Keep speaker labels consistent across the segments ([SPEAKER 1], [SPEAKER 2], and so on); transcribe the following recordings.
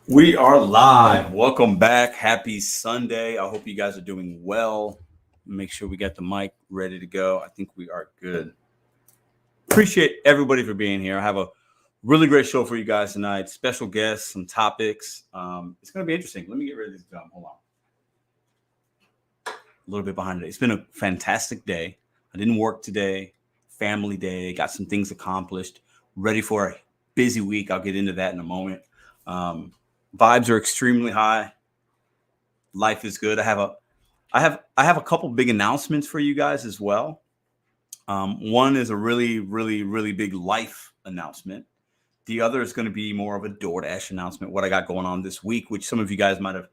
[SPEAKER 1] We are live. Welcome back. Happy Sunday. I hope you guys are doing well. Make sure we got the mic ready to go. I think we are good. Appreciate everybody for being here. I have a really great show for you guys tonight. Special guests, some topics. It's going to be interesting. Let me get rid of this gum. Hold on. A little bit behind it. It's been a fantastic day. I didn't work today. Family day. Got some things accomplished. Ready for a busy week. I'll get into that in a moment. Vibes are extremely high. Life is good. I have a couple big announcements for you guys as well. One is a really big life announcement. The other is going to be more of a DoorDash announcement, what I got going on this week, which some of you guys might have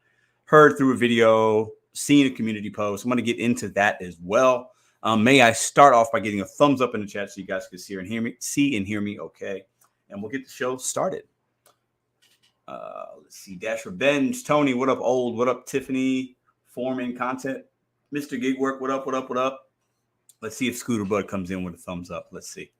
[SPEAKER 1] heard through a video, seen a community post. I'm going to get into that as well. May I start off by getting a thumbs up in the chat so you guys can see and hear me okay. And we'll get the show started. Let's see. Dash Revenge. Tony, what up, old? What up, Tiffany? Foreman content. Mr. Gigwork, what up? Let's see if Scooter Bud comes in with a thumbs up. Let's see.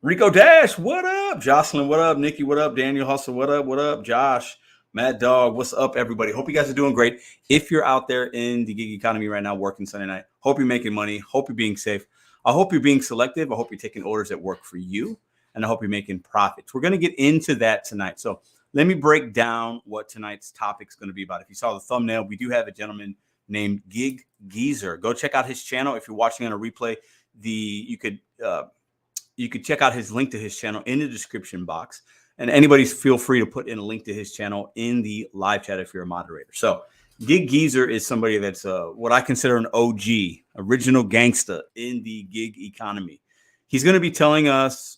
[SPEAKER 1] Rico Dash, what up? Jocelyn, what up? Nikki, what up? Daniel Hustle, what up? Josh, Mad Dog, what's up, everybody? Hope you guys are doing great. If you're out there in the gig economy right now working Sunday night, hope you're making money. Hope you're being safe. I hope you're being selective. I hope you're taking orders that work for you. And I hope you're making profits. We're going to get into that tonight. So let me break down what tonight's topic is going to be about. If you saw the thumbnail, we do have a gentleman named Gig Geezer. Go check out his channel. If you're watching on a replay, you could check out his link to his channel in the description box. And anybody feel free to put in a link to his channel in the live chat if you're a moderator. So Gig Geezer is somebody that's what I consider an OG, original gangsta in the gig economy. He's going to be telling us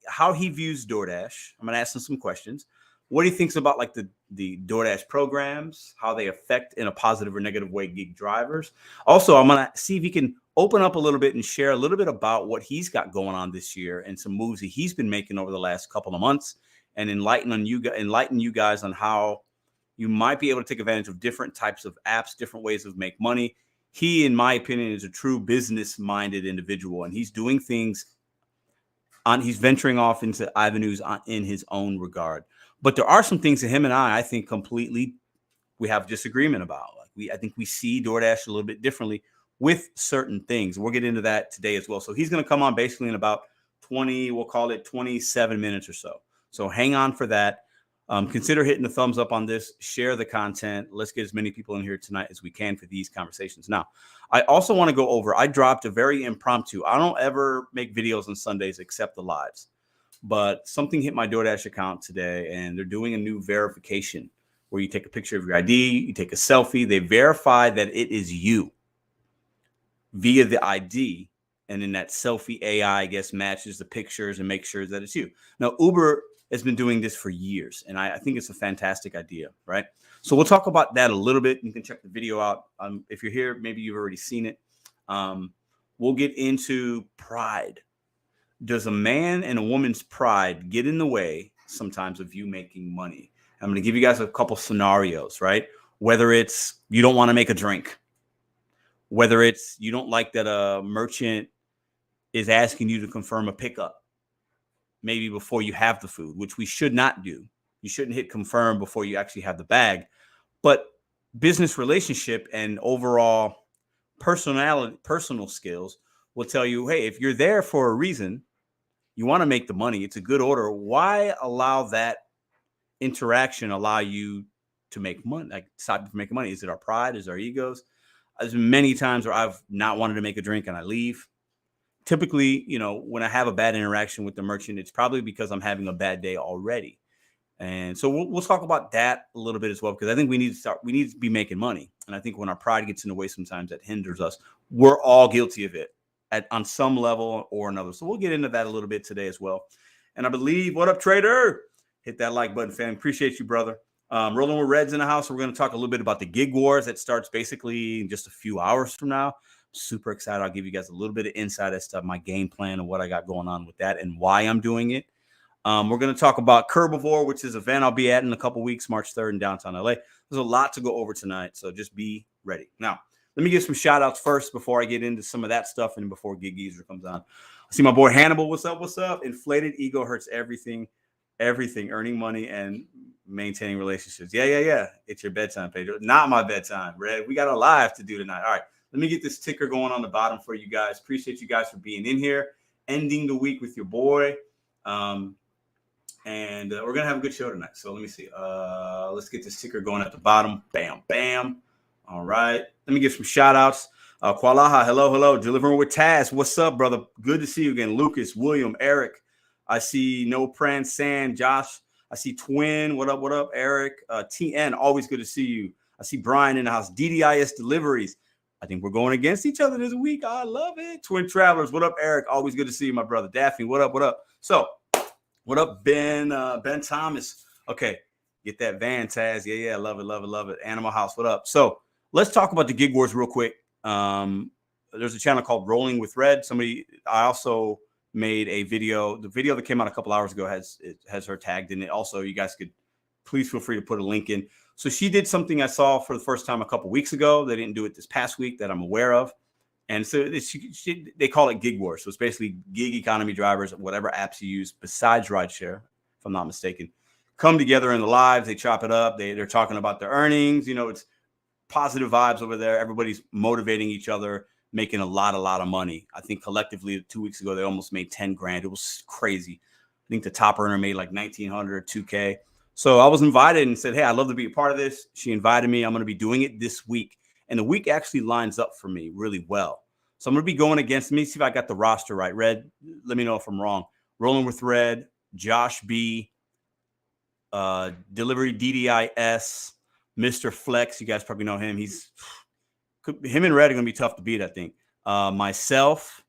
[SPEAKER 1] how he views DoorDash. I'm going to ask him some questions. What he thinks about like the DoorDash programs, how they affect in a positive or negative way gig drivers. Also, I'm going to see if he can open up a little bit and share a little bit about what he's got going on this year and some moves that he's been making over the last couple of months, and enlighten you guys on how you might be able to take advantage of different types of apps, different ways of make money. He, in my opinion, is a true business-minded individual, and he's doing things he's venturing off into avenues in his own regard. But there are some things that him and I think completely we have disagreement about. I think we see DoorDash a little bit differently with certain things. We'll get into that today as well. So he's going to come on basically in about 27 minutes or so. So hang on for that. Consider hitting the thumbs up on this, share the content. Let's get as many people in here tonight as we can for these conversations. Now, I also want to go over, I dropped a very impromptu. I don't ever make videos on Sundays except the lives. But something hit my DoorDash account today, and they're doing a new verification where you take a picture of your ID, you take a selfie, they verify that it is you via the ID, and then that selfie AI, I guess, matches the pictures and makes sure that it's you. Now, Uber has been doing this for years, and I think it's a fantastic idea, right? So we'll talk about that a little bit. You can check the video out. If you're here, maybe you've already seen it. We'll get into pride. Does a man and a woman's pride get in the way sometimes of you making money? I'm going to give you guys a couple scenarios, right? Whether it's you don't want to make a drink, whether it's you don't like that a merchant is asking you to confirm a pickup, maybe before you have the food, which we should not do. You shouldn't hit confirm before you actually have the bag. But business relationship and overall personal skills will tell you, hey, if you're there for a reason, you want to make the money, it's a good order. Why allow that interaction allow you to make money, like stop from making money? Is it our pride? Is it our egos? There's many times where I've not wanted to make a drink and I leave. Typically, when I have a bad interaction with the merchant, it's probably because I'm having a bad day already. And so we'll talk about that a little bit as well, because I think we need to be making money. And I think when our pride gets in the way, sometimes that hinders us. We're all guilty of it on some level or another. So we'll get into that a little bit today as well. And I believe, what up, Trader? Hit that like button, fam. Appreciate you, brother. Rolling with Reds in the house. We're going to talk a little bit about the gig wars that starts basically in just a few hours from now. Super excited. I'll give you guys a little bit of insight as to my game plan and what I got going on with that and why I'm doing it. We're going to talk about Curbivore, which is an event I'll be at in a couple weeks, March 3rd in downtown LA. There's a lot to go over tonight, so just be ready. Now, let me give some shout outs first before I get into some of that stuff and before Gig Geezer comes on. I see my boy Hannibal. What's up? Inflated ego hurts everything, earning money and Maintaining relationships. Yeah. It's your bedtime, Pedro. Not my bedtime, Red. We got a live to do tonight. All right. Let me get this ticker going on the bottom for you guys. Appreciate you guys for being in here, ending the week with your boy. And we're going to have a good show tonight. So let me see. Let's get this ticker going at the bottom. Bam, bam. All right. Let me give some shout outs. Kualaha, hello. Delivering with Taz. What's up, brother? Good to see you again. Lucas, William, Eric. I see No Pran, San, Josh. I see Twin. What up, Eric? TN, always good to see you. I see Brian in the house. DDIS Deliveries. I think we're going against each other this week. I love it. Twin Travelers. What up, Eric? Always good to see you, my brother. Daphne, what up? So, what up, Ben? Ben Thomas. Okay, get that van, Taz. Yeah, love it. Animal House, what up? So, let's talk about the gig wars real quick. There's a channel called Rolling with Red. I also made a video. The video that came out a couple hours ago has her tagged in it. Also, you guys could please feel free to put a link in. So she did something I saw for the first time a couple weeks ago. They didn't do it this past week that I'm aware of. And so they call it gig wars. So it's basically gig economy drivers, whatever apps you use besides rideshare, if I'm not mistaken, come together in the lives. They chop it up. They're talking about their earnings. It's positive vibes over there. Everybody's motivating each other, making a lot of money. I think collectively 2 weeks ago, they almost made 10 grand. It was crazy. I think the top earner made like 1,900, 2K. So I was invited and said, hey, I'd love to be a part of this. She invited me. I'm going to be doing it this week. And the week actually lines up for me really well. So I'm going to be going against me. See if I got the roster right. Red, let me know if I'm wrong. Rolling with Red, Josh B, Delivery DDIS, Mr. Flex. You guys probably know him. Him and Red are going to be tough to beat, I think. Myself,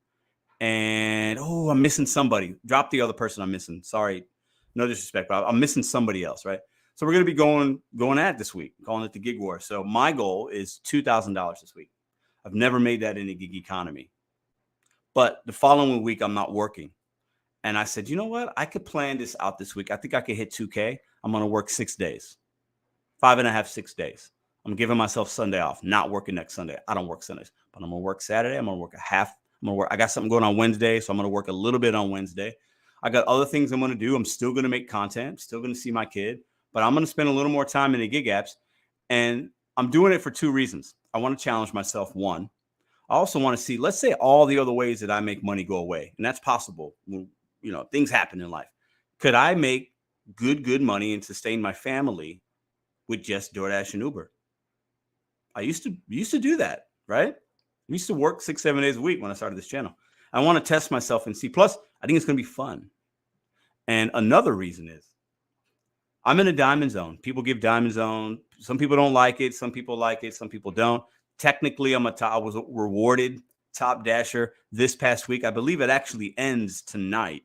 [SPEAKER 1] and I'm missing somebody. Drop the other person I'm missing. Sorry. No disrespect, but I'm missing somebody else, right? So we're going to be going at it this week, calling it the gig war. So my goal is $2,000 this week. I've never made that in a gig economy. But the following week, I'm not working. And I said, you know what? I could plan this out this week. I think I could hit 2K. I'm going to work 6 days, 5.5, 6 days. I'm giving myself Sunday off, not working next Sunday. I don't work Sundays, but I'm going to work Saturday. I'm going to work a half. I got something going on Wednesday, so I'm going to work a little bit on Wednesday. I got other things I'm going to do. I'm still going to make content, still going to see my kid, but I'm going to spend a little more time in the gig apps. And I'm doing it for two reasons. I want to challenge myself. One, I also want to see, let's say all the other ways that I make money go away. And that's possible. Things happen in life. Could I make good money and sustain my family with just DoorDash and Uber? I used to do that, right? I used to work 6-7 days a week when I started this channel. I want to test myself and see. Plus, I think it's going to be fun. And another reason is I'm in a diamond zone. People give diamond zone. Some people don't like it. Some people like it. Some people don't. Technically, I was rewarded top dasher this past week. I believe it actually ends tonight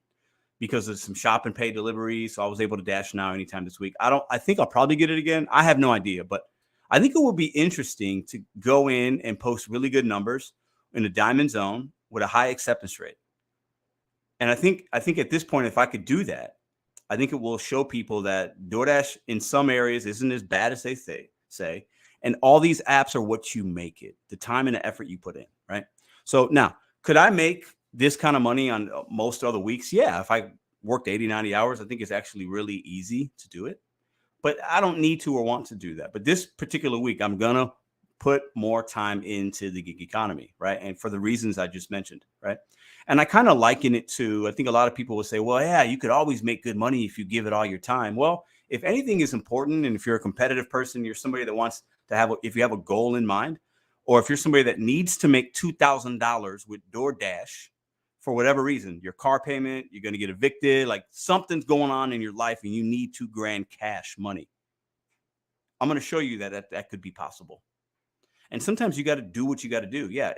[SPEAKER 1] because of some shop and pay deliveries. So I was able to dash now anytime this week. I think I'll probably get it again. I have no idea, but I think it will be interesting to go in and post really good numbers in a diamond zone with a high acceptance rate. And I think at this point, if I could do that, I think it will show people that DoorDash in some areas isn't as bad as they say. And all these apps are what you make it, the time and the effort you put in, right? So now, could I make this kind of money on most other weeks? Yeah, if I worked 80, 90 hours, I think it's actually really easy to do it. But I don't need to or want to do that. But this particular week, I'm going to put more time into the gig economy, right? And for the reasons I just mentioned, right? And I kind of liken it to, I think a lot of people will say, well, yeah, you could always make good money if you give it all your time. Well, if anything is important, and if you're a competitive person, you're somebody that wants to have, if you have a goal in mind, or if you're somebody that needs to make $2,000 with DoorDash for whatever reason, your car payment, you're going to get evicted, like something's going on in your life and you need $2,000 cash money. I'm going to show you that could be possible. And sometimes you got to do what you got to do. Yeah.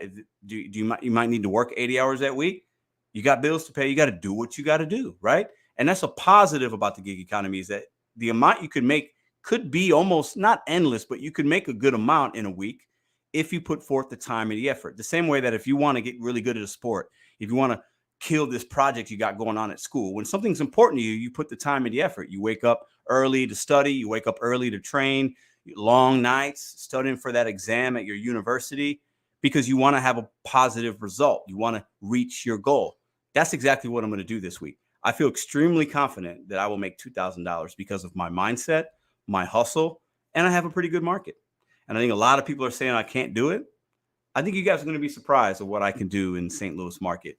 [SPEAKER 1] You might need to work 80 hours that week. You got bills to pay. You got to do what you got to do. Right. And that's a positive about the gig economy, is that the amount you could make could be almost not endless, but you could make a good amount in a week if you put forth the time and the effort. The same way that if you want to get really good at a sport, if you want to kill this project you got going on at school, when something's important to you, you put the time and the effort. You wake up early to study. You wake up early to train. Long nights studying for that exam at your university because you want to have a positive result. You want to reach your goal. That's exactly what I'm going to do this week. I feel extremely confident that I will make $2,000 because of my mindset, my hustle, and I have a pretty good market. And I think a lot of people are saying I can't do it. I think you guys are going to be surprised at what I can do in St. Louis market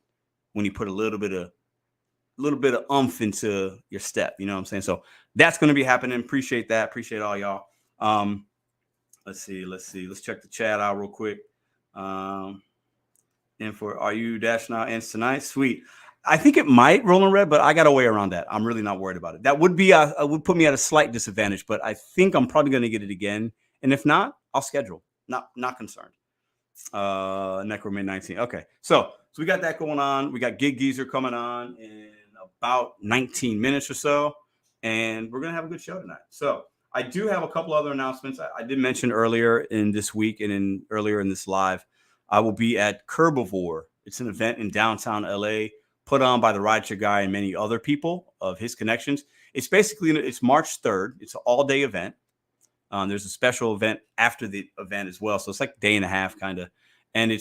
[SPEAKER 1] when you put a little bit of oomph into your step. You know what I'm saying? So that's going to be happening. Appreciate that. Appreciate all y'all. Let's see. Let's check the chat out real quick. And for Are You Dash Now ends tonight? Sweet. I think it might roll in red, but I got a way around that. I'm really not worried about it. That would be would put me at a slight disadvantage, but I think I'm probably going to get it again. And if not, I'll schedule. Not concerned. Necromid 19. Okay. So we got that going on. We got Gig Geezer coming on in about 19 minutes or so. And we're going to have a good show tonight. So I do have a couple other announcements. I did mention earlier in this week and earlier in this live, I will be at Curbivore. It's an event in downtown LA put on by the Rideshare guy and many other people of his connections. It's March 3rd. It's an all-day event. There's a special event after the event as well. So it's like a day and a half kind of. And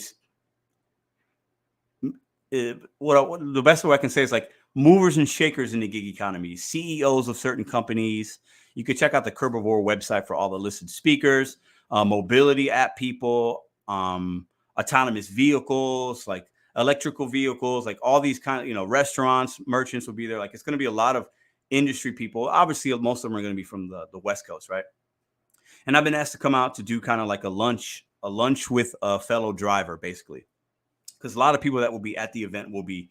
[SPEAKER 1] the best way I can say is like movers and shakers in the gig economy, CEOs of certain companies. You could check out the Curbivore website for all the listed speakers, mobility app people, autonomous vehicles, like electrical vehicles, like all these kind of, restaurants, merchants will be there. Like it's going to be a lot of industry people. Obviously, most of them are going to be from the West Coast, right? And I've been asked to come out to do kind of like a lunch with a fellow driver, basically. Because a lot of people that will be at the event will be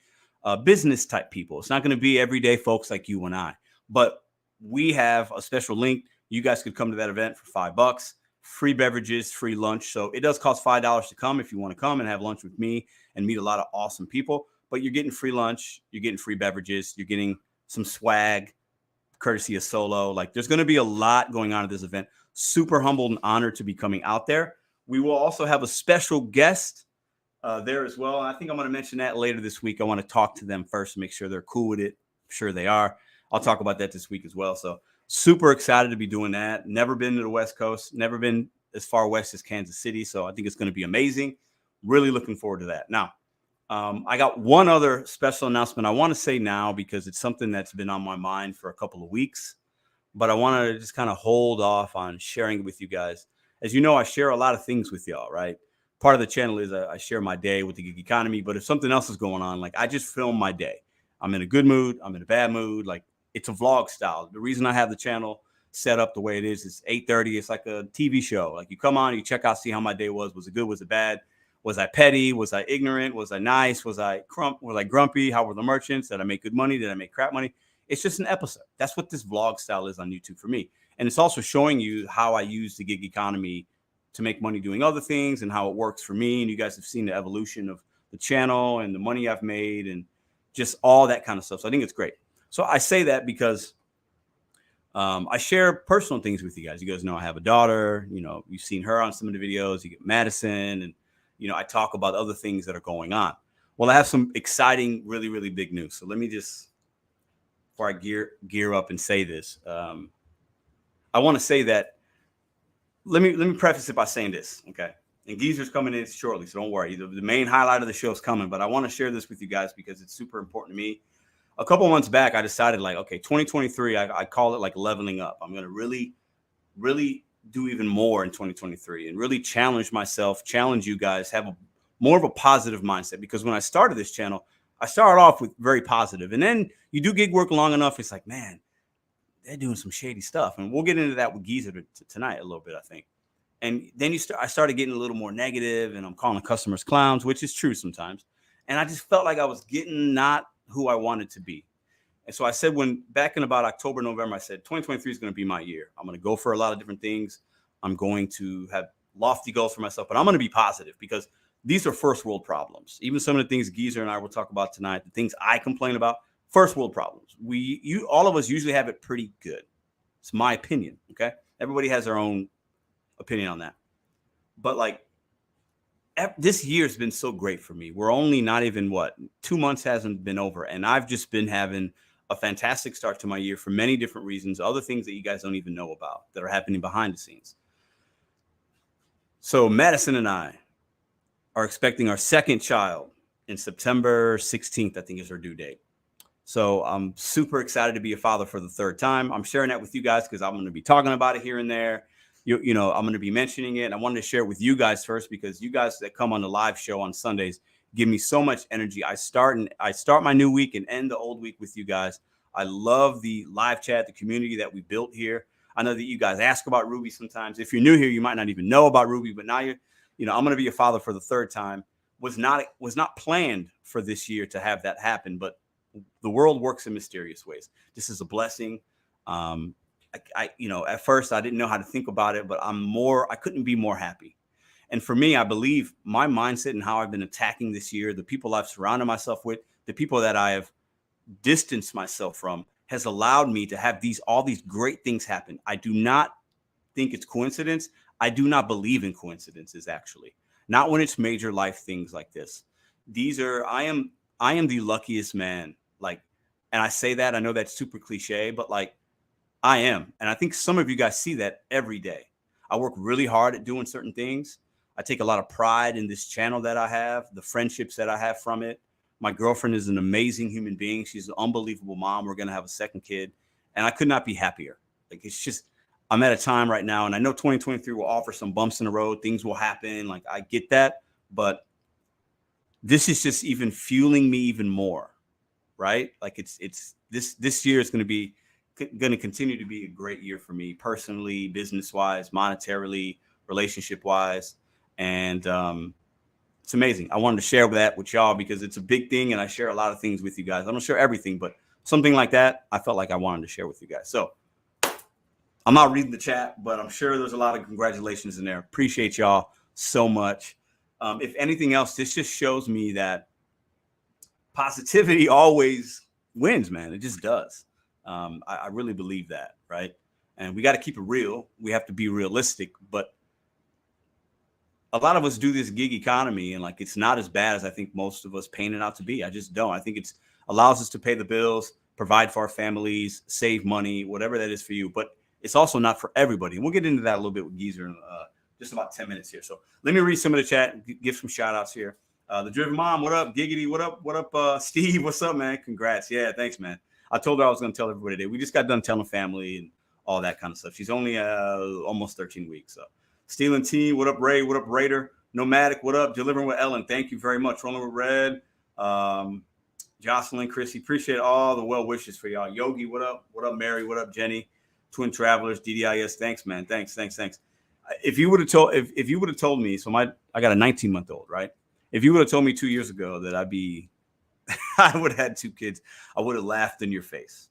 [SPEAKER 1] business type people. It's not going to be everyday folks like you and I. But we have a special link. You guys could come to that event for $5, free beverages, free lunch. So it does cost $5 to come if you want to come and have lunch with me and meet a lot of awesome people. But you're getting free lunch. You're getting free beverages. You're getting some swag, courtesy of Solo. Like there's going to be a lot going on at this event. Super humbled and honored to be coming out there. We will also have a special guest there as well. And I think I'm going to mention that later this week. I want to talk to them first to make sure they're cool with it. I'm sure they are. I'll talk about that this week as well. So super excited to be doing that. Never been to the West Coast. Never been as far west as Kansas City. So I think it's going to be amazing. Really looking forward to that. Now, I got one other special announcement I want to say now because it's something that's been on my mind for a couple of weeks. But I want to just kind of hold off on sharing it with you guys. As you know, I share a lot of things with y'all, right? Part of the channel is I share my day with the gig economy. But if something else is going on, like I just film my day. I'm in a good mood. I'm in a bad mood. Like it's a vlog style. The reason I have the channel set up the way it is 8:30. It's like a TV show. Like you come on, you check out, see how my day was. Was it good? Was it bad? Was I petty? Was I ignorant? Was I nice? Was I grumpy? How were the merchants? Did I make good money? Did I make crap money? It's just an episode. That's what this vlog style is on YouTube for me. And it's also showing you how I use the gig economy to make money doing other things and how it works for me. And you guys have seen the evolution of the channel and the money I've made and just all that kind of stuff. So I think it's great. So I say that because I share personal things with you guys. You guys know I have a daughter. You've seen her on some of the videos. You get Madison. And, I talk about other things that are going on. Well, I have some exciting, really, really big news. So let me just... before I gear up and say this, I want to say that. Let me preface it by saying this, okay? And Geezer's coming in shortly, so don't worry. The main highlight of the show is coming, but I want to share this with you guys because it's super important to me. A couple months back, I decided 2023, I call it like leveling up. I'm going to really, really do even more in 2023 and really challenge myself, challenge you guys, have more of a positive mindset. Because when I started this channel, I started off with very positive, and then you do gig work long enough, it's like, man, they're doing some shady stuff. And we'll get into that with Geezer tonight a little bit, I think. And then I started getting a little more negative, and I'm calling customers clowns, which is true sometimes. And I just felt like I was getting not who I wanted to be. And so I said, back in about October, November, I said, 2023 is going to be my year. I'm going to go for a lot of different things. I'm going to have lofty goals for myself, but I'm going to be positive because these are first world problems. Even some of the things Geezer and I will talk about tonight, the things I complain about, first world problems. All of us usually have it pretty good. It's my opinion. Okay. Everybody has their own opinion on that. But this year has been so great for me. We're only not even 2 months hasn't been over. And I've just been having a fantastic start to my year for many different reasons, other things that you guys don't even know about that are happening behind the scenes. So Madison and I are expecting our second child in September 16th, I think is her due date. So I'm super excited to be a father for the third time. I'm sharing that with you guys because I'm going to be talking about it here and there. You know, I'm going to be mentioning it. And I wanted to share it with you guys first because you guys that come on the live show on Sundays give me so much energy. I start my new week and end the old week with you guys. I love the live chat, the community that we built here. I know that you guys ask about Ruby sometimes. If you're new here, you might not even know about Ruby, but now I'm going to be a father for the third time. Was not planned for this year to have that happen, but the world works in mysterious ways. This is a blessing. At first I didn't know how to think about it, but I couldn't be more happy. And for me, I believe my mindset and how I've been attacking this year, the people I've surrounded myself with, the people that I have distanced myself from, has allowed me to have all these great things happen. I do not think it's coincidence. I do not believe in coincidences, actually. Not when it's major life things like this. I am the luckiest man. And I say that, I know that's super cliche, but I am. And I think some of you guys see that every day. I work really hard at doing certain things. I take a lot of pride in this channel that I have, the friendships that I have from it. My girlfriend is an amazing human being. She's an unbelievable mom. We're going to have a second kid. And I could not be happier. I'm at a time right now, and I know 2023 will offer some bumps in the road. Things will happen. I get that. But this is just even fueling me even more. Right? This year is going to continue to be a great year for me personally, business wise, monetarily, relationship wise. And it's amazing. I wanted to share that with y'all because it's a big thing. And I share a lot of things with you guys. I don't share everything, but something like that, I felt like I wanted to share with you guys. So I'm not reading the chat, but I'm sure there's a lot of congratulations in there. Appreciate y'all so much. If anything else, this just shows me that positivity always wins, man. It just does. I really believe that, right? And we got to keep it real. We have to be realistic, but a lot of us do this gig economy and it's not as bad as I think most of us paint it out to be. I just don't. I think it allows us to pay the bills, provide for our families, save money, whatever that is for you. But it's also not for everybody. And we'll get into that a little bit with Geezer in just about 10 minutes here. So let me read some of the chat and give some shout outs here. The Driven Mom, what up? Giggity, what up? Steve, what's up, man? Congrats. Yeah, thanks, man. I told her I was going to tell everybody today. We just got done telling family and all that kind of stuff. She's only almost 13 weeks. So, Stealing T, what up, Ray? What up, Raider? Nomadic, what up? Delivering with Ellen, thank you very much. Rolling with Red. Jocelyn, Chrissy, appreciate all the well wishes for y'all. Yogi, what up? What up, Mary? What up, Jenny? Twin Travelers, DDIS, thanks, man. Thanks. If you would have told me, so I got a 19-month-old, right? If you would have told me 2 years ago that I would have had 2 kids, I would have laughed in your face.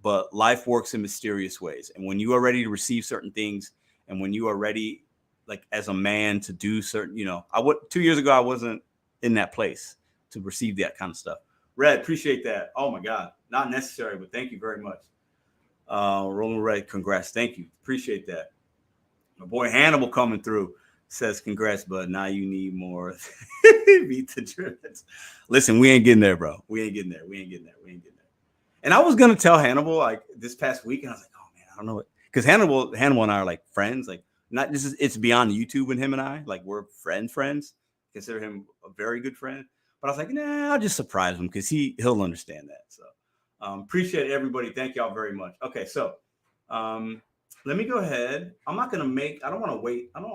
[SPEAKER 1] But life works in mysterious ways. And when you are ready to receive certain things, and when you are ready, as a man to do certain, 2 years ago, I wasn't in that place to receive that kind of stuff. Red, appreciate that. Oh my God. Not necessary, but thank you very much. Rolling Red, congrats. Thank you. Appreciate that. My boy Hannibal coming through. Says congrats, but now you need more. Beat the Drivens. Listen, we ain't getting there, bro. We ain't getting there. And I was gonna tell Hannibal this past week, and I was like, oh man, I don't know what, because Hannibal and I are friends. Not this is it's beyond YouTube and him and I. We're friends. Consider him a very good friend. But I was like, nah, I'll just surprise him because he'll understand that. So appreciate everybody. Thank y'all very much. Okay, so let me go ahead. I don't want to wait. I don't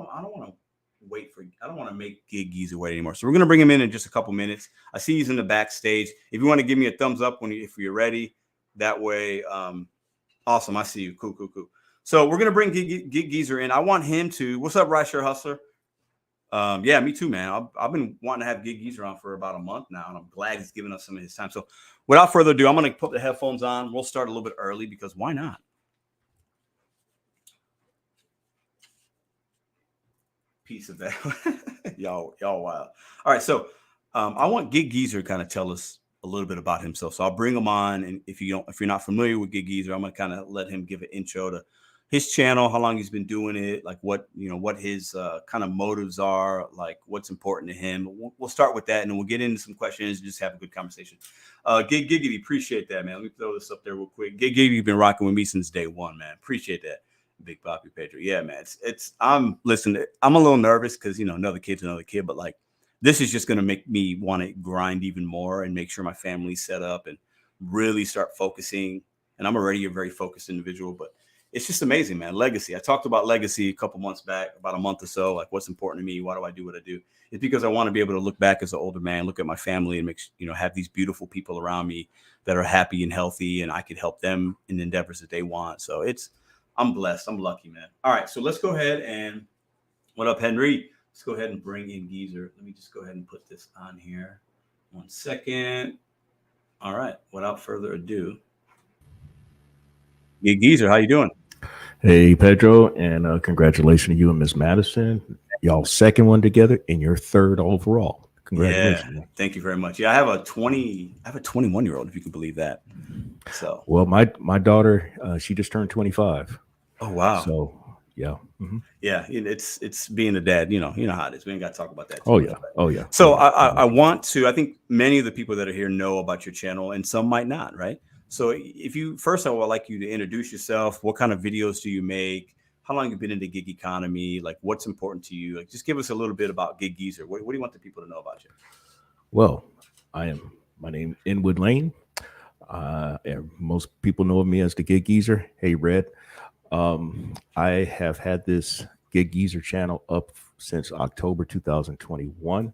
[SPEAKER 1] want to make Gig Geezer wait anymore. So we're going to bring him in just a couple minutes. I see he's in the backstage. If you want to give me a thumbs up if you're ready, that way. Awesome. I see you. Cool. So we're going to bring Gig Geezer in. I want him to, what's up, Rideshare Hustler? Yeah, me too, man. I've been wanting to have Gig Geezer on for about a month now, and I'm glad he's giving us some of his time. So without further ado, I'm going to put the headphones on. We'll start a little bit early because why not? Piece of that. y'all wild. All right, so I want Gig Geezer to kind of tell us a little bit about himself. So I'll bring him on, and if you're not familiar with Gig Geezer, I'm gonna kind of let him give an intro to his channel, how long he's been doing it, what his kind of motives are, what's important to him. We'll start with that, and then we'll get into some questions and just have a good conversation. Giggity, appreciate that, man. Let me throw this up there real quick. Giggity, you've been rocking with me since day one, man. Appreciate that. Big Papi Pedro. Yeah, man. I'm a little nervous because another kid's another kid, but this is just gonna make me want to grind even more and make sure my family's set up and really start focusing. And I'm already a very focused individual, but it's just amazing, man. Legacy. I talked about legacy a couple months back, about a month or so, like what's important to me. Why do I do what I do? It's because I want to be able to look back as an older man, look at my family and have these beautiful people around me that are happy and healthy, and I could help them in the endeavors that they want. So I'm blessed. I'm lucky, man. All right. So let's go ahead and what up, Henry? Let's go ahead and bring in Geezer. Let me just go ahead and put this on here. 1 second. All right. Without further ado, Geezer, how you doing?
[SPEAKER 2] Hey, Pedro, and congratulations to you and Miss Madison. Y'all second one together, and you're third overall. Congratulations.
[SPEAKER 1] Yeah, thank you very much. Yeah, I have a 21-year-old, if you can believe that. So,
[SPEAKER 2] well, my daughter, she just turned 25.
[SPEAKER 1] Oh wow.
[SPEAKER 2] So yeah.
[SPEAKER 1] Mm-hmm. Yeah, it's being a dad. You know how it is. We ain't got to talk about that.
[SPEAKER 2] Oh yeah. Oh yeah.
[SPEAKER 1] So I think many of the people that are here know about your channel, and some might not, right? So if you first, I would like you to introduce yourself. What kind of videos do you make? How long have you been in the gig economy? Like, what's important to you? Like, just give us a little bit about Gig Geezer. What do you want the people to know about you?
[SPEAKER 2] Well, my name Inwood Lane. Most people know me as the Gig Geezer. Hey, Red. I have had this Gig Geezer channel up since October 2021.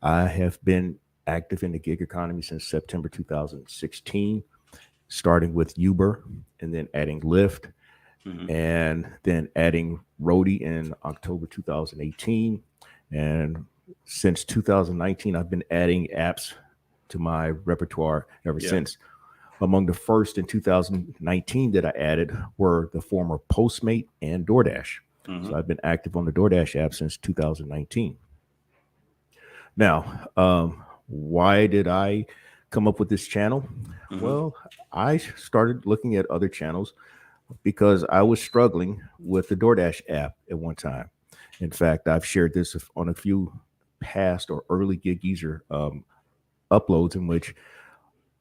[SPEAKER 2] I have been active in the gig economy since September 2016, starting with Uber and then adding Lyft, and then adding Roadie in October 2018. And since 2019, I've been adding apps to my repertoire ever since. Among the first in 2019 that I added were the former Postmate and DoorDash. So I've been active on the DoorDash app since 2019. Now, why did I come up with this channel? Well, I started looking at other channels because I was struggling with the DoorDash app at one time. In fact, I've shared this on a few past or early Gig Geezer uploads in which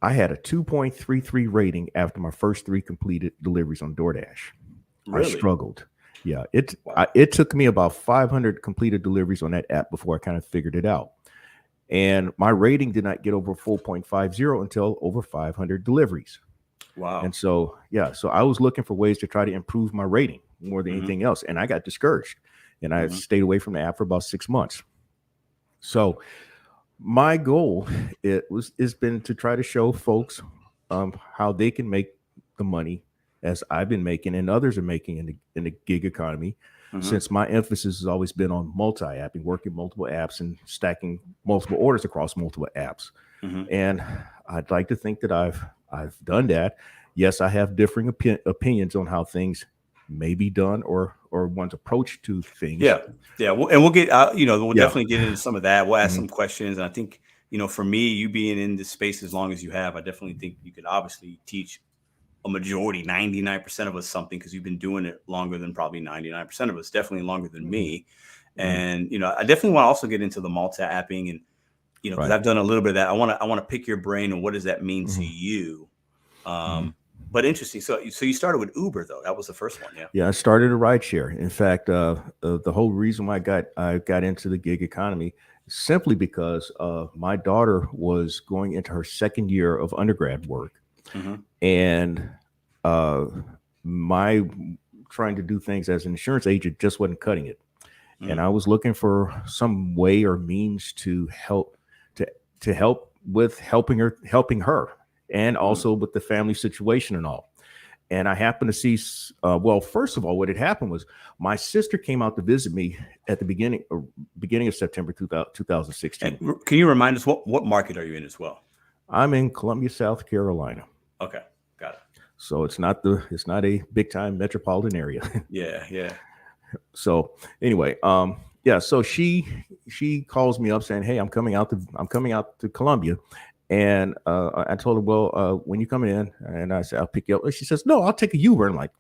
[SPEAKER 2] I had a 2.33 rating after my first 3 completed deliveries on DoorDash. Really? I struggled. Yeah, it took me about 500 completed deliveries on that app before I kind of figured it out. And my rating did not get over 4.50 until over 500 deliveries. Wow. And so, so I was looking for ways to try to improve my rating more than anything else. And I got discouraged and I stayed away from the app for about 6 months. So my goal has been to try to show folks how they can make the money as I've been making and others are making in the gig economy. Since my emphasis has always been on multi-apping, working multiple apps and stacking multiple orders across multiple apps. And I'd like to think that I've done that. Yes, I have differing opinions on how things may be done or one's approach to things.
[SPEAKER 1] Yeah. And we'll get we'll definitely get into some of that. We'll ask some questions. And I think, for me, you being in this space as long as you have, I definitely think you could obviously teach a majority, 99% of us something, because you've been doing it longer than probably 99% of us, definitely longer than me. And, I definitely want to also get into the multi-apping and, because I've done a little bit of that. I want to pick your brain on what does that mean to you? But interesting. So you started with Uber, though. That was the first one.
[SPEAKER 2] Yeah, I started a rideshare. In fact, the whole reason why I got into the gig economy is simply because my daughter was going into her second year of undergrad work. And my trying to do things as an insurance agent just wasn't cutting it. And I was looking for some way or means to help with helping her and also with the family situation and all. And I happened to see, first of all, what had happened was my sister came out to visit me at the beginning of September 2016.
[SPEAKER 1] And can you remind us what market are you in as well?
[SPEAKER 2] I'm in Columbia, South Carolina.
[SPEAKER 1] Okay, got it.
[SPEAKER 2] So it's not a big time metropolitan area.
[SPEAKER 1] Yeah.
[SPEAKER 2] So anyway, so she calls me up saying, "Hey, I'm coming out to Columbia." And I told her, "Well, when you coming in?" And I said, "I'll pick you up." And she says, "No, I'll take a Uber." And I'm like,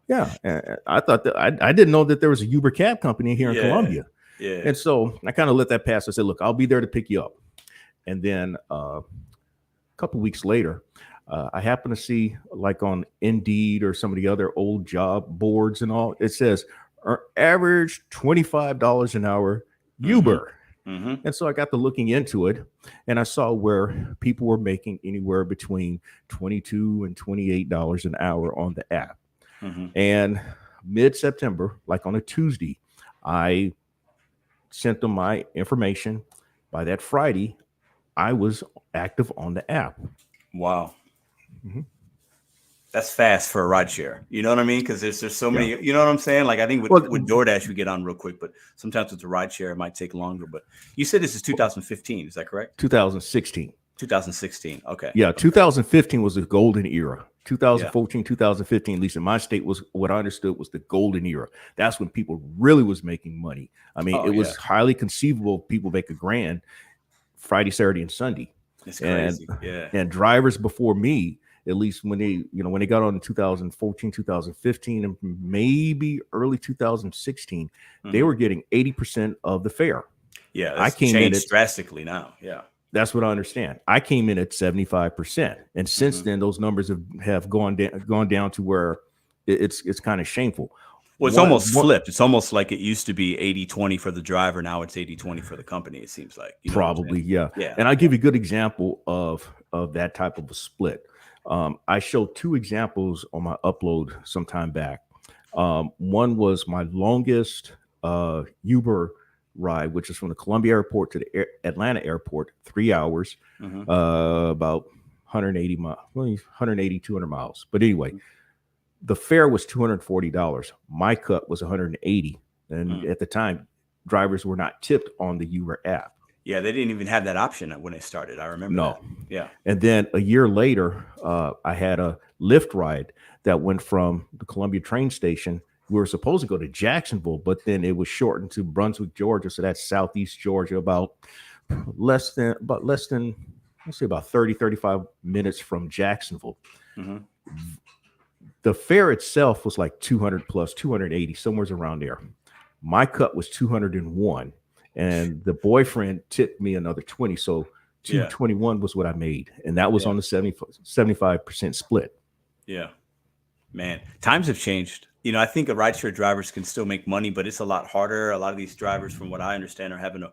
[SPEAKER 2] yeah. And I thought that I didn't know that there was a Uber cab company here in Columbia. Yeah. And so I kind of let that pass. I said, "Look, I'll be there to pick you up." And then a couple of weeks later, I happen to see, like on Indeed or some of the other old job boards and all, it says average $25 an hour Uber.
[SPEAKER 1] Mm-hmm.
[SPEAKER 2] And so I got to looking into it, and I saw where people were making anywhere between $22 and $28 an hour on the app.
[SPEAKER 1] Mm-hmm.
[SPEAKER 2] And mid-September, like on a Tuesday, I sent them my information. By that Friday, I was active on the app.
[SPEAKER 1] Wow.
[SPEAKER 2] Mm-hmm.
[SPEAKER 1] That's fast for a ride share. You know what I mean? Because there's so many,
[SPEAKER 2] Yeah.
[SPEAKER 1] you know what I'm saying? Like I think with,
[SPEAKER 2] Well,
[SPEAKER 1] with DoorDash, we get on real quick, but sometimes with the ride share, it might take longer. But you said this is 2015. Is that correct?
[SPEAKER 2] 2016.
[SPEAKER 1] 2016. Okay.
[SPEAKER 2] Yeah,
[SPEAKER 1] Okay.
[SPEAKER 2] 2015 was the golden era.
[SPEAKER 1] Yeah.
[SPEAKER 2] 2014, 2015, at least in my state, was what I understood was the golden era. That's when people really was making money. I mean,
[SPEAKER 1] Oh,
[SPEAKER 2] it was
[SPEAKER 1] yeah.
[SPEAKER 2] highly conceivable people make $1,000 Friday, Saturday, and Sunday.
[SPEAKER 1] It's crazy. Yeah.
[SPEAKER 2] And drivers before me, at least when they got on in 2014, 2015, and maybe early 2016, they
[SPEAKER 1] Mhm.
[SPEAKER 2] were getting 80% of the fare.
[SPEAKER 1] Yeah.
[SPEAKER 2] I
[SPEAKER 1] It's
[SPEAKER 2] came in
[SPEAKER 1] changed
[SPEAKER 2] at
[SPEAKER 1] drastically now. Yeah.
[SPEAKER 2] That's what I understand. I came in at 75%, and since
[SPEAKER 1] Mhm.
[SPEAKER 2] then, those numbers have gone down to where it's kind of shameful.
[SPEAKER 1] Well, it's
[SPEAKER 2] One,
[SPEAKER 1] almost
[SPEAKER 2] one
[SPEAKER 1] flipped. It's almost like it used to be 80-20 for the driver. Now it's 80-20 for the company. It seems like, you know what I'm
[SPEAKER 2] Probably,
[SPEAKER 1] saying?
[SPEAKER 2] yeah.
[SPEAKER 1] Yeah.
[SPEAKER 2] And I'll give you a good example of that type of a split. I showed two examples on my upload some time back. One was my longest Uber ride, which is from the Columbia Airport to the Atlanta Airport, 3 hours,
[SPEAKER 1] Mhm.
[SPEAKER 2] about 180 miles, 180, 200 miles. But anyway,
[SPEAKER 1] Mhm.
[SPEAKER 2] the fare was $240. My cut was 180. And
[SPEAKER 1] Mhm.
[SPEAKER 2] at the time, drivers were not tipped on the Uber app.
[SPEAKER 1] Yeah. They didn't even have that option when it started. I remember
[SPEAKER 2] No.
[SPEAKER 1] that. Yeah.
[SPEAKER 2] And then a year later, I had a Lyft ride that went from the Columbia train station. We were supposed to go to Jacksonville, but then it was shortened to Brunswick, Georgia. So that's southeast Georgia, about less than, let's say about 30, 35 minutes from Jacksonville.
[SPEAKER 1] Mhm.
[SPEAKER 2] The fare itself was like 200 plus, 280, somewhere around there. My cut was 201, and the boyfriend tipped me another 20. So
[SPEAKER 1] Yeah.
[SPEAKER 2] 221 was what I made, and that was
[SPEAKER 1] Yeah.
[SPEAKER 2] on the 75% split.
[SPEAKER 1] Yeah. Man, times have changed. You know, I think rideshare drivers can still make money, but it's a lot harder. A lot of these drivers, from what I understand, are having to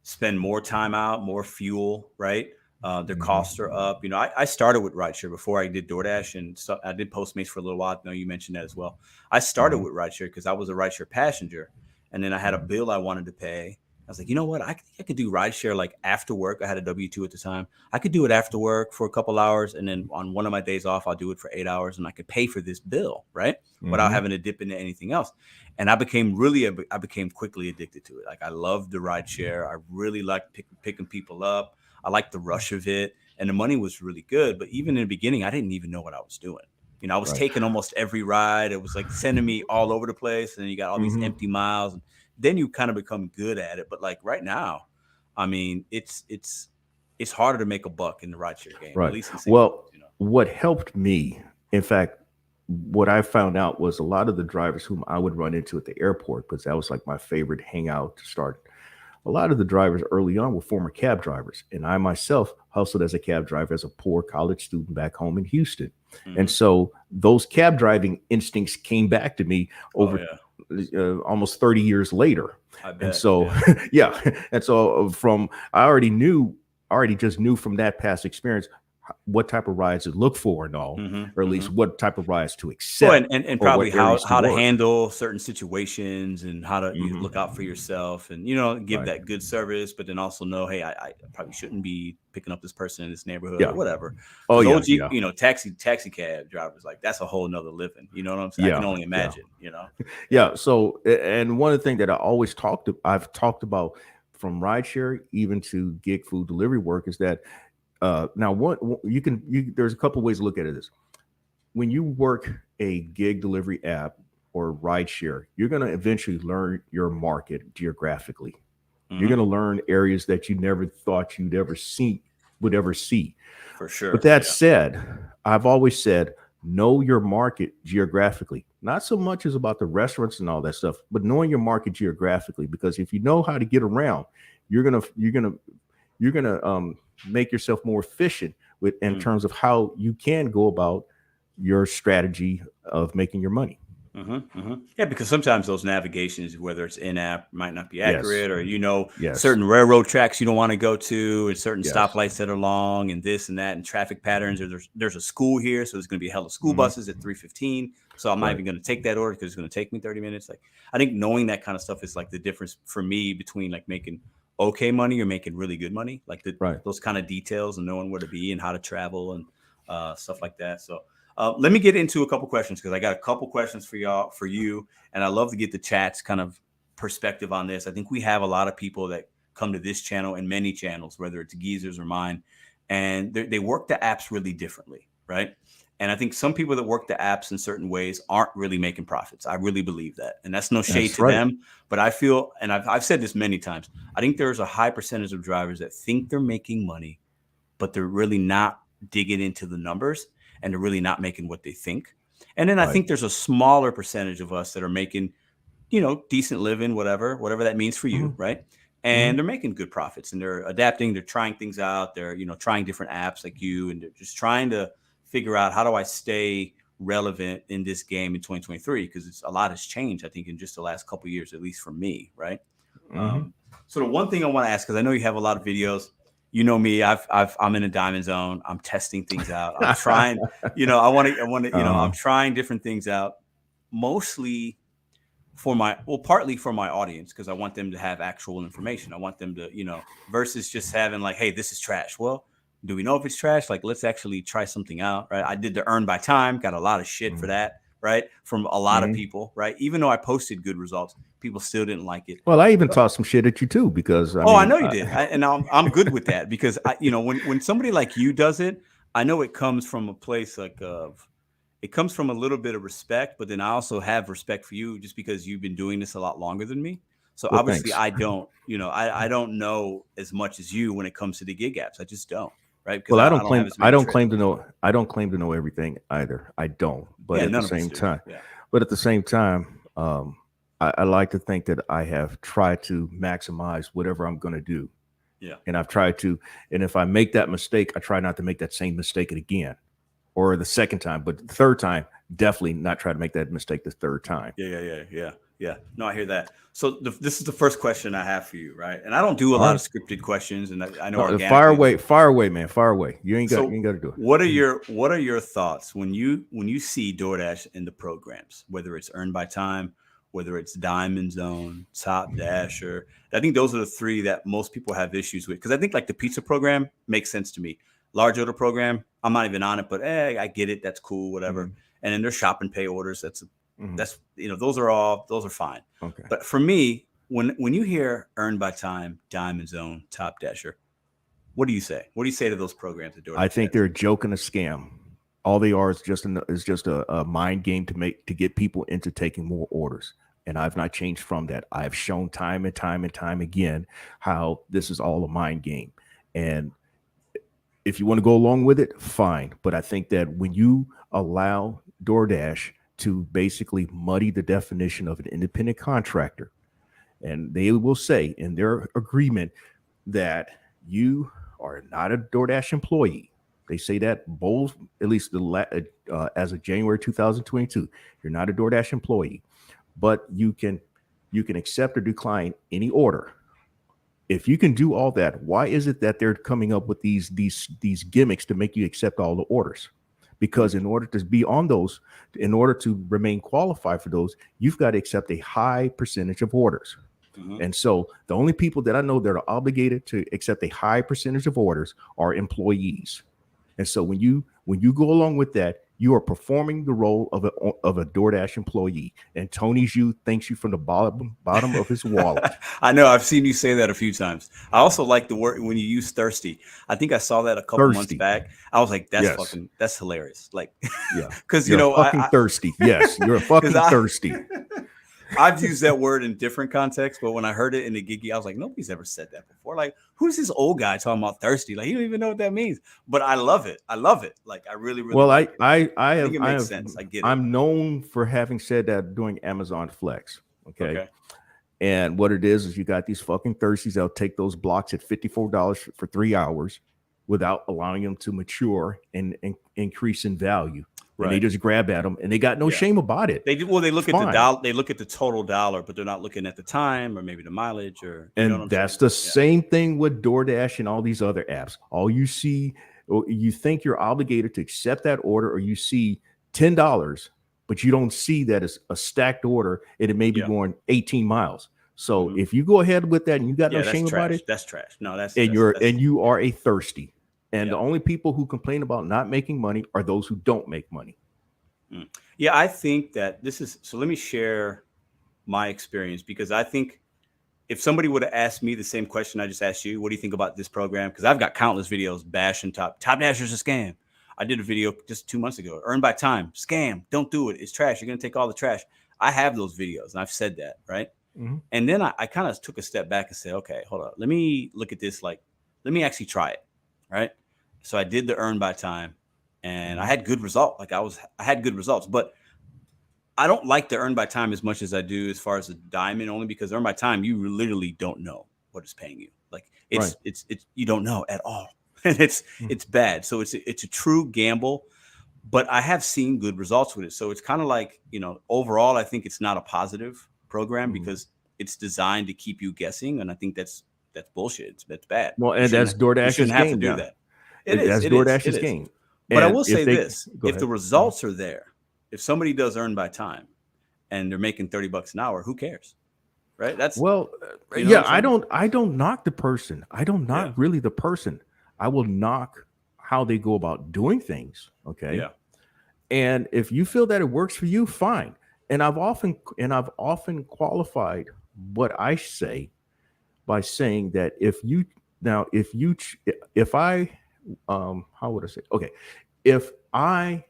[SPEAKER 1] spend more time out, more fuel, right? Their costs are up. You know, I started with rideshare before I did DoorDash, and so I did Postmates for a little while. I know you mentioned that as well. I started
[SPEAKER 2] Mhm.
[SPEAKER 1] with rideshare because I was a rideshare passenger, and then I had a bill I wanted to pay. I was like, you know what? I could do rideshare like after work. I had a W-2 at the time. I could do it after work for a couple hours, and then on one of my days off, I'll do it for 8 hours, and I could pay for this bill, right? Without
[SPEAKER 2] Mhm.
[SPEAKER 1] having to dip into anything else. And I became quickly addicted to it. Like I loved the ride share. I really liked picking people up. I liked the rush of it, and the money was really good. But even in the beginning, I didn't even know what I was doing. You know, I was
[SPEAKER 2] Right.
[SPEAKER 1] taking almost every ride. It was like sending me all over the place, and then you got all these
[SPEAKER 2] Mhm.
[SPEAKER 1] empty miles. And then you kind of become good at it. But like right now, I mean, it's harder to make a buck in the rideshare game, at
[SPEAKER 2] Right.
[SPEAKER 1] least in St. Louis.
[SPEAKER 2] Well,
[SPEAKER 1] You know.
[SPEAKER 2] what helped me, in fact, what I found out was a lot of the drivers whom I would run into at the airport, because that was like my favorite hangout to start. A lot of the drivers early on were former cab drivers, and I myself hustled as a cab driver as a poor college student back home in Houston. And
[SPEAKER 1] Mhm.
[SPEAKER 2] so those cab driving instincts came back to me
[SPEAKER 1] Oh
[SPEAKER 2] over
[SPEAKER 1] yeah,
[SPEAKER 2] almost 30 years later.
[SPEAKER 1] I
[SPEAKER 2] And
[SPEAKER 1] bet.
[SPEAKER 2] so,
[SPEAKER 1] Yeah.
[SPEAKER 2] yeah. And so I already just knew from that past experience what type of rides to look for and all,
[SPEAKER 1] Mhm,
[SPEAKER 2] or at least
[SPEAKER 1] mhm.
[SPEAKER 2] what type of rides to
[SPEAKER 1] Well,
[SPEAKER 2] accept
[SPEAKER 1] and
[SPEAKER 2] or what
[SPEAKER 1] probably
[SPEAKER 2] areas to
[SPEAKER 1] how to
[SPEAKER 2] work.
[SPEAKER 1] handle certain situations and how to you look out for
[SPEAKER 2] Mhm.
[SPEAKER 1] yourself and, you know, give
[SPEAKER 2] Right.
[SPEAKER 1] that good service, but then also know, hey, I probably shouldn't be picking up this person in this neighborhood or
[SPEAKER 2] Yeah.
[SPEAKER 1] whatever.
[SPEAKER 2] Oh
[SPEAKER 1] Because
[SPEAKER 2] yeah.
[SPEAKER 1] OG,
[SPEAKER 2] Yeah.
[SPEAKER 1] you know, taxi cab drivers, like that's a whole nother living. You know what I'm saying? I can
[SPEAKER 2] Yeah.
[SPEAKER 1] only
[SPEAKER 2] Yeah.
[SPEAKER 1] imagine, you know? Yeah.
[SPEAKER 2] Yeah. So, and one of the things that I've talked about from rideshare even to gig food delivery work is that now there's a couple of ways to look at it. Is when you work a gig delivery app or rideshare, you're going to eventually learn your market geographically. You're
[SPEAKER 1] Hmm.
[SPEAKER 2] going to learn areas that you never thought would ever see.
[SPEAKER 1] For
[SPEAKER 2] But
[SPEAKER 1] sure.
[SPEAKER 2] that
[SPEAKER 1] Yeah.
[SPEAKER 2] said, I've always said, know your market geographically. Not so much as about the restaurants and all that stuff, but knowing your market geographically. Because if you know how to get around, you're gonna make yourself more efficient in
[SPEAKER 1] Mm.
[SPEAKER 2] terms of how you can go about your strategy of making your money.
[SPEAKER 1] Yeah, because sometimes those navigations, whether it's in-app, might not be accurate, or
[SPEAKER 2] Yes.
[SPEAKER 1] certain railroad tracks you don't want to go to, and certain
[SPEAKER 2] Yes.
[SPEAKER 1] stoplights that are long, and this and that, and traffic patterns. Or there's a school here, so there's going to be a hell of school buses at 3:15. So I'm not
[SPEAKER 2] Right.
[SPEAKER 1] even going to take that order because it's going to take me 30 minutes. Like, I think knowing that kind of stuff is like the difference for me between like making okay money or making really good money. Like
[SPEAKER 2] Right.
[SPEAKER 1] those kind of details and knowing where to be and how to travel and stuff like that. So. Let me get into a couple questions because I got a couple questions for you, and I love to get the chat's kind of perspective on this. I think we have a lot of people that come to this channel and many channels, whether it's Geezer's or mine, and they work the apps really differently, right? And I think some people that work the apps in certain ways aren't really making profits. I really believe that, and that's no shade
[SPEAKER 2] That's
[SPEAKER 1] to
[SPEAKER 2] right.
[SPEAKER 1] them. But I feel, and I've said this many times, I think there's a high percentage of drivers that think they're making money, but they're really not digging into the numbers, and they're really not making what they think. And then I
[SPEAKER 2] Right.
[SPEAKER 1] think there's a smaller percentage of us that are making, decent living, whatever that means for you,
[SPEAKER 2] Mhm.
[SPEAKER 1] right?
[SPEAKER 2] Mhm.
[SPEAKER 1] And they're making good profits and they're adapting, they're trying things out, they're, trying different apps like you, and they're just trying to figure out how do I stay relevant in this game in 2023 because it's a lot has changed, I think, in just the last couple of years, at least for me, right?
[SPEAKER 2] Mhm.
[SPEAKER 1] So the one thing I want to ask, because I know you have a lot of videos, you know me, I'm in a diamond zone. I'm testing things out. I'm trying, I'm
[SPEAKER 2] Uh-huh.
[SPEAKER 1] trying different things out, mostly partly for my audience, because I want them to have actual information. I want them to, versus just having like, hey, this is trash. Well, do we know if it's trash? Like, let's actually try something out, right? I did the earn by time, got a lot of shit for
[SPEAKER 2] Mhm.
[SPEAKER 1] that, right? From a lot of
[SPEAKER 2] Mhm.
[SPEAKER 1] people, right? Even though I posted good results, people still didn't like it.
[SPEAKER 2] Well, I even tossed some shit at you too because I
[SPEAKER 1] Oh, I
[SPEAKER 2] mean,
[SPEAKER 1] know you did, and I'm good with that because when somebody like you does it, I know it comes from a place it comes from a little bit of respect, but then I also have respect for you just because you've been doing this a lot longer than me. So
[SPEAKER 2] well,
[SPEAKER 1] obviously,
[SPEAKER 2] thanks.
[SPEAKER 1] I don't, I don't know as much as you when it comes to the gig apps. I just don't, right? Because
[SPEAKER 2] Well, I
[SPEAKER 1] I
[SPEAKER 2] don't
[SPEAKER 1] don't have
[SPEAKER 2] claim
[SPEAKER 1] as
[SPEAKER 2] I
[SPEAKER 1] many
[SPEAKER 2] don't
[SPEAKER 1] tricks.
[SPEAKER 2] claim to know I don't claim to know everything either. I don't. But
[SPEAKER 1] Yeah,
[SPEAKER 2] at the
[SPEAKER 1] none of us
[SPEAKER 2] same
[SPEAKER 1] do.
[SPEAKER 2] time,
[SPEAKER 1] Yeah,
[SPEAKER 2] I like to think that I have tried to maximize whatever I'm going to do,
[SPEAKER 1] yeah.
[SPEAKER 2] and I've tried to. And if I make that mistake, I try not to make that same mistake again, or the second time. But the third time, definitely not try to make that mistake the third time.
[SPEAKER 1] Yeah. No, I hear that. So this is the first question I have for you, right? And I don't do a
[SPEAKER 2] All
[SPEAKER 1] lot
[SPEAKER 2] right,
[SPEAKER 1] of scripted questions, and I know
[SPEAKER 2] no,
[SPEAKER 1] organically.
[SPEAKER 2] fire away, man, fire away. You
[SPEAKER 1] So
[SPEAKER 2] ain't got to do
[SPEAKER 1] what are
[SPEAKER 2] it.
[SPEAKER 1] your thoughts when you see DoorDash in the programs, whether it's earned by time, whether it's Diamond Zone, Top Dasher? I think those are the three that most people have issues with, because I think like the pizza program makes sense to me. Large order program, I'm not even on it, but I get it. That's cool, whatever.
[SPEAKER 2] Mhm,
[SPEAKER 1] And then there's shop and pay orders.
[SPEAKER 2] mhm.
[SPEAKER 1] That's those are fine.
[SPEAKER 2] Okay.
[SPEAKER 1] But for me, when you hear earned by time, Diamond Zone, Top Dasher, what do you say? What do you say to those programs that
[SPEAKER 2] I
[SPEAKER 1] DoorDash
[SPEAKER 2] think
[SPEAKER 1] has?
[SPEAKER 2] they're a joke and a scam. All they are is just a mind game to get people into taking more orders. And I've not changed from that. I've shown time and time and time again how this is all a mind game. And if you want to go along with it, fine. But I think that when you allow DoorDash to basically muddy the definition of an independent contractor, and they will say in their agreement that you are not a DoorDash employee. They say that both, at least as of January 2022, you're not a DoorDash employee, but you can accept or decline any order. If you can do all that, why is it that they're coming up with these gimmicks to make you accept all the orders? Because in order to be on those, in order to remain qualified for those, you've got to accept a high percentage of orders.
[SPEAKER 1] Mhm.
[SPEAKER 2] And so the only people that I know that are obligated to accept a high percentage of orders are employees. And so when you go along with that, you are performing the role of a DoorDash employee. And Tony Zhu thanks you from the bottom of his wallet.
[SPEAKER 1] I know I've seen you say that a few times. I also like the word when you use thirsty. I think I saw that a couple months
[SPEAKER 2] Thirsty.
[SPEAKER 1] back. I was like,
[SPEAKER 2] Yes.
[SPEAKER 1] that's hilarious. Like,
[SPEAKER 2] Yeah.
[SPEAKER 1] because
[SPEAKER 2] You're fucking thirsty. Yes. You're
[SPEAKER 1] because
[SPEAKER 2] fucking thirsty.
[SPEAKER 1] I've used that word in different contexts, but when I heard it in the giggy, I was like, nobody's ever said that before. Like, who's this old guy talking about thirsty? Like, he don't even know what that means. But I love it. I love it. Like, I really, really
[SPEAKER 2] Well,
[SPEAKER 1] like it.
[SPEAKER 2] I
[SPEAKER 1] I think
[SPEAKER 2] have
[SPEAKER 1] it
[SPEAKER 2] I
[SPEAKER 1] makes
[SPEAKER 2] have
[SPEAKER 1] sense. I get it.
[SPEAKER 2] I'm known for having said that doing Amazon Flex. Okay.
[SPEAKER 1] Okay.
[SPEAKER 2] And what it is you got these fucking thirsties that'll take those blocks at $54 for 3 hours without allowing them to mature and increase in value. and they just grab at them, and they got no shame about it.
[SPEAKER 1] They do. Well, they look at the dollar. They look at the total dollar, but they're not looking at the time or maybe the mileage or.
[SPEAKER 2] And that's the same thing with DoorDash and all these other apps. All you see, or you think you're obligated to accept that order, or you see $10, but you don't see that it's a stacked order and it may be going 18 miles. So if you go ahead with that and you got no shame about it,
[SPEAKER 1] that's trash. No, that's
[SPEAKER 2] you are a thirsty. And the only people who complain about not making money are those who don't make money.
[SPEAKER 1] Yeah, I think that this is, so let me share my experience, because I think if somebody would have asked me the same question I just asked you, what do you think about this program? Because I've got countless videos bashing Top Dasher's a scam. I did a video just 2 months ago, earn by time, scam, don't do it. It's trash. You're going to take all the trash. I have those videos and I've said that, right? And then I kind of took a step back and said, okay, hold on. Let me look at this. Like, let me actually try it. Right. So I did the earn by time and I had good result. Like I had good results, but I don't like the earn by time as much as I do as far as the diamond, only because earn by time, you literally don't know what it's paying you. Like it's you don't know at all. And it's bad. So it's a true gamble, but I have seen good results with it. So it's kind of like, overall, I think it's not a positive program because it's designed to keep you guessing. And I think that's bullshit. That's bad.
[SPEAKER 2] Well, and that's DoorDash's
[SPEAKER 1] have
[SPEAKER 2] game.
[SPEAKER 1] To do that.
[SPEAKER 2] That's DoorDash's game.
[SPEAKER 1] But I will say this: if the results are there, if somebody does earn by time, and they're making $30 an hour, who cares, right? That's
[SPEAKER 2] I don't knock the person. I don't knock really the person. I will knock how they go about doing things. Okay. Yeah. And if you feel that it works for you, fine. And I've often qualified what I say by saying that if I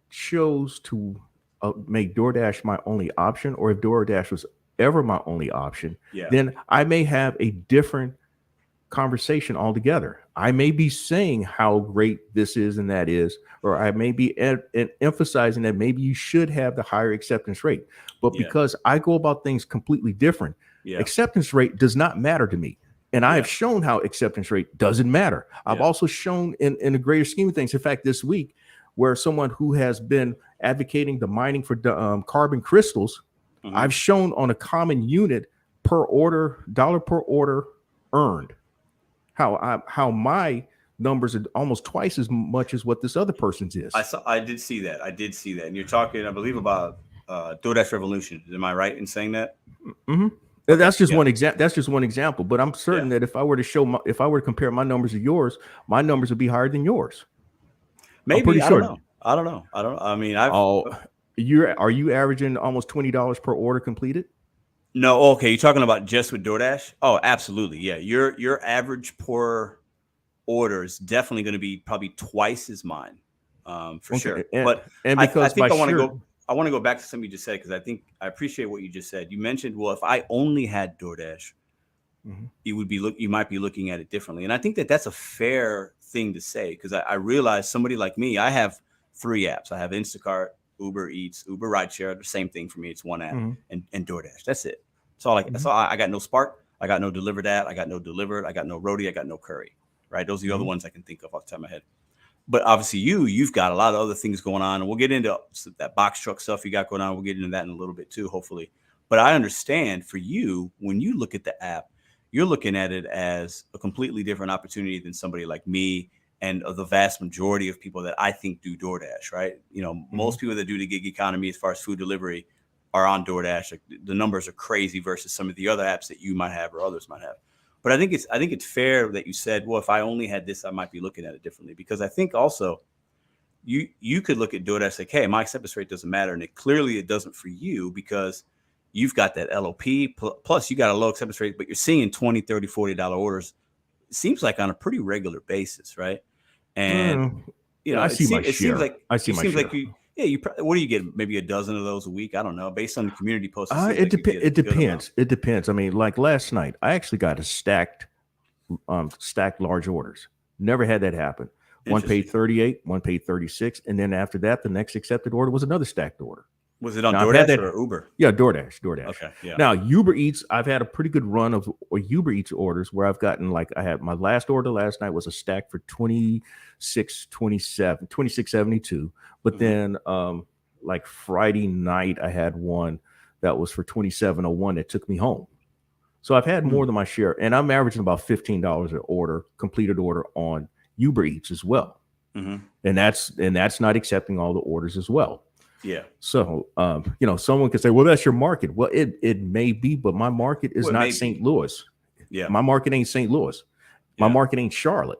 [SPEAKER 2] chose to make DoorDash my only option, or if DoorDash was ever my only option, then I may have a different conversation altogether. I may be saying how great this is and that is, or I may be emphasizing that maybe you should have the higher acceptance rate. But because I go about things completely different, acceptance rate does not matter to me. And I have shown how acceptance rate doesn't matter. I've also shown in the greater scheme of things, in fact, this week, where someone who has been advocating the mining for carbon crystals, I've shown on a common unit per order, dollar per order earned, how my numbers are almost twice as much as what this other person's is.
[SPEAKER 1] I did see that. And you're talking, I believe, about DoorDash Revolution. Am I right in saying that?
[SPEAKER 2] That's just one example. That's just one example. But I'm certain that if I were to compare my numbers to yours, my numbers would be higher than yours.
[SPEAKER 1] Maybe. I don't know. I mean,
[SPEAKER 2] are you averaging almost $20 per order completed?
[SPEAKER 1] No. Okay. You're talking about just with DoorDash? Oh, absolutely. Yeah. Your average per order is definitely going to be probably twice as mine, for sure. But I think I want to go back to something you just said, because I think I appreciate what you just said. You mentioned, well, if I only had DoorDash, you might be looking at it differently. And I think that that's a fair thing to say, because I realize somebody like me, I have 3 apps. I have Instacart, Uber Eats, Uber Rideshare, the same thing for me. It's one app, and DoorDash. That's it. That's all. That's all. I got no Spark. I got no Deliver Dat. I got no Delivered. I got no Roadie. I got no Curri. Right. Those are the other ones I can think of off the top of my head. But obviously you've got a lot of other things going on, and we'll get into that box truck stuff you got going on. We'll get into that in a little bit too, hopefully. But I understand for you, when you look at the app, you're looking at it as a completely different opportunity than somebody like me and the vast majority of people that I think do DoorDash, right? Most people that do the gig economy as far as food delivery are on DoorDash. Like, the numbers are crazy versus some of the other apps that you might have or others might have. But I think it's fair that you said, well, if I only had this, I might be looking at it differently, because I think also you could look at DoorDash like, hey, my acceptance rate doesn't matter. And it doesn't for you, because you've got that LOP plus you got a low acceptance rate, but you're seeing $20, $30, $40 orders. It seems like on a pretty regular basis, right? And
[SPEAKER 2] I see my share.
[SPEAKER 1] What do you get? Maybe a dozen of those a week? I don't know. Based on the community posts,
[SPEAKER 2] it depends. It depends. I mean, like last night, I actually got a stacked large orders. Never had that happen. One paid 38, one paid 36, and then after that, the next accepted order was another stacked order.
[SPEAKER 1] Was it on
[SPEAKER 2] Now, I've had
[SPEAKER 1] DoorDash
[SPEAKER 2] that,
[SPEAKER 1] or Uber?
[SPEAKER 2] yeah, DoorDash.
[SPEAKER 1] Okay, yeah.
[SPEAKER 2] Now, Uber Eats, I've had a pretty good run of Uber Eats orders where I've gotten, like, I had my last order last night was a stack for 26.72. But then like Friday night, I had one that was for 27.01 that took me home. So I've had more than my share, and I'm averaging about $15 an order, completed order on Uber Eats as well. And that's not accepting all the orders as well.
[SPEAKER 1] Yeah.
[SPEAKER 2] So, someone could say, well, that's your market. Well, it may be, but my market is not St. Louis.
[SPEAKER 1] Yeah.
[SPEAKER 2] My market ain't St. Louis. My market ain't Charlotte.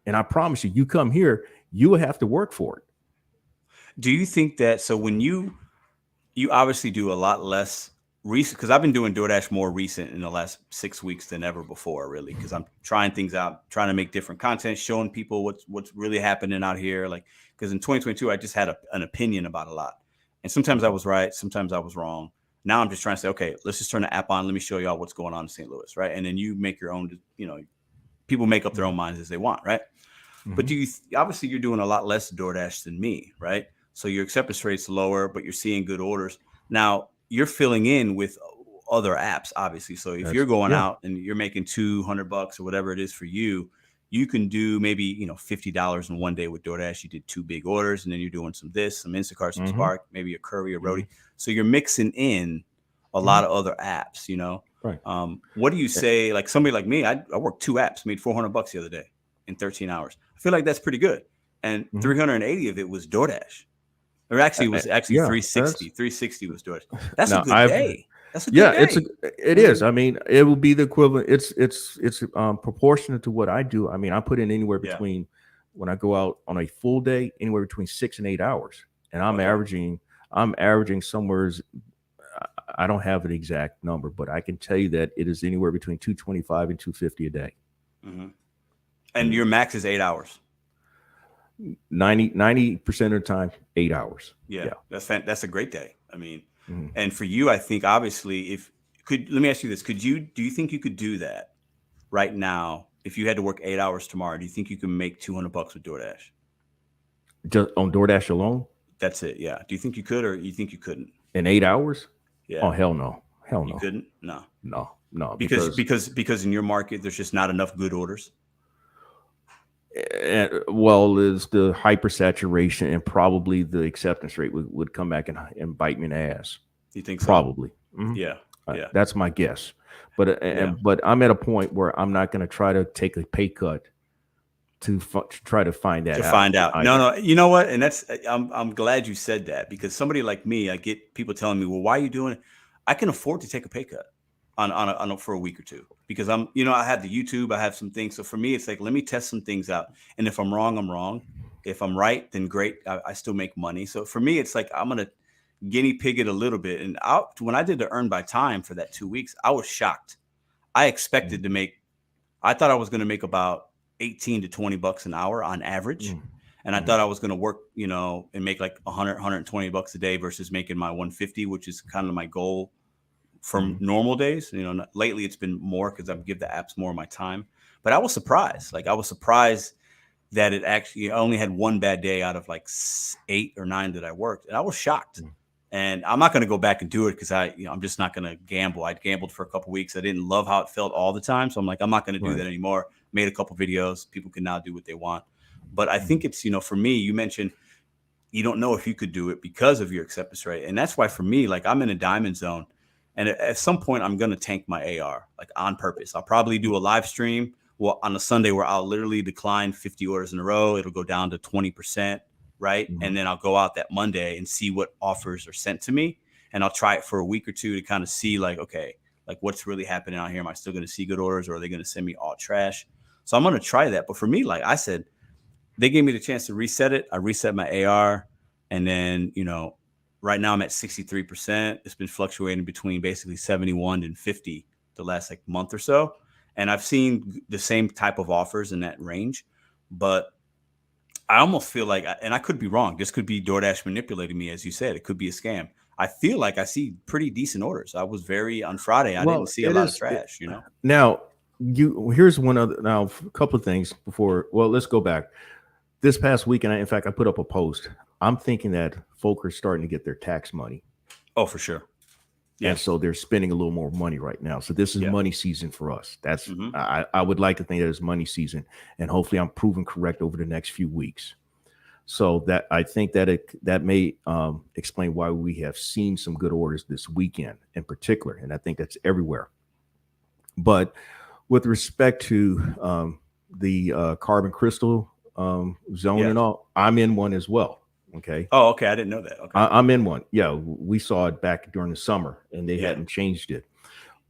[SPEAKER 2] And I promise you come here, you will have to work for it.
[SPEAKER 1] Do you think that, so when you obviously do a lot less recent, because I've been doing DoorDash more recent in the last 6 weeks than ever before, really, because I'm trying things out, trying to make different content, showing people what's really happening out here. Like, because in 2022, I just had an opinion about a lot. And sometimes I was right, sometimes I was wrong. Now I'm just trying to say, okay, let's just turn the app on. Let me show y'all what's going on in St. Louis, right? And then you make your own, people make up their own minds as they want, right? But obviously you're doing a lot less DoorDash than me, right? So your acceptance rate's lower, but you're seeing good orders. Now you're filling in with other apps, obviously. So if you're going out and you're making $200 or whatever it is for you, you can do maybe, $50 in one day with DoorDash. You did 2 big orders, and then you're doing some Instacart, some Spark, maybe a Curri or Roadie. So you're mixing in a lot of other apps,
[SPEAKER 2] Right.
[SPEAKER 1] What do you say, like somebody like me, I worked 2 apps, made $400 the other day in 13 hours. I feel like that's pretty good. And 380 of it was DoorDash. Or actually, it was 360. 360 was DoorDash. That's a good day. That's a good day.
[SPEAKER 2] It is. I mean, it will be the equivalent. It's proportionate to what I do. I mean, I put in anywhere between, when I go out on a full day, anywhere between 6 and 8 hours, and I'm averaging somewhere. I don't have an exact number, but I can tell you that it is anywhere between 225 and 250 a day.
[SPEAKER 1] And your max is 8 hours.
[SPEAKER 2] 90% of the time, 8 hours.
[SPEAKER 1] Yeah. That's a great day. I mean, and for you, I think obviously, let me ask you this: do you think you could do that right now if you had to work 8 hours tomorrow? Do you think you can make $200 with DoorDash?
[SPEAKER 2] Just on DoorDash alone?
[SPEAKER 1] That's it. Yeah. Do you think you could, or you think you couldn't?
[SPEAKER 2] In 8 hours?
[SPEAKER 1] Yeah.
[SPEAKER 2] Oh, hell no. Hell no.
[SPEAKER 1] You couldn't? No. Because in your market, there's just not enough good orders.
[SPEAKER 2] Well, is the hypersaturation, and probably the acceptance rate would come back and bite me in the ass.
[SPEAKER 1] You think so?
[SPEAKER 2] Probably.
[SPEAKER 1] Yeah.
[SPEAKER 2] That's my guess. But but I'm at a point where I'm not going to try to take a pay cut to try to find that out.
[SPEAKER 1] No, you know what? And that's I'm glad you said that, because somebody like me, I get people telling me, well, why are you doing it? I can afford to take a pay cut on for a week or two, because I have the YouTube, I have some things. So for me, it's like, let me test some things out. And if I'm wrong, I'm wrong. If I'm right, then great. I still make money. So for me, it's like, I'm going to guinea pig it a little bit. And when I did the earn by time for that 2 weeks, I was shocked. I expected I thought I was going to make about 18 to $20 an hour on average. And I thought I was going to work, and make like 100, $120 a day versus making my 150, which is kind of my goal from normal days. Lately it's been more because I give the apps more of my time. But I was surprised. I was surprised that I only had one bad day out of like 8 or 9 that I worked. And I was shocked. And I'm not going to go back and do it because I'm just not going to gamble. I gambled for a couple of weeks. I didn't love how it felt all the time. So I'm like, I'm not going to do that anymore. Made a couple videos. People can now do what they want. But I think it's, for me, you mentioned you don't know if you could do it because of your acceptance rate. And that's why for me, like, I'm in a diamond zone. And at some point, I'm going to tank my AR, like, on purpose. I'll probably do a live stream on a Sunday where I'll literally decline 50 orders in a row. It'll go down to 20%, right? And then I'll go out that Monday and see what offers are sent to me. And I'll try it for a week or two to kind of see, like, okay, like, what's really happening out here? Am I still going to see good orders, or are they going to send me all trash? So I'm going to try that. But for me, like I said, they gave me the chance to reset it. I reset my AR. And then, right now I'm at 63%. It's been fluctuating between basically 71 and 50 the last like month or so. And I've seen the same type of offers in that range, but I almost feel like, and I could be wrong, this could be DoorDash manipulating me, as you said. It could be a scam. I feel like I see pretty decent orders. I was on Friday, I didn't see a lot of trash,
[SPEAKER 2] Now, here's a couple of things before, let's go back. This past weekend, in fact, I put up a post. I'm thinking that folk are starting to get their tax money.
[SPEAKER 1] Oh, for sure. Yeah.
[SPEAKER 2] And so they're spending a little more money right now. So this is money season for us. That's I would like to think that it's money season, and hopefully I'm proven correct over the next few weeks. So that I think that that may explain why we have seen some good orders this weekend in particular, and I think that's everywhere. But with respect to the carbon crystal zone and all, I'm in one as well. Okay.
[SPEAKER 1] Oh, okay. I didn't know that. Okay.
[SPEAKER 2] I'm in one. Yeah, we saw it back during the summer, and they hadn't changed it.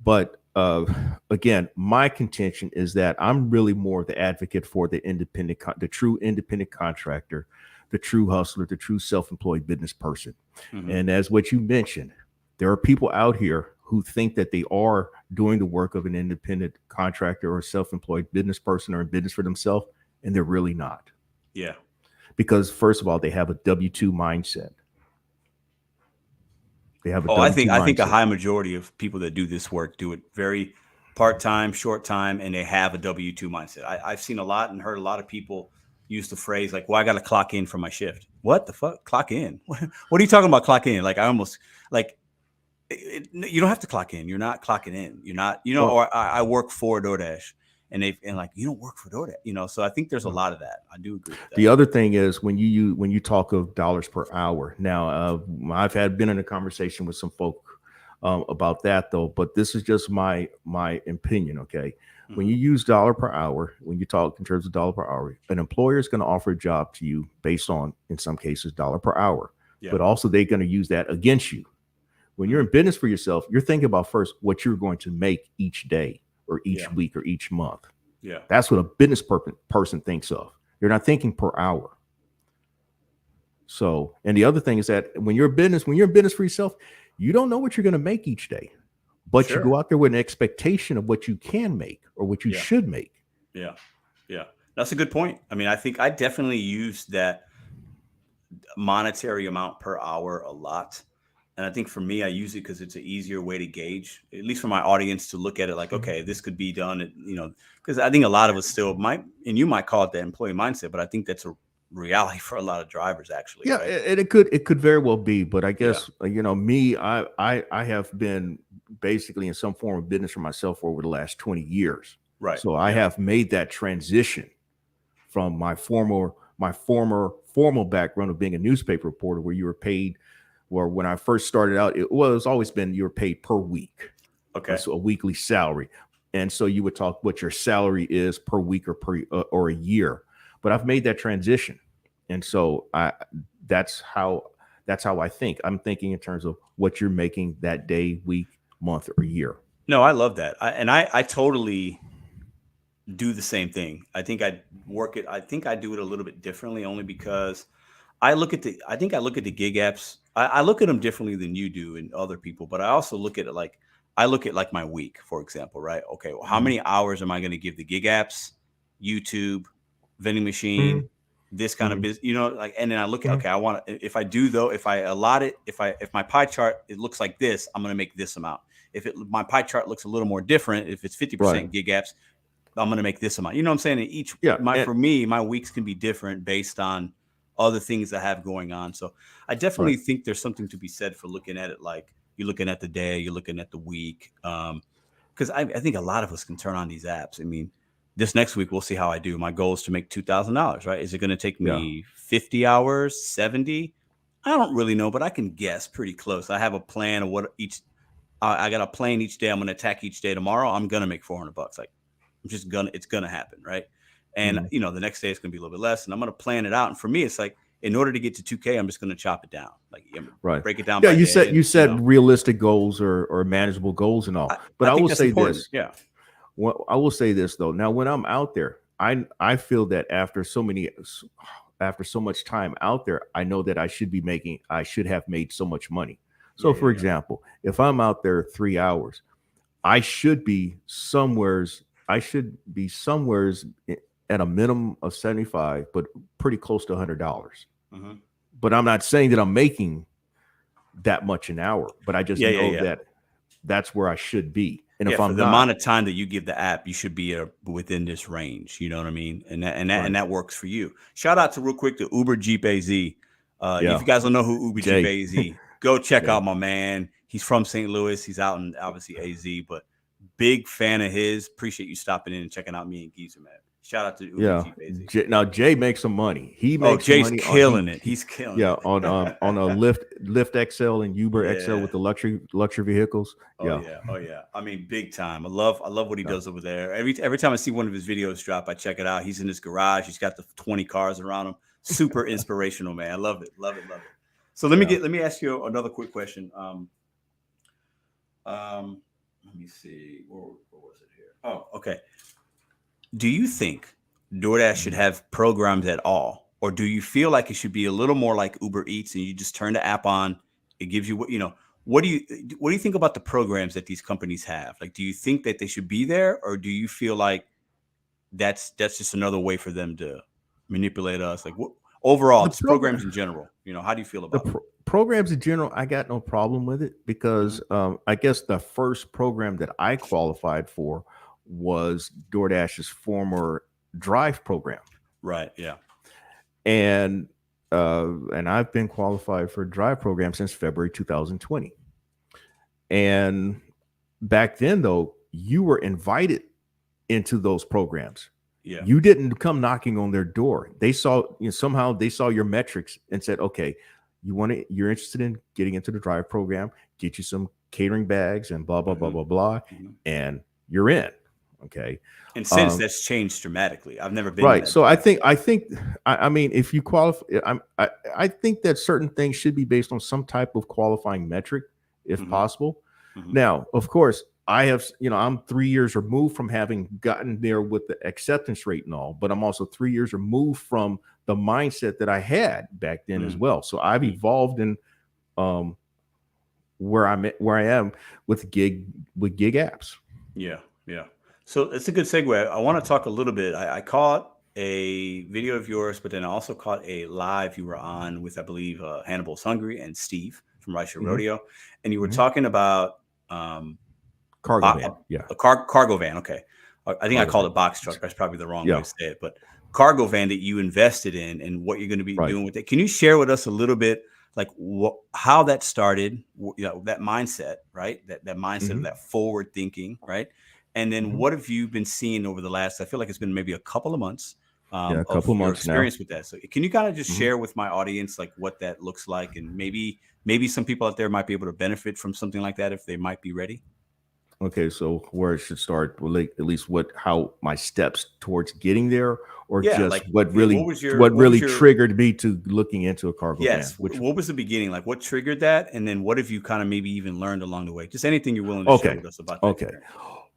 [SPEAKER 2] But again, my contention is that I'm really more of the advocate for the the true independent contractor, the true hustler, the true self-employed business person. And as what you mentioned, there are people out here who think that they are doing the work of an independent contractor or self-employed business person or in business for themselves, and they're really not.
[SPEAKER 1] Yeah.
[SPEAKER 2] Because first of all, they have a W-2 mindset. They have a
[SPEAKER 1] I think a high majority of people that do this work do it very part-time, short time, and they have a W-2 mindset. I've seen a lot and heard a lot of people use the phrase like, well, I got to clock in for my shift. What the fuck? Clock in? What are you talking about clock in? Like I almost like you don't have to clock in. You're not clocking in. You're not, or I work for DoorDash. And like, you don't work for DoorDash, so I think there's a lot of that. I do agree with that.
[SPEAKER 2] The other thing is when you talk of dollars per hour. Now, I've been in a conversation with some folk about that though, but this is just my opinion. Okay, when you use dollar per hour, when you talk in terms of dollar per hour, an employer is going to offer a job to you based on, in some cases, dollar per hour, but also they're going to use that against you. When you're in business for yourself, you're thinking about first what you're going to make each day, or each week, or each month.
[SPEAKER 1] Yeah,
[SPEAKER 2] that's what a business person thinks of. You're not thinking per hour. So, and the other thing is that when you're in business for yourself, you don't know what you're going to make each day, but you go out there with an expectation of what you can make or what you should make.
[SPEAKER 1] Yeah, that's a good point. I mean, I think I definitely use that monetary amount per hour a lot. And I think for me, I use it because it's an easier way to gauge, at least for my audience, to look at it like, okay, this could be done, because I think a lot of us still might, and you might call it the employee mindset, but I think that's a reality for a lot of drivers actually.
[SPEAKER 2] Yeah, right? And it could very well be, but I guess, me, I have been basically in some form of business for myself for over the last 20 years.
[SPEAKER 1] Right.
[SPEAKER 2] So I have made that transition from my former formal background of being a newspaper reporter, where you were paid. Or when I first started out, it's always been you're paid per week.
[SPEAKER 1] Okay.
[SPEAKER 2] So a weekly salary. And so you would talk what your salary is per week or a year. But I've made that transition. And so that's how I think. I'm thinking in terms of what you're making that day, week, month, or year. No,
[SPEAKER 1] I love that. I totally do the same thing. I think I do it a little bit differently, only because I look at the gig apps. I look at them differently than you do and other people, but I also look at it like my week, for example, right? Okay, well, how many hours am I going to give the gig apps, YouTube, vending machine, this kind of business, and then I look at, okay, I want to, if I do though, if I allot it, if my pie chart, it looks like this, I'm going to make this amount. If my pie chart looks a little more different, if it's 50% gig apps, I'm going to make this amount. You know what I'm saying? For me, my weeks can be different based on other things I have going on. So I definitely think there's something to be said for looking at it like you're looking at the day, you're looking at the week. Because I think a lot of us can turn on these apps. I mean, this next week, we'll see how I do. My goal is to make $2,000, right? Is it going to take me 50 hours, 70? I don't really know, but I can guess pretty close. I have a plan of what I got a plan each day. I'm going to attack each day. Tomorrow, I'm going to make $400. Like, it's going to happen, right? And, the next day it's going to be a little bit less, and I'm going to plan it out. And for me, it's like, in order to get to 2K, I'm just going to chop it down. Like, break it down.
[SPEAKER 2] Yeah, you set realistic goals or manageable goals and all. But I will say this.
[SPEAKER 1] Yeah.
[SPEAKER 2] Well, I will say this though. Now, when I'm out there, I feel that after so much time out there, I know that I should have made so much money. So, for example, if I'm out there 3 hours, I should be somewheres at a minimum of 75, but pretty close to $100. But I'm not saying that I'm making that much an hour, but I just know that that's where I should be. And if I'm
[SPEAKER 1] the amount of time that you give the app, you should be within this range. You know what I mean? And that works for you. Shout out to real quick to Uber Jeep AZ. If you guys don't know who Uber Jeep AZ, Go check out my man. He's from St. Louis. He's out in obviously AZ, but big fan of his. Appreciate you stopping in and checking out me and Geezer, man. Shout out to Uber
[SPEAKER 2] Now Jay makes some money. He makes
[SPEAKER 1] Jay's
[SPEAKER 2] money
[SPEAKER 1] killing it. He's killing it.
[SPEAKER 2] on a Lyft XL and Uber XL with the luxury vehicles.
[SPEAKER 1] Oh yeah. I mean, big time. I love what he does over there. Every time I see one of his videos drop, I check it out. He's in his garage. He's got the 20 cars around him. Super inspirational, man. I love it. So let me ask you another quick question. Let me see. Where was it here? Oh, okay. Do you think DoorDash should have programs at all? Or do you feel like it should be a little more like Uber Eats and you just turn the app on, it gives you what do you think about the programs that these companies have? Like, do you think that they should be there, or do you feel like that's just another way for them to manipulate us? Like, overall, just programs in general, how do you feel about it?
[SPEAKER 2] Programs in general, I got no problem with it because I guess the first program that I qualified for was DoorDash's former Drive program.
[SPEAKER 1] Right. Yeah.
[SPEAKER 2] And I've been qualified for Drive program since February 2020. And back then, though, you were invited into those programs.
[SPEAKER 1] Yeah.
[SPEAKER 2] You didn't come knocking on their door. They saw somehow they saw your metrics and said, okay, you're interested in getting into the Drive program, get you some catering bags and blah, blah, blah, blah, blah. And you're in. Okay.
[SPEAKER 1] And since that's changed dramatically, I've never been
[SPEAKER 2] right. So I think if you qualify, I think that certain things should be based on some type of qualifying metric, if possible. Now, of course, I have, I'm 3 years removed from having gotten there with the acceptance rate and all, but I'm also 3 years removed from the mindset that I had back then as well. So I've evolved in where I am with gig apps.
[SPEAKER 1] Yeah. Yeah. So it's a good segue. I want to talk a little bit. I caught a video of yours, but then I also caught a live you were on with, I believe, Hannibal's Hungry and Steve from Rodeo. And you were talking about
[SPEAKER 2] cargo van. Yeah.
[SPEAKER 1] A cargo van. Okay. I think I called it box truck. That's probably the wrong way to say it, but cargo van that you invested in and what you're going to be doing with it. Can you share with us a little bit, like how that started, that mindset, right? That mindset of that forward thinking, right? And then what have you been seeing over the last, I feel like it's been maybe a couple of months
[SPEAKER 2] a couple of months
[SPEAKER 1] experience with that. So can you kind of just share with my audience, like what that looks like? And maybe some people out there might be able to benefit from something like that if they might be ready.
[SPEAKER 2] Okay, so where it should start, at least how my steps towards getting there, or just like, what really triggered me to looking into a cargo van.
[SPEAKER 1] What was the beginning? Like, what triggered that, and then what have you kind of maybe even learned along the way? Just anything you're willing to share with us about that.
[SPEAKER 2] Okay,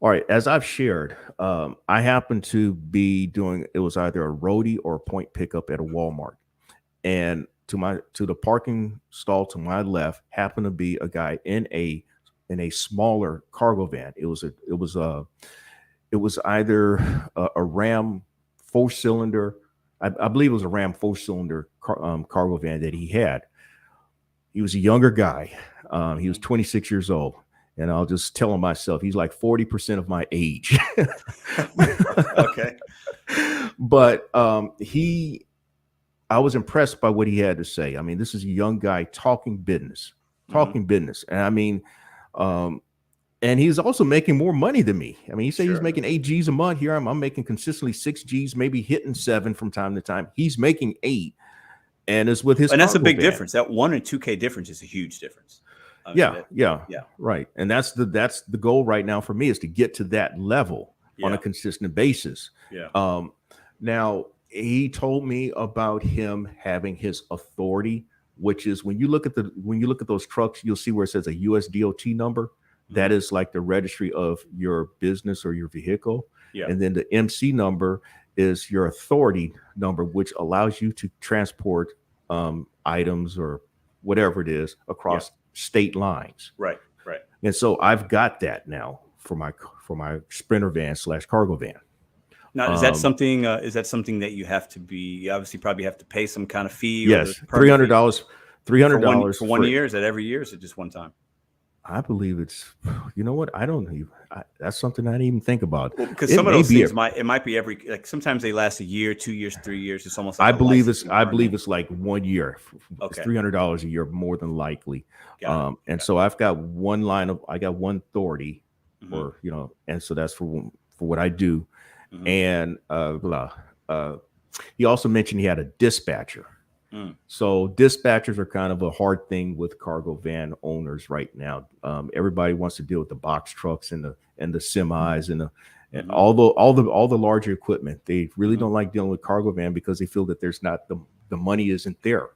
[SPEAKER 2] all right. As I've shared, I happened to be doing, it was either a Roadie or a point pickup at a Walmart, and to the parking stall to my left happened to be a guy in a smaller cargo van. It was either a Ram 4-cylinder. I believe it was a Ram 4-cylinder cargo van that he had. He was a younger guy. He was 26 years old. And I'll just tell him myself, he's like 40% of my age.
[SPEAKER 1] Okay.
[SPEAKER 2] But I was impressed by what he had to say. I mean, this is a young guy talking business. And I mean, and he's also making more money than me. I mean, he said he's making 8 G's a month. Here I'm making consistently 6 G's, maybe hitting 7 from time to time. He's making 8, and it's with his.
[SPEAKER 1] And that's a big difference. That $1 and $2K difference is a huge difference. I mean,
[SPEAKER 2] right. And that's the goal right now for me, is to get to that level on a consistent basis.
[SPEAKER 1] Yeah.
[SPEAKER 2] Now he told me about him having his authority, which is when you look at those trucks, you'll see where it says a US DOT number. That is like the registry of your business or your vehicle.
[SPEAKER 1] Yeah.
[SPEAKER 2] And then the MC number is your authority number, which allows you to transport items or whatever it is across state lines.
[SPEAKER 1] Right.
[SPEAKER 2] And so I've got that now for my Sprinter van / cargo van.
[SPEAKER 1] Now, is that something that you have to be? You obviously probably have to pay some kind of fee.
[SPEAKER 2] Yes, $300. $300
[SPEAKER 1] for 1 year. Is that every year? Or is it just one time?
[SPEAKER 2] I believe it's, you know what? I don't even, that's something I didn't even think about.
[SPEAKER 1] Well, because
[SPEAKER 2] It
[SPEAKER 1] some of
[SPEAKER 2] may
[SPEAKER 1] those
[SPEAKER 2] be,
[SPEAKER 1] things might be every, like sometimes they last a year, 2 years, 3 years. It's almost like
[SPEAKER 2] I
[SPEAKER 1] a
[SPEAKER 2] believe it's,
[SPEAKER 1] licensing
[SPEAKER 2] I
[SPEAKER 1] permit.
[SPEAKER 2] believe it's like 1 year. It's
[SPEAKER 1] Okay.
[SPEAKER 2] $300 a year, more than likely.
[SPEAKER 1] Got it.
[SPEAKER 2] And so I've got I got one authority
[SPEAKER 1] Mm-hmm.
[SPEAKER 2] for, and so that's for what I do.
[SPEAKER 1] Mm-hmm.
[SPEAKER 2] And, he also mentioned he had a dispatcher. So dispatchers are kind of a hard thing with cargo van owners right now. Everybody wants to deal with the box trucks and the semis and all the larger equipment. They really don't like dealing with cargo van because they feel that there's not the money isn't there.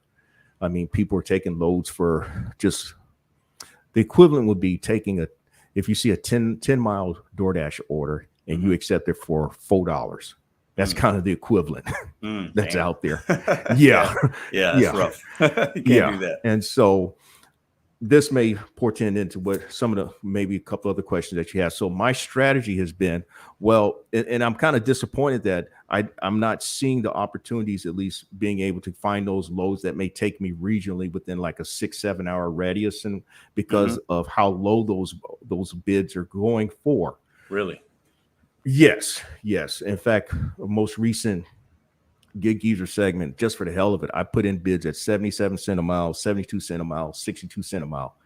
[SPEAKER 2] I mean, people are taking loads for just the equivalent would be taking if you see a 10-mile DoorDash order and you accept it for $4. That's kind of the equivalent that's out there. Yeah.
[SPEAKER 1] That's rough. You can't do that.
[SPEAKER 2] And so this may portend into what some of the, maybe a couple other questions that you have. So my strategy has been, well, and I'm kind of disappointed that I'm not seeing the opportunities, at least being able to find those loads that may take me regionally within like a 6-7 hour radius, and because of how low those bids are going for.
[SPEAKER 1] Really?
[SPEAKER 2] Yes. In fact, most recent Gig Geezer segment, just for the hell of it, I put in bids at 77 cents a mile, 72 cents a mile, 62 cents a mile.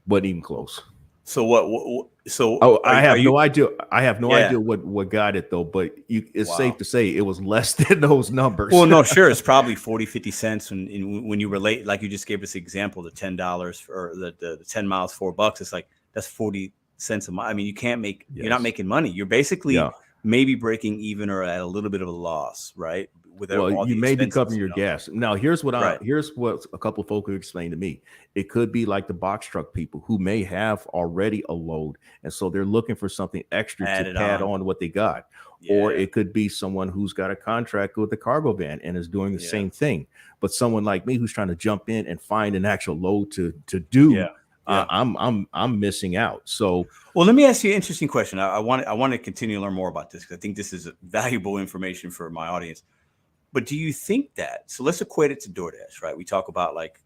[SPEAKER 2] Wasn't even close.
[SPEAKER 1] So what? So
[SPEAKER 2] I have no idea. I have no idea what got it though, but it's safe to say it was less than those numbers.
[SPEAKER 1] Well, no, sure. It's probably 40-50 cents when you relate, like you just gave us the example, the $10 for the 10 miles, $4. It's like, that's 40 cents a mile. I mean, you can't make, you're not making money. You're basically maybe breaking even or at a little bit of a loss, right?
[SPEAKER 2] Well, you may be covering your gas. Now, here's what a couple of folks explained to me. It could be like the box truck people who may have already a load, and so they're looking for something extra to pad on what they got. Or it could be someone who's got a contract with the cargo van and is doing the same thing. But someone like me who's trying to jump in and find an actual load to do. I'm missing out. So,
[SPEAKER 1] well, let me ask you an interesting question. I want to continue to learn more about this because I think this is valuable information for my audience. But do you think that, so let's equate it to DoorDash, right? We talk about like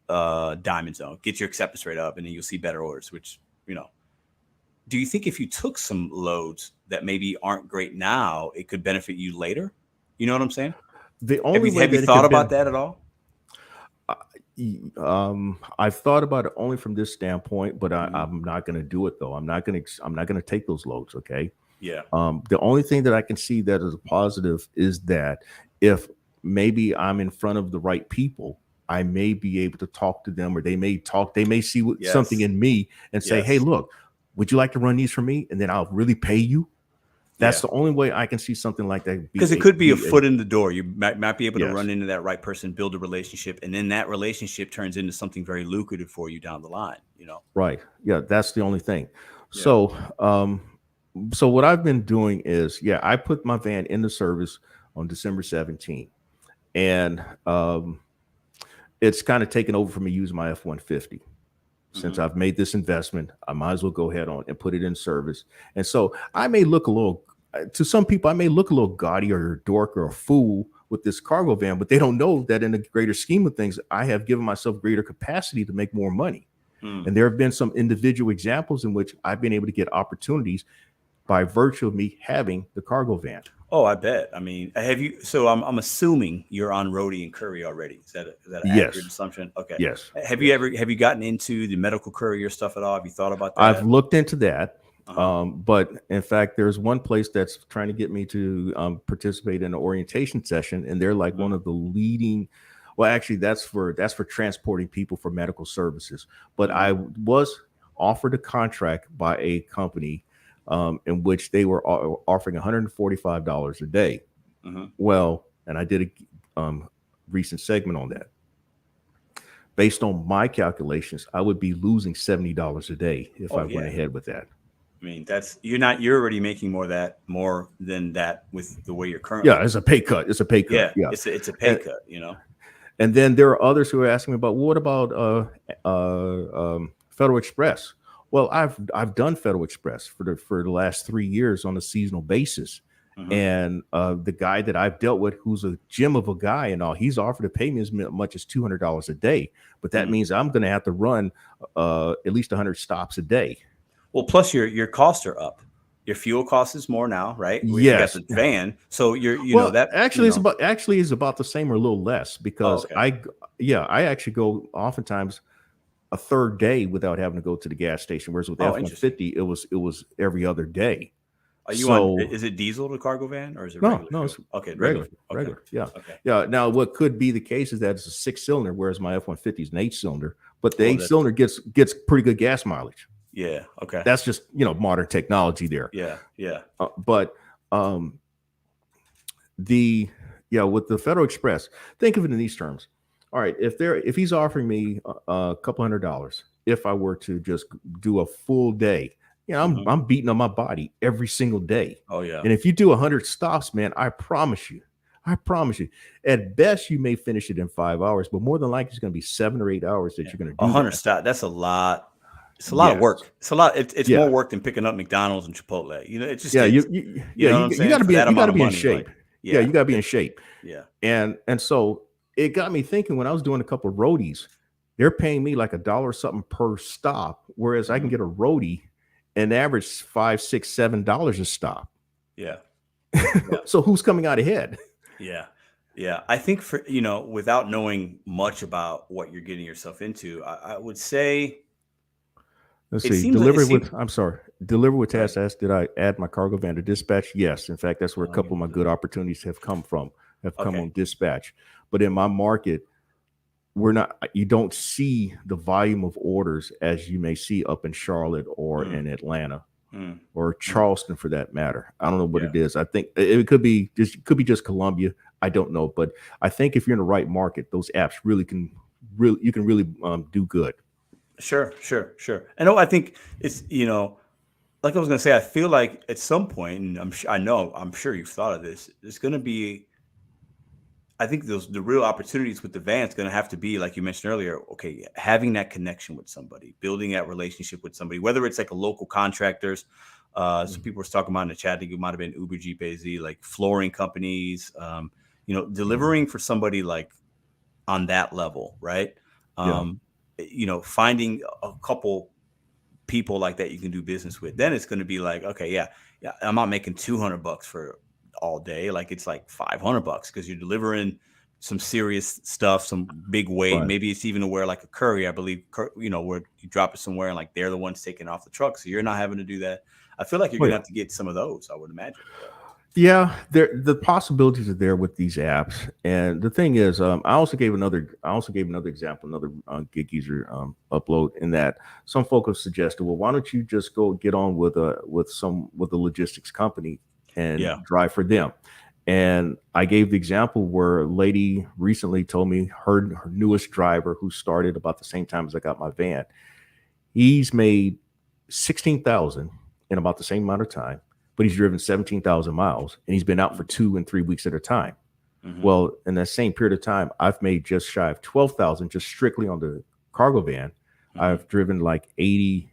[SPEAKER 1] Diamond Zone, get your acceptance rate up and then you'll see better orders, which, do you think if you took some loads that maybe aren't great now, it could benefit you later? You know what I'm saying? Have you thought about that at all?
[SPEAKER 2] I've thought about it only from this standpoint, but I'm not going to do it though. I'm not going to take those loads. Okay.
[SPEAKER 1] Yeah.
[SPEAKER 2] The only thing that I can see that is a positive is that if maybe I'm in front of the right people, I may be able to talk to them, or they may see something in me and say, hey, look, would you like to run these for me? And then I'll really pay you. That's the only way I can see something like that.
[SPEAKER 1] Because it could be a foot in the door. You might be able to run into that right person, build a relationship, and then that relationship turns into something very lucrative for you down the line, Right.
[SPEAKER 2] Yeah, that's the only thing. Yeah. So what I've been doing is, I put my van into service on December 17th, and it's kind of taken over from me using my F-150. Since I've made this investment, I might as well go ahead on and put it in service. And so I may look to some people, I may look a little gaudy or a dork or a fool with this cargo van, but they don't know that in the greater scheme of things, I have given myself greater capacity to make more money. And there have been some individual examples in which I've been able to get opportunities by virtue of me having the cargo van.
[SPEAKER 1] Oh, I bet. I mean, have you? So I'm assuming you're on Roadie and Curri already. Is that an accurate assumption? Okay.
[SPEAKER 2] Yes.
[SPEAKER 1] Have you gotten into the medical courier stuff at all? Have you thought about that?
[SPEAKER 2] I've looked into that. But in fact, there's one place that's trying to get me to participate in an orientation session, and they're like one of the leading. Well, actually, that's for transporting people for medical services. But I was offered a contract by a company in which they were offering $145 a day. Well, and I did a recent segment on that. Based on my calculations, I would be losing $70 a day if I went ahead with that.
[SPEAKER 1] I mean, you're already making more than that with the way you're currently.
[SPEAKER 2] Yeah, it's a pay cut. It's a pay cut.
[SPEAKER 1] Yeah. It's a pay cut,
[SPEAKER 2] And then there are others who are asking me about, what about Federal Express? Well, I've done Federal Express for the last 3 years on a seasonal basis, And the guy that I've dealt with, who's a gem of a guy and all, he's offered to pay me as much as $200 a day. But that means I'm going to have to run at least 100 stops a day.
[SPEAKER 1] Well, plus your costs are up. Your fuel cost is more now, right?
[SPEAKER 2] Yes.
[SPEAKER 1] You got the van, so you know that
[SPEAKER 2] actually it's about the same or a little less because I actually go oftentimes a third day without having to go to the gas station, whereas with F-150 it was every other day.
[SPEAKER 1] Are you on? Is it diesel, the cargo van, or is it regular?
[SPEAKER 2] No, it's
[SPEAKER 1] regular.
[SPEAKER 2] Yeah. Yeah. Now, what could be the case is that it's a 6-cylinder, whereas my F-150 is an 8-cylinder, but the 8-cylinder gets pretty good gas mileage.
[SPEAKER 1] Yeah. Okay.
[SPEAKER 2] That's just modern technology there.
[SPEAKER 1] Yeah. Yeah.
[SPEAKER 2] But with the Federal Express, think of it in these terms. All right, if he's offering me a couple $100, if I were to just do a full day. I'm beating on my body every single day.
[SPEAKER 1] Oh yeah.
[SPEAKER 2] And if you do 100 stops, man, I promise you, at best you may finish it in 5 hours, but more than likely it's going to be 7 or 8 hours that you're going to do.
[SPEAKER 1] 100 stops. That's a lot. It's a lot of work. It's a lot. It's more work than picking up McDonald's and Chipotle. It's just
[SPEAKER 2] you got to be in shape.
[SPEAKER 1] Like,
[SPEAKER 2] you got to be in shape.
[SPEAKER 1] Yeah.
[SPEAKER 2] And so it got me thinking when I was doing a couple of roadies, they're paying me like $1 or something per stop, whereas I can get a roadie and average $5, $6, $7 a stop.
[SPEAKER 1] Yeah.
[SPEAKER 2] So who's coming out ahead?
[SPEAKER 1] Yeah. Yeah. I think without knowing much about what you're getting yourself into, I would say.
[SPEAKER 2] Let's see. Deliver with task. Asked, did I add my cargo van to dispatch? Yes. In fact, that's where a couple of my good opportunities have come on dispatch. But in my market, you don't see the volume of orders as you may see up in Charlotte or in Atlanta or Charleston for that matter. I don't know what it is. I think it could be just Columbia. I don't know. But I think if you're in the right market, those apps you can really do good.
[SPEAKER 1] Sure. I think it's, like I was going to say, I feel like at some point, and I'm sure you've thought of this, there's going to be, I think the real opportunities with the van is going to have to be, like you mentioned earlier, okay, having that connection with somebody, building that relationship with somebody, whether it's like a local contractors. Some people were talking about in the chat, I think it might have been Uber, Jeep, AZ, like flooring companies, delivering for somebody like on that level, right? Finding a couple people like that you can do business with, then it's going to be like, okay, I'm not making $200 for all day. Like it's like $500 because you're delivering some serious stuff, some big weight. Right. Maybe it's even to wear like a Curri, I believe, where you drop it somewhere and like they're the ones taking off the truck. So you're not having to do that. I feel like you're going to have to get some of those, I would imagine.
[SPEAKER 2] Yeah, the possibilities are there with these apps, and the thing is, I also gave another example, another gig user upload, in that some folks have suggested, well, why don't you just go get on with a logistics company and drive for them? And I gave the example where a lady recently told me her newest driver, who started about the same time as I got my van, he's made $16,000 in about the same amount of time. But he's driven 17,000 miles and he's been out for 2 and 3 weeks at a time. Mm-hmm. Well, in that same period of time, I've made just shy of 12,000 just strictly on the cargo van. Mm-hmm. I've driven like 80,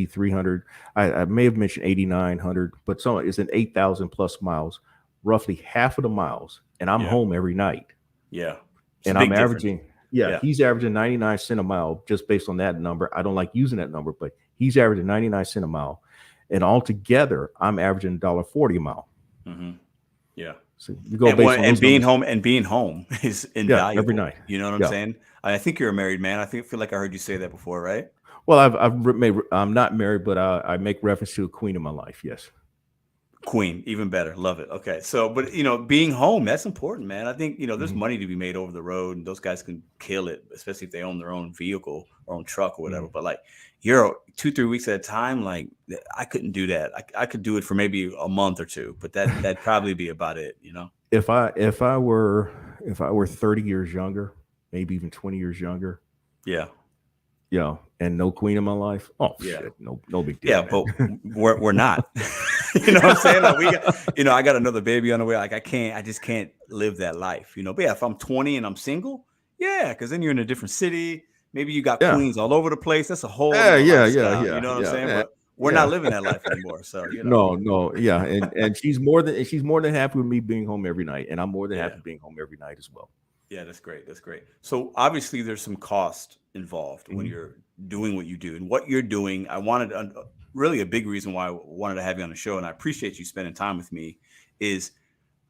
[SPEAKER 2] 300. I may have mentioned 8,900, but it's an 8,000 plus miles, roughly half of the miles. And I'm home every night. Yeah. And I'm averaging, he's averaging 99 cents a mile just based on that number. I don't like using that number, but he's averaging 99 cents a mile. And altogether, I'm averaging $1.40 a mile.
[SPEAKER 1] Mm-hmm. Yeah.
[SPEAKER 2] So you go
[SPEAKER 1] being home is invaluable
[SPEAKER 2] every night.
[SPEAKER 1] You know what I'm saying? I think you're a married man. I feel like I heard you say that before, right?
[SPEAKER 2] Well, I'm not married, but I make reference to a queen in my life. Yes.
[SPEAKER 1] Queen, even better. Love it. Okay. So, but being home, that's important, man. I think, there's money to be made over the road, and those guys can kill it, especially if they own their own vehicle or own truck or whatever. But like, you're 2-3 weeks at a time. Like, I couldn't do that. I could do it for maybe a month or two, but that'd probably be about it.
[SPEAKER 2] If I were 30 years younger, maybe even 20 years younger. Yeah. Yeah. And no queen in my life. Oh, shit. No big deal.
[SPEAKER 1] Yeah. But we're not, you know what I'm saying? Like, we got, I got another baby on the way. Like, I just can't live that life, but if I'm 20 and I'm single, cause then you're in a different city. Maybe you got queens all over the place. That's a whole
[SPEAKER 2] yeah.
[SPEAKER 1] You know what I'm saying? But we're not living that life anymore. So,
[SPEAKER 2] no, yeah. And she's more than happy with me being home every night. And I'm more than happy being home every night as well.
[SPEAKER 1] Yeah, that's great. That's great. So obviously there's some cost involved when you're doing what you do, and what you're doing. I wanted really a big reason why I wanted to have you on the show, and I appreciate you spending time with me, is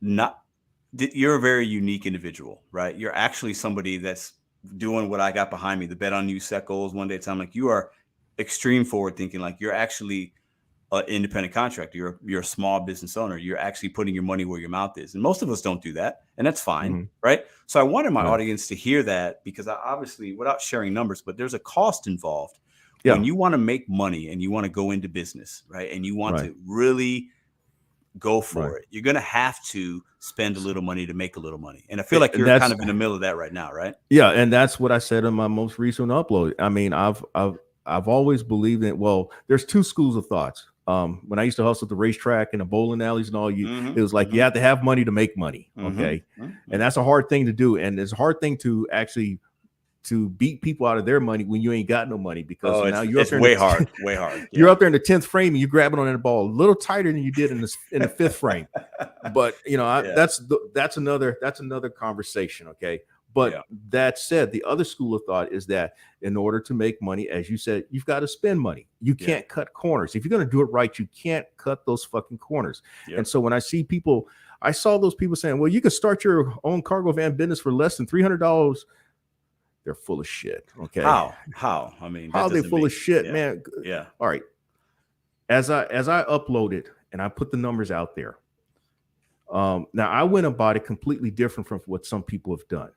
[SPEAKER 1] you're a very unique individual, right? You're actually somebody that's doing what I got behind me, the Bet on You set goals one day at a time. Like, you are extreme forward thinking. Like, you're actually an independent contractor. You're a small business owner. You're actually putting your money where your mouth is. And most of us don't do that. And that's fine. Right. So I wanted my audience to hear that, because I obviously, without sharing numbers, but there's a cost involved when you want to make money and you want to go into business. Right. And you want to really go for it. You're going to have to spend a little money to make a little money. And I feel like you're kind of in the middle of that right now. Right.
[SPEAKER 2] Yeah. And that's what I said in my most recent upload. I mean, I've always believed that. Well, there's two schools of thoughts. When I used to hustle at the racetrack and the bowling alleys and all, it was like you have to have money to make money. Okay. And that's a hard thing to do. And it's a hard thing to actually to beat people out of their money when you ain't got no money, because now you're up there
[SPEAKER 1] way hard. Yeah.
[SPEAKER 2] You're up there in the 10th frame and you're grabbing on that ball a little tighter than you did in the 5th frame. But that's another conversation. Okay. But that said, the other school of thought is that in order to make money, as you said, you've got to spend money. You can't cut corners. If you're going to do it right, you can't cut those fucking corners. And so when I see people, I saw those people saying, well, you can start your own cargo van business for less than $300. They're full of shit. Okay.
[SPEAKER 1] How? I mean,
[SPEAKER 2] how are they full of shit, man?
[SPEAKER 1] Yeah.
[SPEAKER 2] All right. As I uploaded and I put the numbers out there. Now I went about it completely different from what some people have done.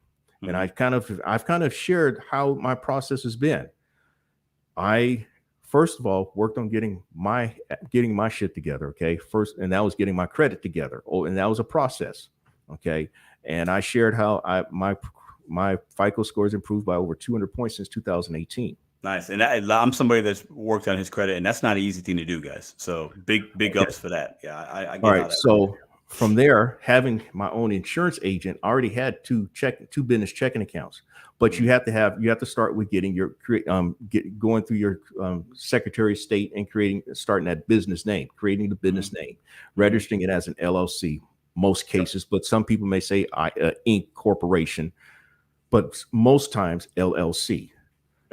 [SPEAKER 2] And I've kind of shared how my process has been. I first of all worked on getting my shit together. Okay. First, and that was getting my credit together. And that was a process. Okay. And I shared how my FICO score has improved by over 200 points since 2018.
[SPEAKER 1] Nice. And I'm somebody that's worked on his credit, and that's not an easy thing to do, guys. So big ups for that. Yeah. I get
[SPEAKER 2] all right. So from there, having my own insurance agent, I already had two business checking accounts, but you have to start with getting going through your Secretary of State and starting that business name, creating the business name, registering it as an LLC, most cases, but some people may say Inc. corporation, but most times LLC.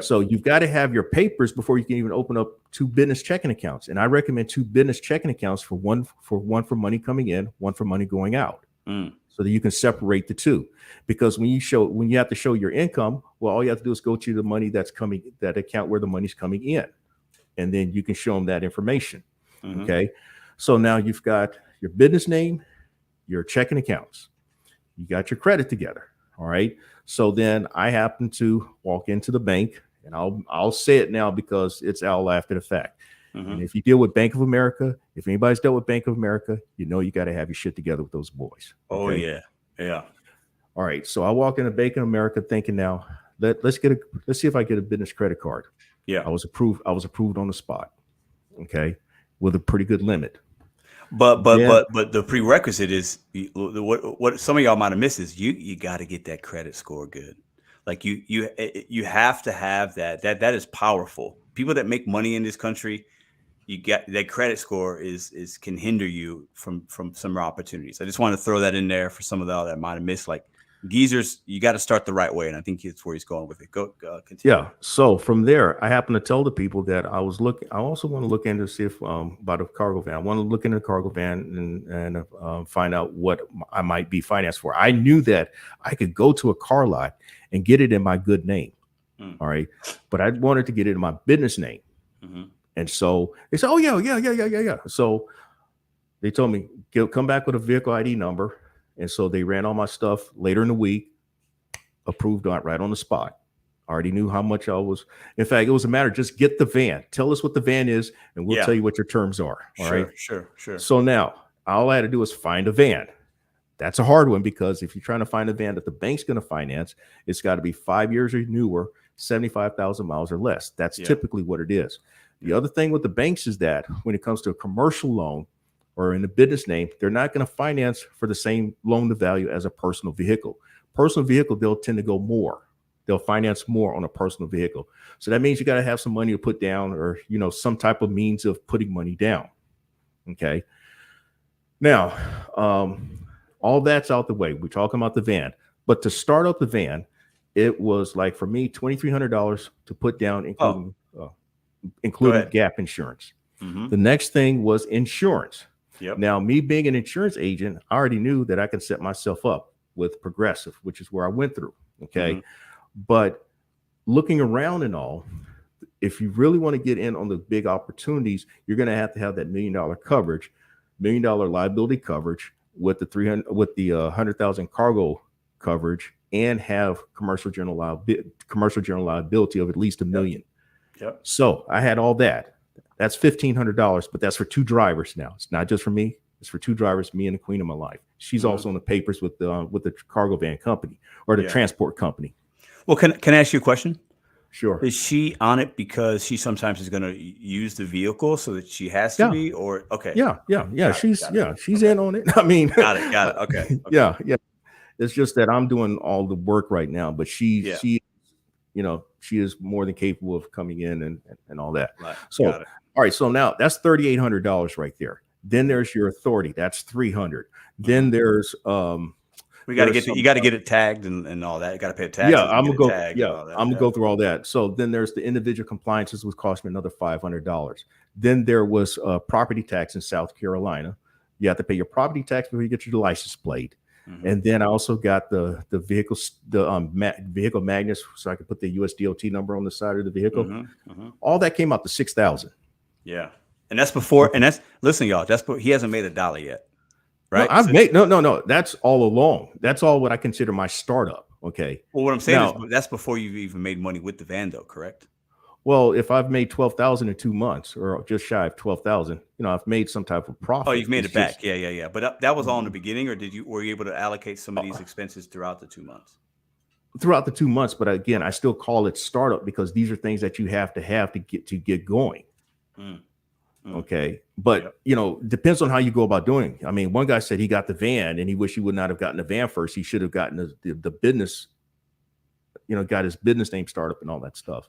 [SPEAKER 2] So you've got to have your papers before you can even open up two business checking accounts. And I recommend two business checking accounts for one for money coming in, one for money going out, so that you can separate the two. Because when you have to show your income, well, all you have to do is go to the money that account where the money's coming in, and then you can show them that information. Okay. So now you've got your business name, your checking accounts, you got your credit together. All right. So then I happen to walk into the bank, and I'll say it now because it's all after the fact. And if you deal with Bank of America, if anybody's dealt with Bank of America, you got to have your shit together with those boys. Okay?
[SPEAKER 1] Oh yeah.
[SPEAKER 2] All right. So I walk into Bank of America thinking, now let's see if I get a business credit card.
[SPEAKER 1] Yeah.
[SPEAKER 2] I was approved on the spot. Okay. With a pretty good limit.
[SPEAKER 1] But the prerequisite is what some of y'all might have missed is you got to get that credit score good. Like you have to have that is powerful. People that make money in this country, you get that credit score can hinder you from some opportunities. I just want to throw that in there for some of y'all that might have missed. Like, geezers, you got to start the right way, and I think that's where he's going with it. Go continue.
[SPEAKER 2] Yeah. So from there, I happen to tell the people that I was looking. I also want to look into see if about a cargo van. I want to look into the cargo van and find out what I might be financed for. I knew that I could go to a car lot and get it in my good name. All right, but I wanted to get it in my business name. And so they said, "Oh yeah." So they told me, "Come back with a vehicle ID number." And so they ran all my stuff later in the week, approved right on the spot. I already knew how much I was. In fact, it was a matter of just get the van. Tell us what the van is, and we'll tell you what your terms are. All right.
[SPEAKER 1] Sure.
[SPEAKER 2] So now all I had to do was find a van. That's a hard one, because if you're trying to find a van that the bank's going to finance, it's got to be 5 years or newer, 75,000 miles or less. That's typically what it is. The other thing with the banks is that when it comes to a commercial loan, or in the business name, they're not going to finance for the same loan to value as a personal vehicle. Personal vehicle, they'll tend to go more. They'll finance more on a personal vehicle. So that means you got to have some money to put down, or, you know, some type of means of putting money down. Okay. Now, all that's out the way. We're talking about the van, but to start up the van, it was like, for me, $2,300 to put down, including gap insurance. The next thing was insurance. Now, me being an insurance agent, I already knew that I could set myself up with Progressive, which is where I went through. Okay. But looking around and all, if you really want to get in on the big opportunities, you're going to have that $1 million coverage, $1 million liability coverage with the 100,000 cargo coverage, and have commercial general liability of at least $1 million. So I had all that. That's $1,500, but that's for 2 drivers now. It's not just for me. It's for 2 drivers, me and the queen of my life. She's also on the papers with the cargo van company, or the transport company. Well,
[SPEAKER 1] can I ask you a question?
[SPEAKER 2] Sure.
[SPEAKER 1] Is she on it because she sometimes is going to use the vehicle so that she has to be, or okay?
[SPEAKER 2] Yeah. She's in on it. I mean,
[SPEAKER 1] got it. Okay.
[SPEAKER 2] Yeah. It's just that I'm doing all the work right now, but she, you know, she is more than capable of coming in and all that.
[SPEAKER 1] Right.
[SPEAKER 2] So, all right. So now that's $3,800 right there. Then there's your authority. That's $300. Then there's
[SPEAKER 1] you got to get it tagged and all that. You got to pay a tag.
[SPEAKER 2] I'm gonna go through all that. So then there's the individual compliances, which cost me another $500. Then there was property tax in South Carolina. You have to pay your property tax before you get your license plate. And then I also got the vehicle magnets, so I could put the US DOT number on the side of the vehicle. All that came out to $6,000.
[SPEAKER 1] Yeah, and that's before. And listen, y'all. He hasn't made $1 yet. Right.
[SPEAKER 2] No, that's all along. That's all what I consider my startup. Okay.
[SPEAKER 1] Well, what I'm saying is that's before you've even made money with the van, though, correct?
[SPEAKER 2] Well, if I've made 12,000 in 2 months, or just shy of 12,000, you know, I've made some type of profit.
[SPEAKER 1] Oh, you've made it back. Yeah. But that was all in the beginning, or were you able to allocate some of these expenses throughout the 2 months?
[SPEAKER 2] Throughout the 2 months, but again, I still call it startup because these are things that you have to get going. Okay. But, you know, depends on how you go about doing it. I mean, one guy said he got the van and he wished he would not have gotten the van first. He should have gotten the business, you know, got his business name startup and all that stuff.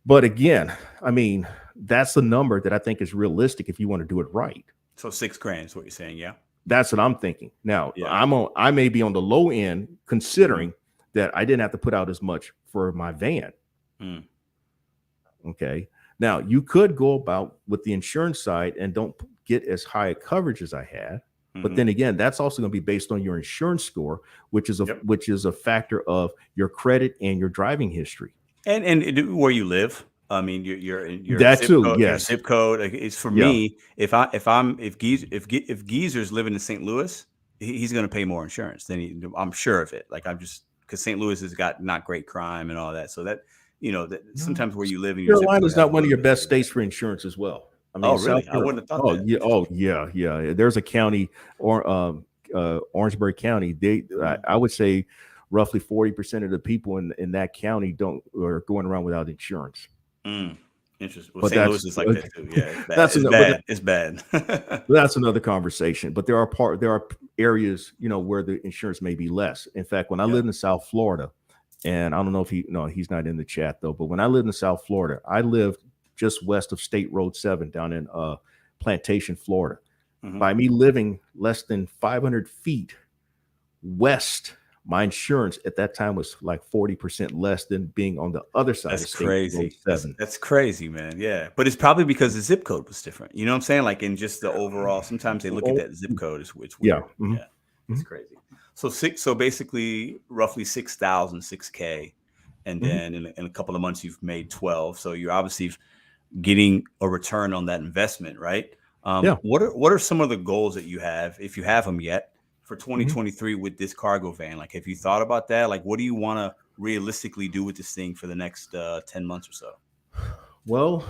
[SPEAKER 2] But again, I mean, that's the number that I think is realistic if you want to do it right.
[SPEAKER 1] So $6,000 is what you're saying. Yeah.
[SPEAKER 2] That's what I'm thinking. Now, I may be on the low end, considering that I didn't have to put out as much for my van. Okay. Now, you could go about with the insurance side and don't get as high a coverage as I had. But then again, that's also going to be based on your insurance score, which is a factor of your credit and your driving history.
[SPEAKER 1] And where you live. I mean, your
[SPEAKER 2] that
[SPEAKER 1] zip
[SPEAKER 2] too.
[SPEAKER 1] Code,
[SPEAKER 2] Yes.
[SPEAKER 1] Your zip code is for me. If Geezer's living in St. Louis, he's going to pay more insurance than I'm sure of it. Like because St. Louis has got not great crime and all that. So that, you know, that sometimes where you live in your
[SPEAKER 2] Carolina is not one of your best states for insurance as well. I mean,
[SPEAKER 1] really? I wouldn't have thought that.
[SPEAKER 2] Yeah. There's a county, or Orangeburg County. I would say roughly 40% of the people in that county are going around without insurance.
[SPEAKER 1] Interesting. Well, St. Louis is like that too. Yeah, it's bad.
[SPEAKER 2] That's another conversation. But there are areas, you know, where the insurance may be less. In fact, when I lived in South Florida, and I don't know if he's not in the chat though, but when I lived in South Florida, I lived just west of State Road 7 down in Plantation, Florida. By me living less than 500 feet west, my insurance at that time was like 40% less than being on the other side of State Road 7.
[SPEAKER 1] That's crazy, man. Yeah. But it's probably because the zip code was different. You know what I'm saying? Like in just the overall, sometimes they look at that zip code as which.
[SPEAKER 2] Yeah.
[SPEAKER 1] Yeah. It's crazy. So basically roughly 6,000, $6,000. And then in a couple of months, you've made 12. So you're obviously getting a return on that investment, right? What are some of the goals that you have, if you have them yet, for 2023 with this cargo van? Like, have you thought about that? Like, what do you want to realistically do with this thing for the next 10 months or so?
[SPEAKER 2] Well,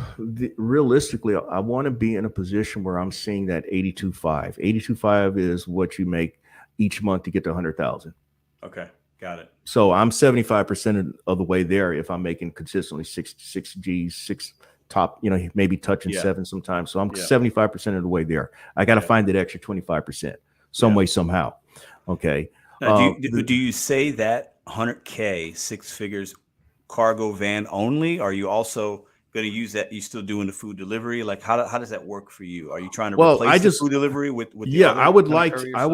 [SPEAKER 2] realistically, I want to be in a position where I'm seeing that 82.5. 82.5 is what you make each month to get to 100,000.
[SPEAKER 1] Okay. Got it.
[SPEAKER 2] So I'm 75% of the way there if I'm making consistently six G's, six top, you know, maybe touching 7 sometimes. So I'm 75% of the way there. I got to find that extra 25% some way, somehow. Okay.
[SPEAKER 1] Now, do you say that 100K, 6 figures, cargo van only? Are you also going to use that? You still doing the food delivery? Like how does that work for you? Are you trying to
[SPEAKER 2] Well,
[SPEAKER 1] replace the food delivery with the
[SPEAKER 2] yeah,
[SPEAKER 1] other kind of courier stuff?
[SPEAKER 2] I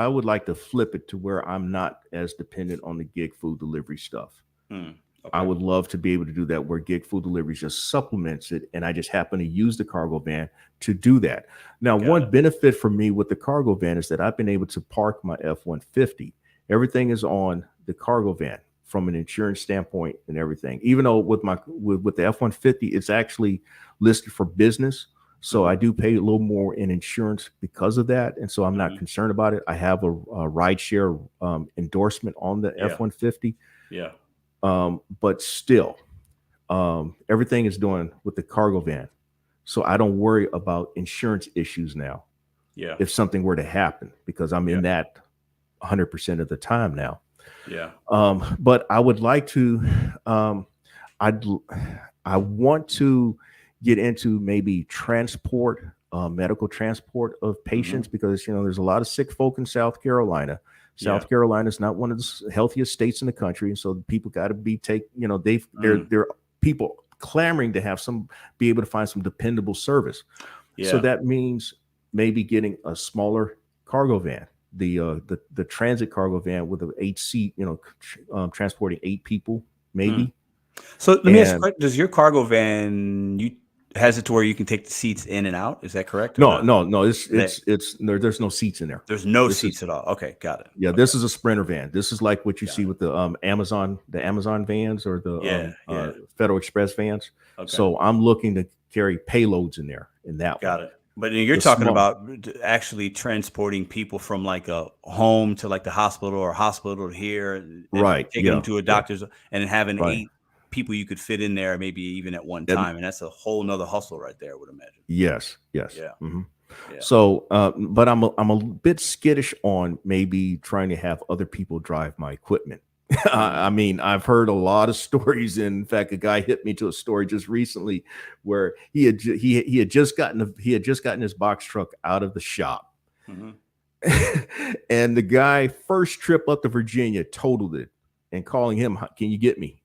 [SPEAKER 2] would like to flip it to where I'm not as dependent on the gig food delivery stuff. I
[SPEAKER 1] Okay.
[SPEAKER 2] would love to be able to do that where gig food delivery just supplements it. And I just happen to use the cargo van to do that. Now, one benefit for me with the cargo van is that I've been able to park my F-150. Everything is on the cargo van from an insurance standpoint and everything. Even though with the F-150, it's actually listed for business. So I do pay a little more in insurance because of that. And so I'm not concerned about it. I have a rideshare endorsement on the F-150.
[SPEAKER 1] Yeah.
[SPEAKER 2] But still, everything is doing with the cargo van. So I don't worry about insurance issues now.
[SPEAKER 1] Yeah.
[SPEAKER 2] If something were to happen, because I'm in that 100% of the time now.
[SPEAKER 1] Yeah.
[SPEAKER 2] But I would like to, I want to get into maybe transport, medical transport of patients, because, there's a lot of sick folk in South Carolina. South Carolina is not one of the healthiest states in the country. And so people got to be they're people clamoring to have be able to find some dependable service. Yeah. So that means maybe getting a smaller cargo van, the transit cargo van with an 8-seat, transporting 8 people, maybe.
[SPEAKER 1] So let me ask you, does your cargo van, has it to where you can take the seats in and out? Is that correct?
[SPEAKER 2] No. There's no seats in there.
[SPEAKER 1] There's no seats at all. Okay, got it.
[SPEAKER 2] Yeah, this is a Sprinter van. This is like what you see with the Amazon vans or the Federal Express vans. Okay. So I'm looking to carry payloads in there in that
[SPEAKER 1] Got it. But you're talking about actually transporting people from like a home to like the hospital or hospital to here, and taking them to a doctor's and having 8 people you could fit in there, maybe even at one time. And that's a whole nother hustle right there, I would imagine.
[SPEAKER 2] Yes. Yeah.
[SPEAKER 1] Yeah.
[SPEAKER 2] So, but I'm a bit skittish on maybe trying to have other people drive my equipment. I mean, I've heard a lot of stories. In fact, a guy hit me to a story just recently where he had just gotten his box truck out of the shop, and the guy first trip up to Virginia totaled it, and calling him, "Can you get me?"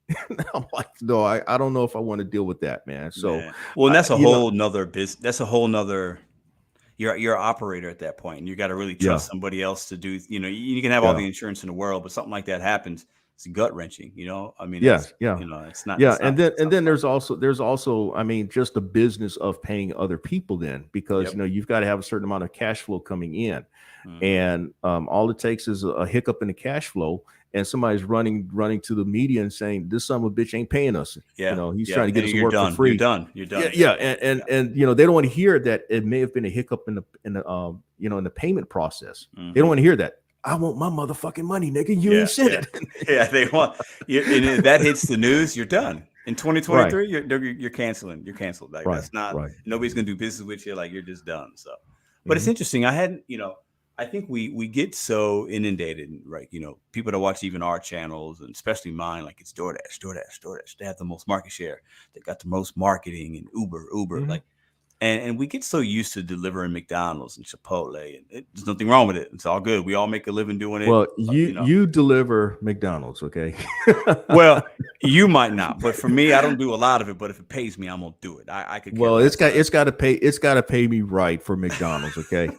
[SPEAKER 2] I'm like, no, I don't know if I want to deal with that, man. So,
[SPEAKER 1] well, and that's a whole nother business. That's a whole nother. You're an operator at that point, and you got to really trust somebody else to do. You can have all the insurance in the world, but something like that happens, it's gut wrenching. I mean, it's not.
[SPEAKER 2] Yeah, and then there's also, I mean, just the business of paying other people then, because you've got to have a certain amount of cash flow coming in, and all it takes is a hiccup in the cash flow. And somebody's running to the media and saying this son of a bitch ain't paying us. He's trying to get us to work for free.
[SPEAKER 1] You're done.
[SPEAKER 2] Yeah. And they don't want to hear that it may have been a hiccup in the payment process. They don't want to hear that. I want my motherfucking money, nigga. You ain't sent it.
[SPEAKER 1] They want. And if that hits the news, you're done. In 2023, you're canceling. You're canceled. Like that's not. Nobody's gonna do business with you. Like you're just done. So, but it's interesting. I hadn't. I think we get so inundated, right? People that watch even our channels, and especially mine, like it's DoorDash. They have the most market share. They got the most marketing, and Uber, like, and we get so used to delivering McDonald's and Chipotle, and there's nothing wrong with it. It's all good. We all make a living doing it.
[SPEAKER 2] Well, you deliver McDonald's, okay?
[SPEAKER 1] Well, you might not, but for me, I don't do a lot of it. But if it pays me, I'm gonna do it. I could.
[SPEAKER 2] Well, it's got to pay me right for McDonald's, okay?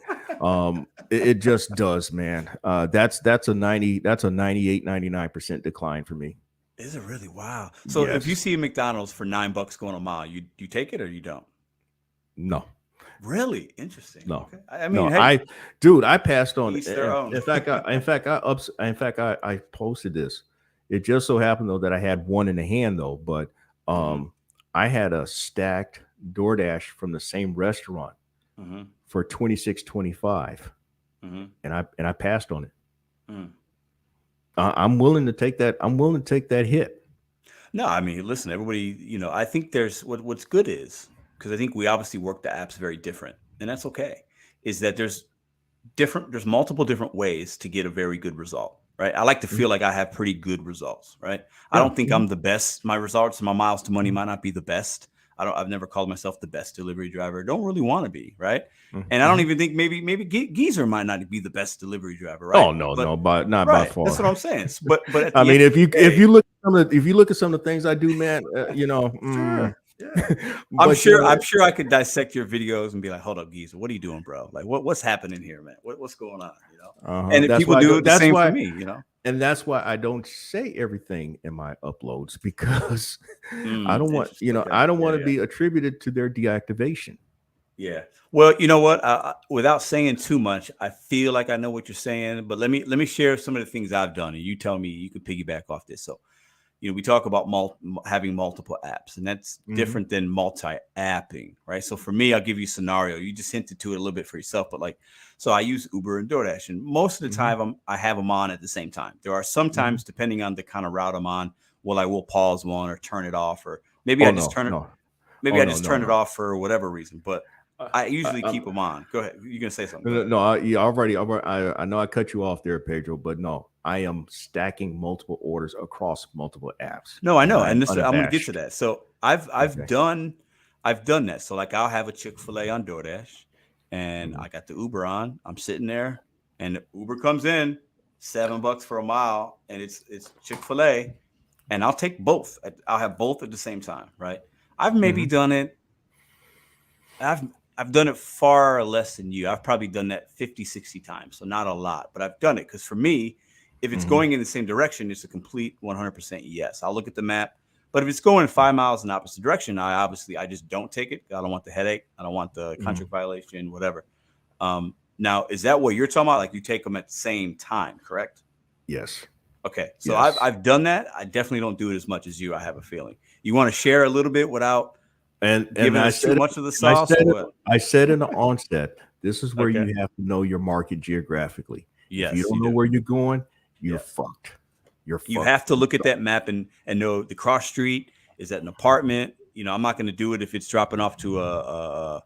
[SPEAKER 2] It just does, man. That's a 98, 99% decline for me.
[SPEAKER 1] Is it really? Wow. So if you see a McDonald's for $9 going a mile, you take it or you don't?
[SPEAKER 2] No.
[SPEAKER 1] Really? Interesting.
[SPEAKER 2] No.
[SPEAKER 1] Okay. I mean,
[SPEAKER 2] I passed on.
[SPEAKER 1] In
[SPEAKER 2] fact, I posted this. It just so happened though that I had one in the hand though, but I had a stacked DoorDash from the same restaurant for $26.25, and I passed on it. I'm willing to take that. I'm willing to take that hit.
[SPEAKER 1] No, I mean, listen, everybody. I think there's what's good is, because I think we obviously work the apps very different, and that's okay. Is that there's multiple different ways to get a very good result, right? I like to feel like I have pretty good results, right? I don't think I'm the best. My results, my miles to money might not be the best. I've never called myself the best delivery driver. Don't really want to be, right?
[SPEAKER 2] Mhm.
[SPEAKER 1] And I don't even think maybe Geezer might not be the best delivery driver, right?
[SPEAKER 2] Oh no,
[SPEAKER 1] but,
[SPEAKER 2] no, but not by
[SPEAKER 1] right.
[SPEAKER 2] far.
[SPEAKER 1] That's what I'm saying. But at
[SPEAKER 2] I
[SPEAKER 1] the
[SPEAKER 2] mean,
[SPEAKER 1] end of the day,
[SPEAKER 2] if you look at some of the things I do, man,
[SPEAKER 1] sure. Yeah. I'm
[SPEAKER 2] but
[SPEAKER 1] sure I could dissect your videos and be like, hold up, Geezer, what are you doing, bro? Like what's happening here, man? What's going on? And if
[SPEAKER 2] that's
[SPEAKER 1] people
[SPEAKER 2] why
[SPEAKER 1] do it the
[SPEAKER 2] that's
[SPEAKER 1] same
[SPEAKER 2] why,
[SPEAKER 1] for me,
[SPEAKER 2] and that's why I don't say everything in my uploads, because I don't want,
[SPEAKER 1] Okay.
[SPEAKER 2] I don't want to
[SPEAKER 1] Yeah.
[SPEAKER 2] be attributed to their deactivation.
[SPEAKER 1] Yeah. Well, you know what? Without saying too much, I feel like I know what you're saying, but let me share some of the things I've done, and you tell me you could piggyback off this. So, we talk about having multiple apps, and that's different than multi-apping, right? So for me, I'll give you a scenario. You just hinted to it a little bit for yourself, but so I use Uber and DoorDash, and most of the time I have them on at the same time. There are some times, depending on the kind of route I'm on, I will pause one or turn it off, or maybe I just turn it off for whatever reason. But I usually keep them on. Go ahead. You're gonna say something.
[SPEAKER 2] No, I know I cut you off there, Pedro, but no, I am stacking multiple orders across multiple apps.
[SPEAKER 1] No, I know, and
[SPEAKER 2] I'm
[SPEAKER 1] I'm gonna get to that. So I've done that. So I'll have a Chick-fil-A on DoorDash, and I got the Uber on. I'm sitting there, and the Uber comes in, $7 for a mile, and it's Chick-fil-A, and I'll take both. I'll have both at the same time, right? I've maybe done it. I've done it far less than you. I've probably done that 50, 60 times. So not a lot, but I've done it because for me, if it's going in the same direction, it's a complete 100% yes. I'll look at the map, but if it's going 5 miles in the opposite direction, I just don't take it. I don't want the headache. I don't want the contract violation, whatever. Now, is that what you're talking about? Like you take them at the same time, correct?
[SPEAKER 2] Yes.
[SPEAKER 1] Okay. So yes. I've done that. I definitely don't do it as much as you. I have a feeling. You want to share a little bit without giving us too much of the sauce?
[SPEAKER 2] I said in the onset, this is where you have to know your market geographically.
[SPEAKER 1] Yes,
[SPEAKER 2] if you don't know where you're going, you're fucked.
[SPEAKER 1] You have to look at that map and know the cross street. Is that an apartment? I'm not going to do it if it's dropping off to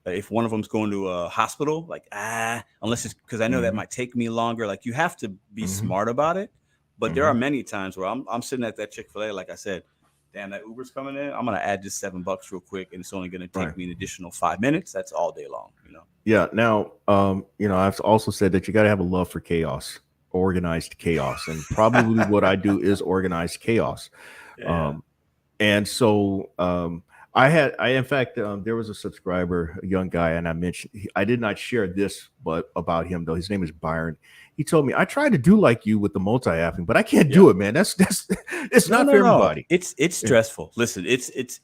[SPEAKER 1] if one of them's going to a hospital, unless it's because I know that might take me longer. Like you have to be smart about it. But there are many times where I'm sitting at that Chick-fil-A, like I said, damn, that Uber's coming in. I'm going to add just $7 real quick, and it's only going to take me an additional 5 minutes. That's all day long,
[SPEAKER 2] Yeah. Now, I've also said that you got to have a love for chaos, organized chaos, and probably what I do is organized chaos.
[SPEAKER 1] Yeah.
[SPEAKER 2] And so in fact, there was a subscriber, a young guy, and I did not share this, but about him though. His name is Byron. He told me, I tried to do like you with the multi-apping, but I can't do it, man. It's not for everybody.
[SPEAKER 1] It's stressful. Listen, it's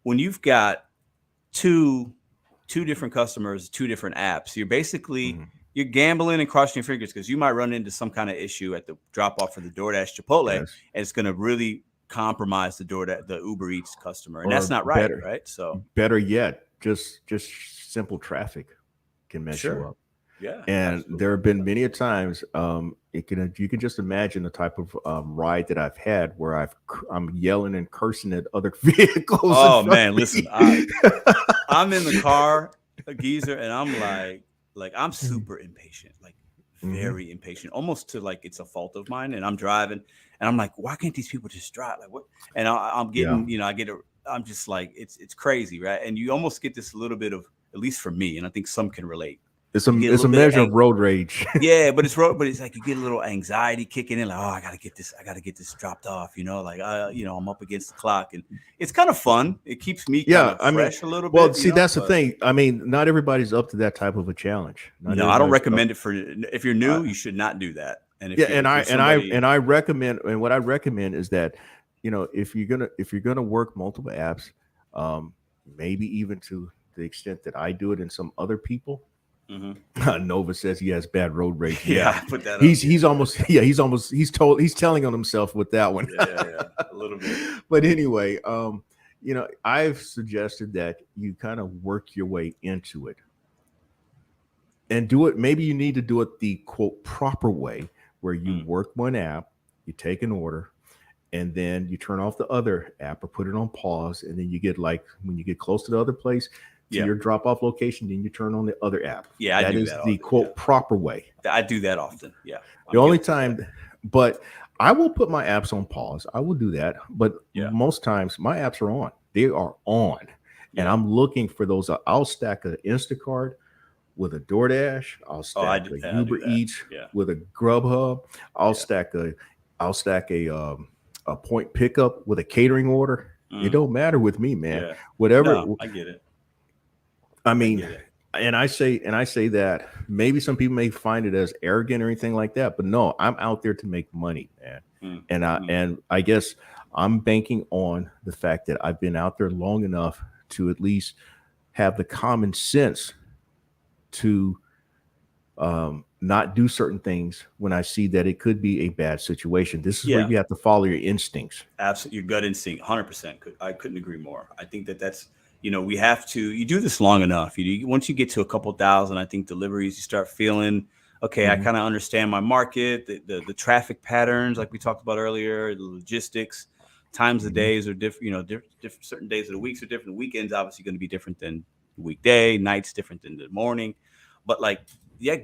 [SPEAKER 1] when you've got two different customers, two different apps, you're basically you're gambling and crossing your fingers because you might run into some kind of issue at the drop off for the DoorDash Chipotle, and it's going to really compromise the Uber Eats customer, and that's not right, right? So
[SPEAKER 2] better yet, just simple traffic can mess you up.
[SPEAKER 1] Yeah,
[SPEAKER 2] and
[SPEAKER 1] absolutely.
[SPEAKER 2] There have been many a times. You can just imagine the type of ride that I've had where I'm yelling and cursing at other vehicles.
[SPEAKER 1] Oh man, listen, I'm in the car, a Geezer, and I'm like I'm super impatient, like very impatient, almost to like it's a fault of mine. And I'm driving, and I'm like, why can't these people just drive? Like what? And I'm getting, I'm just like it's crazy, right? And you almost get this little bit of, at least for me, and I think some can relate.
[SPEAKER 2] It's a measure of road rage.
[SPEAKER 1] Yeah, but it's like you get a little anxiety kicking in, like, oh, I gotta get this dropped off, like I'm up against the clock, and it's kind of fun. It keeps me fresh a little bit.
[SPEAKER 2] Well, see, that's the thing. I mean, not everybody's up to that type of a challenge.
[SPEAKER 1] No, I don't recommend it if you're new. You should not do that. And
[SPEAKER 2] I recommend, and what I recommend is that, if you're gonna work multiple apps, maybe even to the extent that I do it and some other people. Nova says he has bad road rage.
[SPEAKER 1] Yeah, put that.
[SPEAKER 2] He's telling on himself with that one.
[SPEAKER 1] Yeah, a little bit.
[SPEAKER 2] But anyway, I've suggested that you kind of work your way into it and do it. Maybe you need to do it the quote proper way, where you work one app, you take an order, and then you turn off the other app or put it on pause, and then you get when you get close to the other place. To your drop-off location, then you turn on the other app.
[SPEAKER 1] Yeah,
[SPEAKER 2] that is the quote proper way.
[SPEAKER 1] I do that often. Yeah.
[SPEAKER 2] The only time, but I will put my apps on pause. I will do that, but most times my apps are on. They are on. And
[SPEAKER 1] Yeah.
[SPEAKER 2] I'm looking for those. I'll stack an Instacart with a DoorDash. I'll stack a
[SPEAKER 1] I do
[SPEAKER 2] Uber
[SPEAKER 1] that.
[SPEAKER 2] Eats
[SPEAKER 1] Yeah.
[SPEAKER 2] with a Grubhub. I'll
[SPEAKER 1] Yeah.
[SPEAKER 2] stack a point pickup with a catering order. It don't matter with me, man.
[SPEAKER 1] Yeah.
[SPEAKER 2] Whatever.
[SPEAKER 1] No, I get it.
[SPEAKER 2] I mean,
[SPEAKER 1] get it.
[SPEAKER 2] and I say that maybe some people may find it as arrogant or anything like that, but no, I'm out there to make money, man. And I guess I'm banking on the fact that I've been out there long enough to at least have the common sense to not do certain things when I see that it could be a bad situation. This is where you have to follow your instincts.
[SPEAKER 1] Absolutely. Your gut instinct, 100%. I couldn't agree more. I think that's, we have to, you do this long enough. Once you get to a couple thousand, I think deliveries, you start feeling, okay, I kind of understand my market, the traffic patterns, like we talked about earlier, the logistics, times of days are different, different, certain days of the weeks are different. Weekends, obviously going to be different than the weekday, nights different than the morning. But like,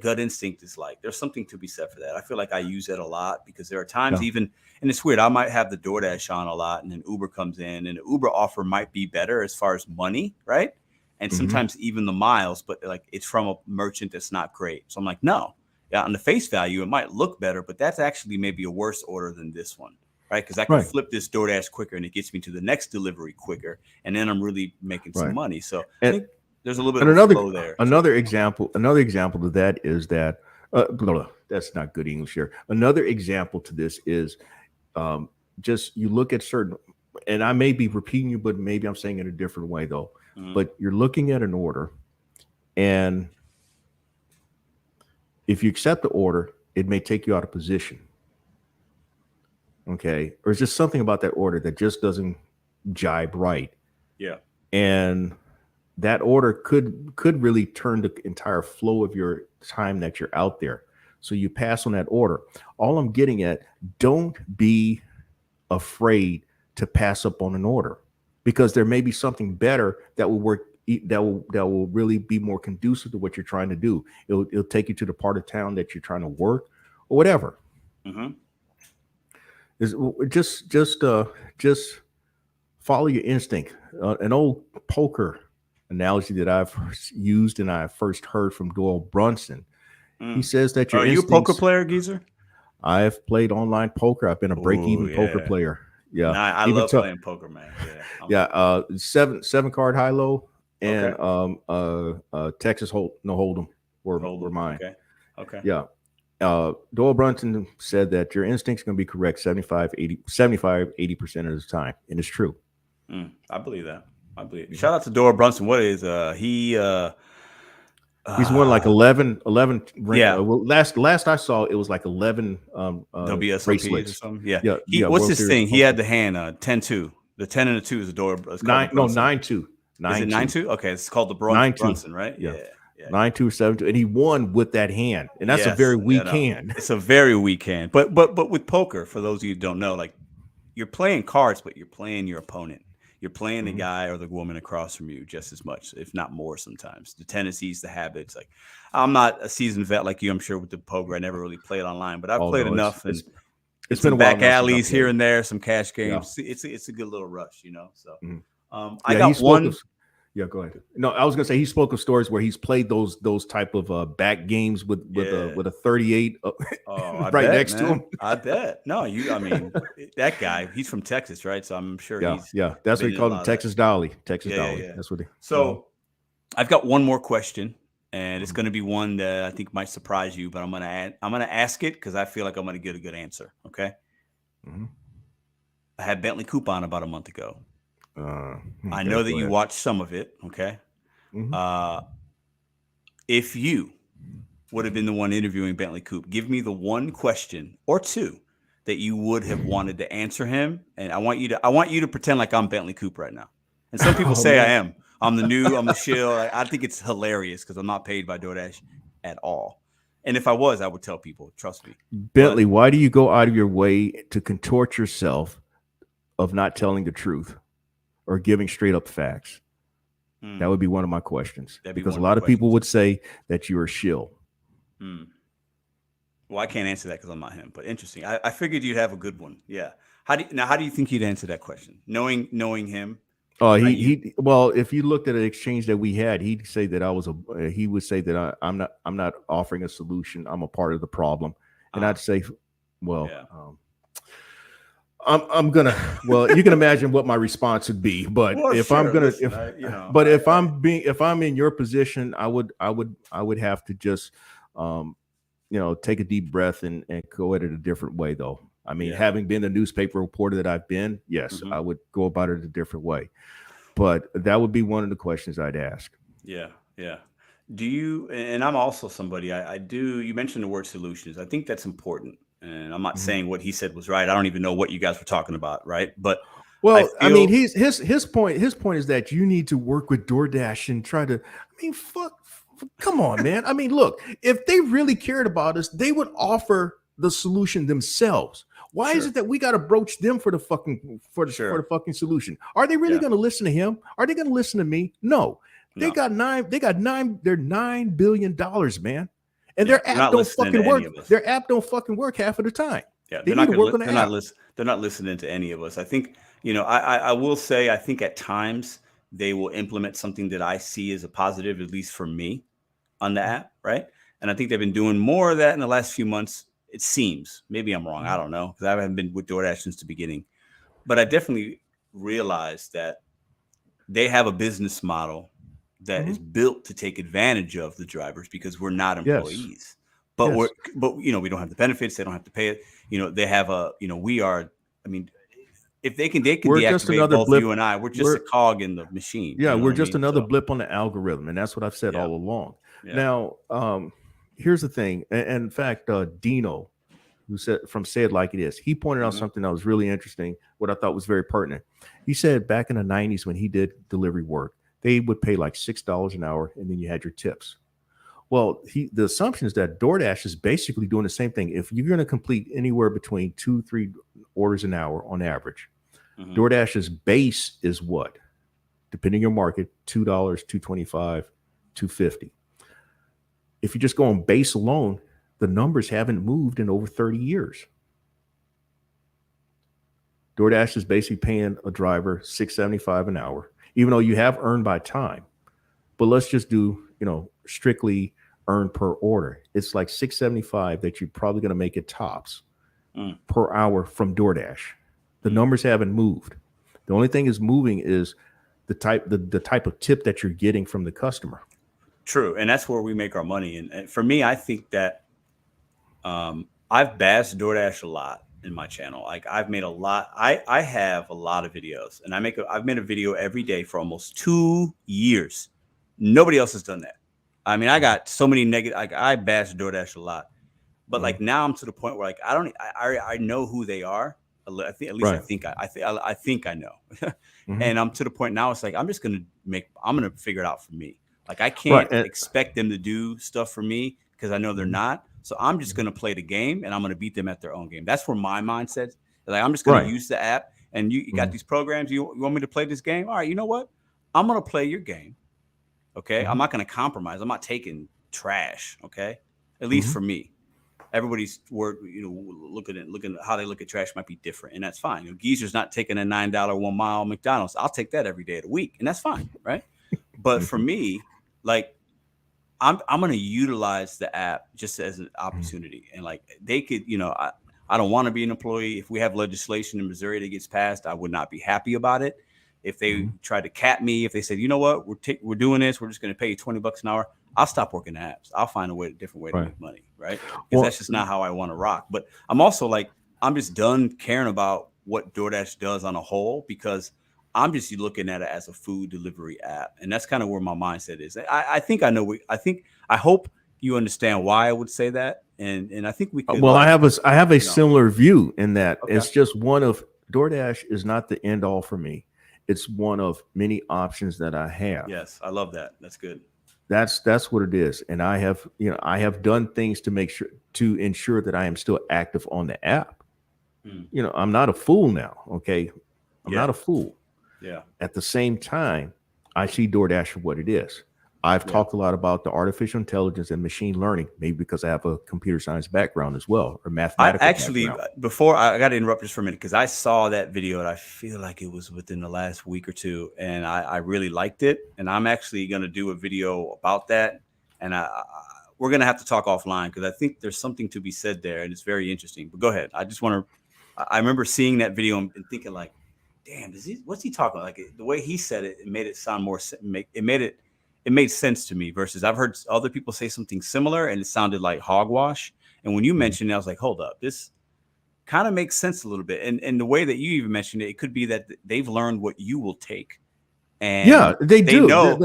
[SPEAKER 1] gut instinct is like, there's something to be said for that. I feel like I use that a lot because there are times even, and it's weird, I might have the DoorDash on a lot and then Uber comes in and the Uber offer might be better as far as money, right? And sometimes even the miles, but like it's from a merchant that's not great. So I'm like, no, on the face value, it might look better, but that's actually maybe a worse order than this one, right? Because I can flip this DoorDash quicker and it gets me to the next delivery quicker. And then I'm really making some money. So I think there's a little bit of flow there.
[SPEAKER 2] Another example to that is that that's not good English here. Another example to this is just you look at certain, and I may be repeating you, but maybe I'm saying it a different way though. But you're looking at an order, and if you accept the order, it may take you out of position. Okay, or it's just something about that order that just doesn't jibe right.
[SPEAKER 1] Yeah,
[SPEAKER 2] and that order could really turn the entire flow of your time that you're out there. So you pass on that order. All I'm getting at, don't be afraid to pass up on an order, because there may be something better that will work, that will really be more conducive to what you're trying to do. It'll take you to the part of town that you're trying to work or whatever. Is just follow your instinct. An old poker analogy that I've used and I first heard from Doyle Brunson. He says that
[SPEAKER 1] are you a poker player, Geezer?
[SPEAKER 2] I've played online poker. I've been a break-even poker player. Yeah,
[SPEAKER 1] I love playing poker, man.
[SPEAKER 2] Seven card high low and Texas Hold'em were mine.
[SPEAKER 1] Okay.
[SPEAKER 2] Yeah. Doyle Brunson said that your instinct's going to be correct 80% of the time, and it's true.
[SPEAKER 1] I believe that. Shout out to Doyle Brunson. What is
[SPEAKER 2] he's won like 11 well, last I saw it was like 11
[SPEAKER 1] WSOPs
[SPEAKER 2] bracelets
[SPEAKER 1] or something. Yeah. What's his thing? He had the hand 10-2. The 10 and the 2 is a Doyle.
[SPEAKER 2] 9-2.
[SPEAKER 1] Is it 9-2? Okay, it's called the Brunson, right? Yeah.
[SPEAKER 2] 9-2, 7-2, and he won with that hand, and that's a very weak hand.
[SPEAKER 1] It's a very weak hand. But with poker, for those of you who don't know, like you're playing cards, but you're playing your opponent. You're playing the guy or the woman across from you just as much, if not more sometimes. The tendencies, the habits. Like, I'm not a seasoned vet like you, I'm sure, with the poker. I never really played online, but I've played enough. It's been back alleys here and there, some cash games. Yeah. It's a good little rush, So I got one.
[SPEAKER 2] Go ahead. No, I was gonna say he spoke of stories where he's played those type of back games with a 38 next to him.
[SPEAKER 1] I bet. No, that guy, he's from Texas, right? So I'm sure
[SPEAKER 2] he's that's what he called him, Texas Dolly. Dolly. That's what he.
[SPEAKER 1] So I've got one more question, and it's gonna be one that I think might surprise you, but I'm gonna ask it because I feel like I'm gonna get a good answer. Okay. I had Bentley Coupe on about a month ago. I know that you watched some of it. Okay. If you would have been the one interviewing Bentley Coupe, give me the one question or two that you would have wanted to answer him. And I want you to pretend like I'm Bentley Coupe right now. And some people say I am. I'm the shill. I think it's hilarious because I'm not paid by DoorDash at all. And if I was, I would tell people, trust me.
[SPEAKER 2] Bentley, why do you go out of your way to contort yourself of not telling the truth or giving straight up facts? That would be one of my questions, because a lot of people would say that you're a shill.
[SPEAKER 1] Well, I can't answer that because I'm not him, but interesting. I figured you'd have a good one. Yeah. How do you think you'd answer that question? Knowing him?
[SPEAKER 2] Oh, well, if you looked at an exchange that we had, he'd say that he would say that I'm not offering a solution. I'm a part of the problem. And I'd say, well,
[SPEAKER 1] yeah.
[SPEAKER 2] I'm gonna, well, you can imagine what my response would be, but
[SPEAKER 1] Well,
[SPEAKER 2] if
[SPEAKER 1] sure.
[SPEAKER 2] I'm gonna,
[SPEAKER 1] Listen,
[SPEAKER 2] if I'm in your position, I would have to just, take a deep breath and go at it a different way though. I mean, having been the newspaper reporter that I've been, yes, I would go about it a different way. But that would be one of the questions I'd ask.
[SPEAKER 1] Yeah, yeah. Do you, and I'm also somebody, I do, you mentioned the word solutions. I think that's important. And I'm not saying what he said was right. I don't even know what you guys were talking about, right? But
[SPEAKER 2] well, I mean, his point is that you need to work with DoorDash and try to, I mean, come on, man. I mean, look, if they really cared about us, they would offer the solution themselves. Why is it that we got to broach them for the fucking solution? Are they really going to listen to him? Are they going to listen to me? No. They're $9 billion, man. And their app don't fucking work. Their app don't fucking work half of the time.
[SPEAKER 1] Yeah, they're not listening to any of us. I think, I will say, I think at times they will implement something that I see as a positive, at least for me, on the app, right? And I think they've been doing more of that in the last few months. It seems. Maybe I'm wrong. I don't know, because I haven't been with DoorDash since the beginning. But I definitely realized that they have a business model that is built to take advantage of the drivers because we're not employees. But we don't have the benefits. They don't have to pay it. They have we are. I mean, if they can deactivate both blip. You and I. We're just a cog in the machine.
[SPEAKER 2] Yeah, we're just another blip on the algorithm, and that's what I've said all along. Yeah. Now, here's the thing. And in fact, Dino, who said It Like It Is, he pointed out something that was really interesting, what I thought was very pertinent. He said back in the 90s when he did delivery work, they would pay like $6 an hour, and then you had your tips. Well, the assumption is that DoorDash is basically doing the same thing. If you're going to complete anywhere between 2-3 orders an hour on average, DoorDash's base is what? Depending on your market, $2, $2.25, $2.50. If you just go on base alone, the numbers haven't moved in over 30 years. DoorDash is basically paying a driver $6.75 an hour, even though you have earned by time. But let's just do, strictly earn per order. It's like $6.75 that you're probably going to make it tops per hour from DoorDash. The numbers haven't moved. The only thing is moving is the type of tip that you're getting from the customer.
[SPEAKER 1] True. And that's where we make our money. And for me, I think that I've bashed DoorDash a lot in my channel. Like I've made a lot. I have a lot of videos, and I've made a video every day for almost 2 years. Nobody else has done that. I mean, I got so many negative. Like I bash DoorDash a lot, but like now I'm to the point where like I know who they are. I think I know, and I'm to the point now. It's like I'm gonna figure it out for me. Like I can't expect them to do stuff for me because I know they're not. So I'm just gonna play the game, and I'm gonna beat them at their own game. That's where my mindset is. Like I'm just gonna use the app, and you got these programs. You want me to play this game? All right, you know what? I'm gonna play your game. Okay, I'm not going to compromise. I'm not taking trash. Okay, at least for me. Everybody's looking at how they look at trash might be different, and that's fine. Geezer's not taking a $9 1 mile McDonald's. I'll take that every day of the week, and that's fine, right? But for me, like I'm going to utilize the app just as an opportunity, and like they could, I don't want to be an employee. If we have legislation in Missouri that gets passed, I would not be happy about it. If they try to cap me, if they said, you know what, we're doing this, we're just going to pay you $20 an hour, I'll stop working the apps. I'll find a different way to make money, right? Because that's just not how I want to rock. But I'm also like, I'm just done caring about what DoorDash does on a whole because I'm just looking at it as a food delivery app, and that's kind of where my mindset is. I think I know. I hope you understand why I would say that, and I think we could.
[SPEAKER 2] Well, I have a similar view in that it's just one of DoorDash is not the end all for me. It's one of many options that I have.
[SPEAKER 1] Yes, I love that. That's good.
[SPEAKER 2] That's what it is. And I have done things to ensure that I am still active on the app. I'm not a fool now. Okay. I'm not a fool.
[SPEAKER 1] Yeah.
[SPEAKER 2] At the same time, I see DoorDash for what it is. I've talked a lot about the artificial intelligence and machine learning, maybe because I have a computer science background as well, or mathematical background.
[SPEAKER 1] Before I got to interrupt just for a minute, because I saw that video and I feel like it was within the last week or two, and I really liked it. And I'm actually going to do a video about that. And we're going to have to talk offline, because I think there's something to be said there, and it's very interesting. But go ahead. I remember seeing that video and thinking like, damn, what's he talking about? Like the way he said it, it made it sound more, it made sense to me, versus I've heard other people say something similar and it sounded like hogwash. And when you mentioned it, I was like, hold up, this kind of makes sense a little bit. And the way that you even mentioned it, it could be that they've learned what you will take. And
[SPEAKER 2] they do.
[SPEAKER 1] They know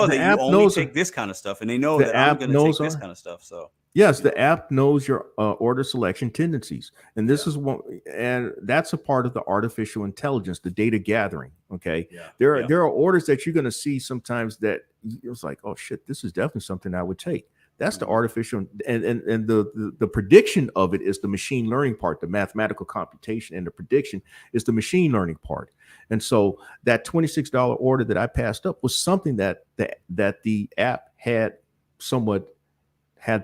[SPEAKER 1] that you only take this kind of stuff, and they know that I'm going to take this kind of stuff. So
[SPEAKER 2] yes, the app knows your order selection tendencies, and this is one, and that's a part of the artificial intelligence, the data gathering. Okay, there are orders that you're going to see sometimes that it's like, oh shit, this is definitely something I would take. That's the artificial, and the prediction of it is the machine learning part, the mathematical computation, and the prediction is the machine learning part. And so that $26 order that I passed up was something that the app had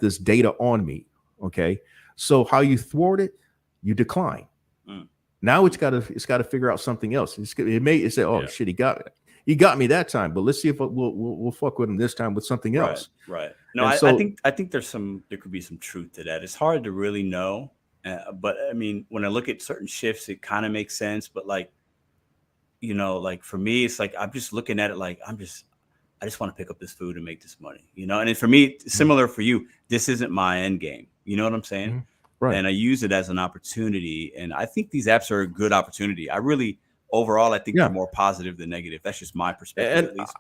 [SPEAKER 2] this data on me. Okay, so how you thwart it, you decline. Now it's got to figure out something else. It say, oh shit, he got me that time, but let's see if we'll fuck with him this time with something else.
[SPEAKER 1] Right. No, I think there could be some truth to that. It's hard to really know, but I mean, when I look at certain shifts, it kind of makes sense. But like, you know, like for me, it's like I'm just looking at it like I just want to pick up this food and make this money, you know. And for me, similar for you, this isn't my end game. You know what I'm saying? Right. And I use it as an opportunity, and I think these apps are a good opportunity. Overall, I think they're more positive than negative. That's just my perspective, at least.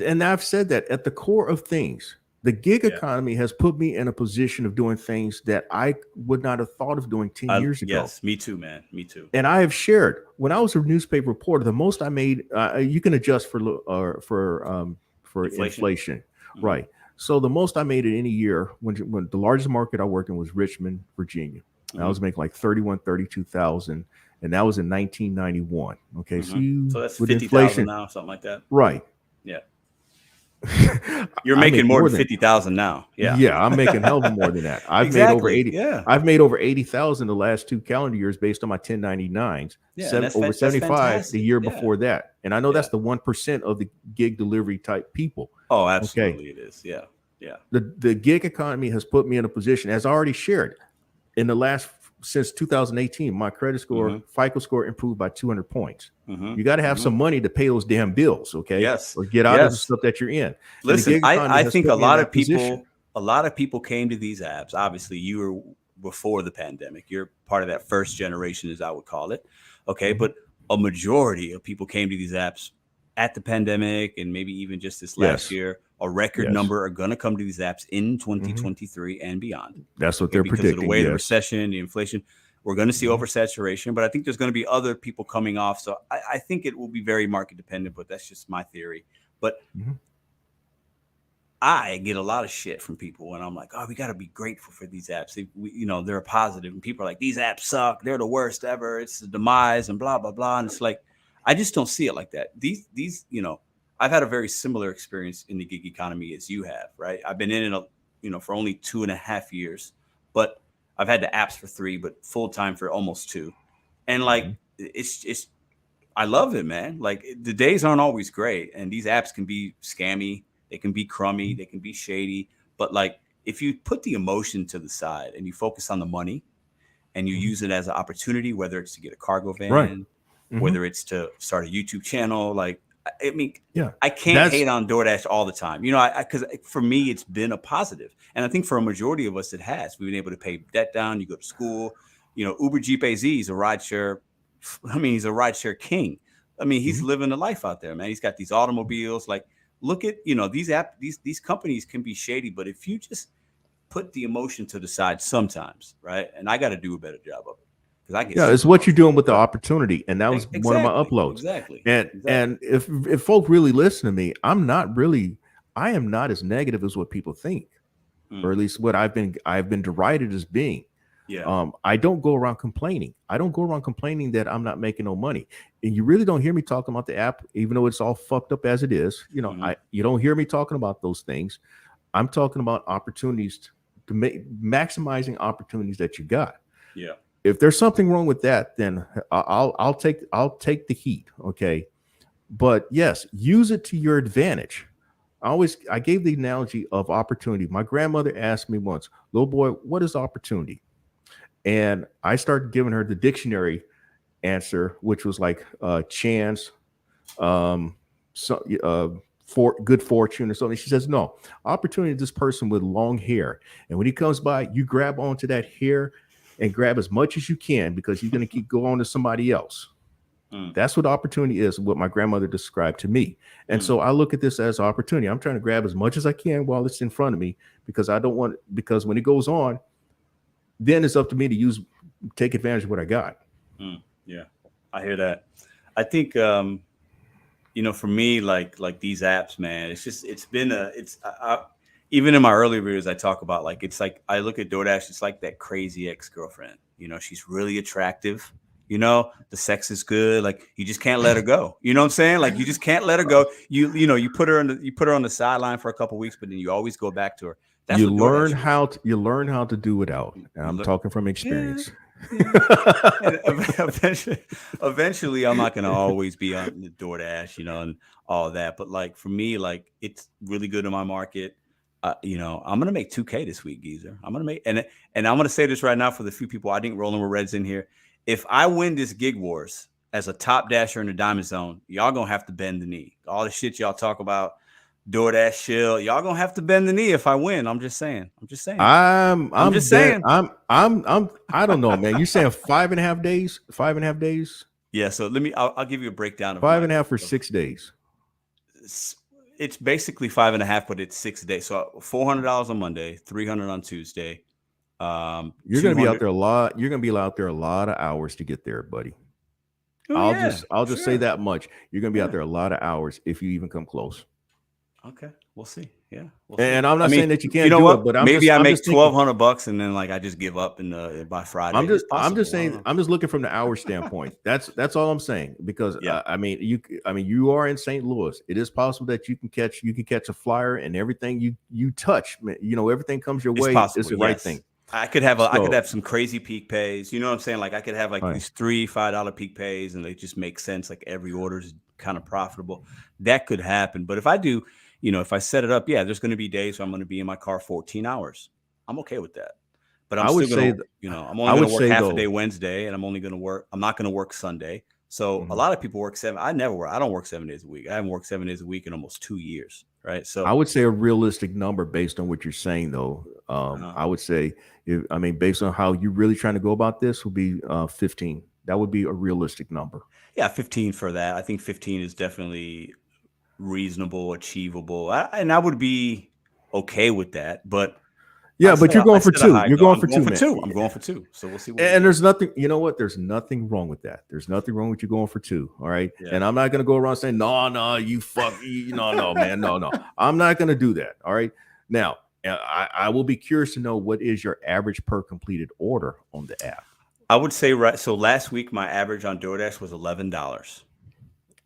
[SPEAKER 2] And I've said that at the core of things, the gig economy has put me in a position of doing things that I would not have thought of doing 10 years ago.
[SPEAKER 1] Yes, me too, man. Me too.
[SPEAKER 2] And I have shared, when I was a newspaper reporter, the most I made, you can adjust for inflation. Right. So the most I made in any year, when the largest market I worked in was Richmond, Virginia. I was making like 32,000, and that was in 1991. Okay, so
[SPEAKER 1] that's 50,000 now, something like that.
[SPEAKER 2] Right.
[SPEAKER 1] Yeah. You're making more than 50,000 now. Yeah,
[SPEAKER 2] I'm making hell of more than that. I've made over 80. Yeah, I've made over 80,000 the last 2 calendar years based on my 1099s. Over 75 the year before that. And I know that's the 1% of the gig delivery type people.
[SPEAKER 1] Oh, absolutely, it is. Yeah.
[SPEAKER 2] The gig economy has put me in a position, as I already shared, since 2018, my credit score, FICO score, improved by 200 points. You got to have some money to pay those damn bills, okay?
[SPEAKER 1] Yes.
[SPEAKER 2] Or get out of the stuff that you're in.
[SPEAKER 1] Listen, I think a lot of people came to these apps. Obviously, you were before the pandemic. You're part of that first generation, as I would call it. Okay, but a majority of people came to these apps at the pandemic, and maybe even just this last year. A record number are going to come to these apps in 2023 and beyond.
[SPEAKER 2] That's what they're predicting.
[SPEAKER 1] Because of the way the recession, the inflation, we're going to see oversaturation, but I think there's going to be other people coming off. So I think it will be very market dependent, but that's just my theory. But I get a lot of shit from people when I'm like, oh, we got to be grateful for these apps. They're a positive, and people are like, these apps suck. They're the worst ever. It's the demise and blah, blah, blah. And it's like, I just don't see it like that. These, I've had a very similar experience in the gig economy as you have, right? I've been in it, for only 2.5 years, but I've had the apps for 3, but full time for almost 2. And like, it's, I love it, man. Like the days aren't always great, and these apps can be scammy. They can be crummy. They can be shady. But like, if you put the emotion to the side and you focus on the money and you use it as an opportunity, whether it's to get a cargo van, whether it's to start a YouTube channel, like, I mean, I can't hate on DoorDash all the time, because for me, it's been a positive. And I think for a majority of us, it has. We've been able to pay debt down. You go to school, Uber Jeep AZ is a rideshare. I mean, he's a rideshare king. I mean, he's living the life out there, man. He's got these automobiles. Like, look at, these companies can be shady, but if you just put the emotion to the side sometimes, right? And I got to do a better job of it.
[SPEAKER 2] It's what you're doing with the opportunity, and that was one of my uploads.
[SPEAKER 1] Exactly.
[SPEAKER 2] And if folk really listen to me, I am not as negative as what people think, or at least what I've been derided as being.
[SPEAKER 1] Yeah.
[SPEAKER 2] I don't go around complaining. I don't go around complaining that I'm not making no money. And you really don't hear me talking about the app, even though it's all fucked up as it is. You know, you don't hear me talking about those things. I'm talking about opportunities to make maximizing opportunities that you got.
[SPEAKER 1] Yeah.
[SPEAKER 2] If there's something wrong with that, then I'll take the heat. Okay. But yes, use it to your advantage. I gave the analogy of opportunity. My grandmother asked me once, little boy, what is opportunity? And I started giving her the dictionary answer, which was like chance, for good fortune or something. She says, no, opportunity is this person with long hair. And when he comes by, you grab onto that hair and grab as much as you can because he's going to keep going on to somebody else. That's what opportunity is, what my grandmother described to me. And so I look at this as opportunity. I'm trying to grab as much as I can while it's in front of me because because when it goes on, then it's up to me to take advantage of what I got.
[SPEAKER 1] Yeah, I hear that. I think, for me, like these apps, man, even in my early videos, I talk about I look at DoorDash, it's like that crazy ex-girlfriend, she's really attractive. The sex is good. Like you just can't let her go. You know what I'm saying? Like you just can't let her go. You put her on the sideline for a couple of weeks, but then you always go back to her. That's
[SPEAKER 2] you learn how to do it out. And I'm talking from experience.
[SPEAKER 1] And eventually, I'm not going to always be on the DoorDash, and all that. But like for me, like it's really good in my market. I'm going to make 2K this week, geezer. I'm going to make and I'm going to say this right now for the few people I think Rolling with Reds in here. If I win this Gig Wars as a top dasher in the Diamond Zone, y'all gonna have to bend the knee. All the shit y'all talk about, DoorDash chill, y'all gonna have to bend the knee if I win. I'm just saying.
[SPEAKER 2] I'm just saying. I don't know, man. You're saying 5.5 days? 5.5 days?
[SPEAKER 1] Yeah. So I'll give you a breakdown of
[SPEAKER 2] 5.5 for 6 days.
[SPEAKER 1] It's basically 5.5, but it's 6 days. So $400 on Monday, $300 on Tuesday.
[SPEAKER 2] You're going to be out there a lot. You're going to be out there a lot of hours to get there, buddy. I'll just say that much. You're going to be out there a lot of hours if you even come close.
[SPEAKER 1] Okay, we'll see. Yeah,
[SPEAKER 2] and I'm not saying that you can't do it, but
[SPEAKER 1] maybe I make $1,200 and then I just give up by Friday.
[SPEAKER 2] I'm just saying. I'm just looking from the hour standpoint. That's all I'm saying because you are in St. Louis. It is possible that you can catch a flyer and everything you touch. Everything comes your way. It's the right thing.
[SPEAKER 1] I could have some crazy peak pays. You know what I'm saying? Like I could have these $3-5 peak pays, and they just make sense. Like every order is kind of profitable. That could happen. But if I do, if I set it up, there's going to be days where I'm going to be in my car 14 hours. I'm okay with that. But I'm only going to work half a day Wednesday, and I'm not going to work Sunday. So a lot of people work 7. I don't work 7 days a week. I haven't worked 7 days a week in almost 2 years. Right. So
[SPEAKER 2] I would say a realistic number based on what you're saying, though. I would say, based on how you're really trying to go about this, would be 15. That would be a realistic number.
[SPEAKER 1] Yeah, 15 for that. I think 15 is definitely reasonable, achievable, and I would be okay with that. But
[SPEAKER 2] but you're going for 2. You're going for 2, man.
[SPEAKER 1] I'm going for 2. So we'll see.
[SPEAKER 2] And there's nothing. You know what? There's nothing wrong with that. There's nothing wrong with you going for 2. All right. Yeah. And I'm not going to go around saying no, you fuck, no, man, no. I'm not going to do that. All right. Now, I will be curious to know what is your average per completed order on the app.
[SPEAKER 1] I would say so last week my average on DoorDash was $11.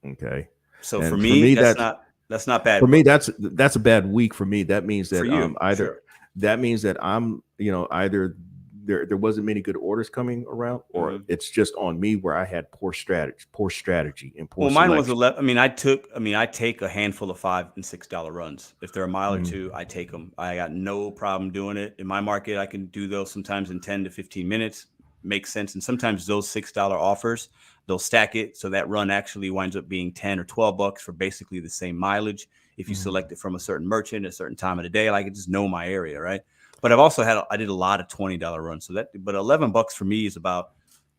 [SPEAKER 2] Okay.
[SPEAKER 1] So for me that's not bad.
[SPEAKER 2] For me, that's a bad week for me. That means that that means that I'm, either there wasn't many good orders coming around, or it's just on me where I had poor strategy and poor.
[SPEAKER 1] Well, mine was 11. I take a handful of $5 and $6 runs. If they're a mile or two, I take them. I got no problem doing it. In my market, I can do those sometimes in 10 to 15 minutes. Makes sense. And sometimes those $6 offers, they'll stack it so that run actually winds up being $10 or $12 for basically the same mileage. If you select it from a certain merchant at a certain time of the day, I can just know my area, right? But I've also I did a lot of $20 runs. But $11 for me is about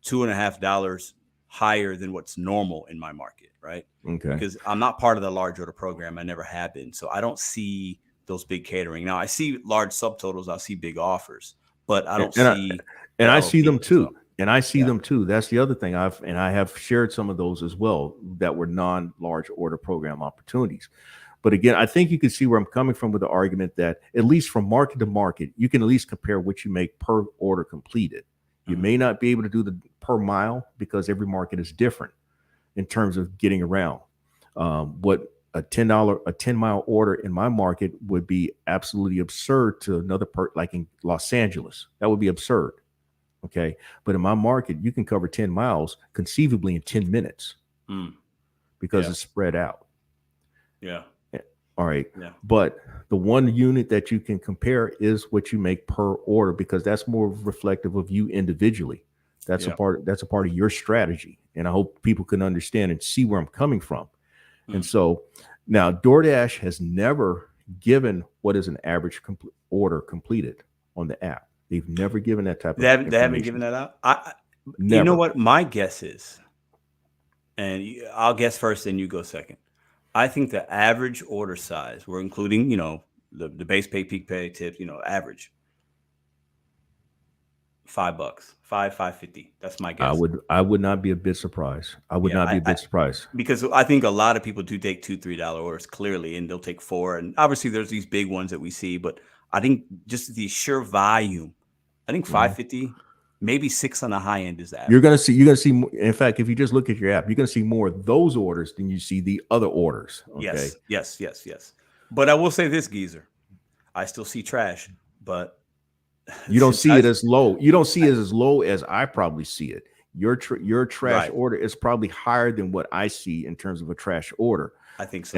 [SPEAKER 1] $2.50 higher than what's normal in my market, right?
[SPEAKER 2] Okay.
[SPEAKER 1] Because I'm not part of the large order program. I never have been. So I don't see those big catering. Now I see large subtotals. I'll see big offers, but I don't see.
[SPEAKER 2] I see them too. And I see them too. That's the other thing. I have shared some of those as well that were non-large order program opportunities. But again, I think you can see where I'm coming from with the argument that at least from market to market, you can at least compare what you make per order completed. You may not be able to do the per mile because every market is different in terms of getting around. What a $10 order in my market would be absolutely absurd to another like in Los Angeles. That would be absurd. Okay. But in my market, you can cover 10 miles conceivably in 10 minutes because it's spread out.
[SPEAKER 1] Yeah.
[SPEAKER 2] All right.
[SPEAKER 1] Yeah.
[SPEAKER 2] But the one unit that you can compare is what you make per order, because that's more reflective of you individually. That's a part of your strategy. And I hope people can understand and see where I'm coming from. And so now DoorDash has never given what is an average order completed on the app. They've never given that type of information.
[SPEAKER 1] They haven't given that out.
[SPEAKER 2] Never.
[SPEAKER 1] You know what my guess is, and I'll guess first, then you go second. I think the average order size, we're including, the base pay, peak pay, tips, average $5, $5.50. That's my guess.
[SPEAKER 2] I would not be a bit surprised. I would not be a bit surprised,
[SPEAKER 1] because I think a lot of people do take $2, $3 orders clearly, and they'll take 4. And obviously there's these big ones that we see, but I think just the sheer volume, I think $5.50, maybe 6 on the high end is that.
[SPEAKER 2] You're gonna see. In fact, if you just look at your app, you're gonna see more of those orders than you see the other orders. Okay?
[SPEAKER 1] Yes. But I will say this, Geezer, I still see trash, but
[SPEAKER 2] you don't see it as low. You don't see it as low as I probably see it. Your trash order is probably higher than what I see in terms of a trash order.
[SPEAKER 1] I think so.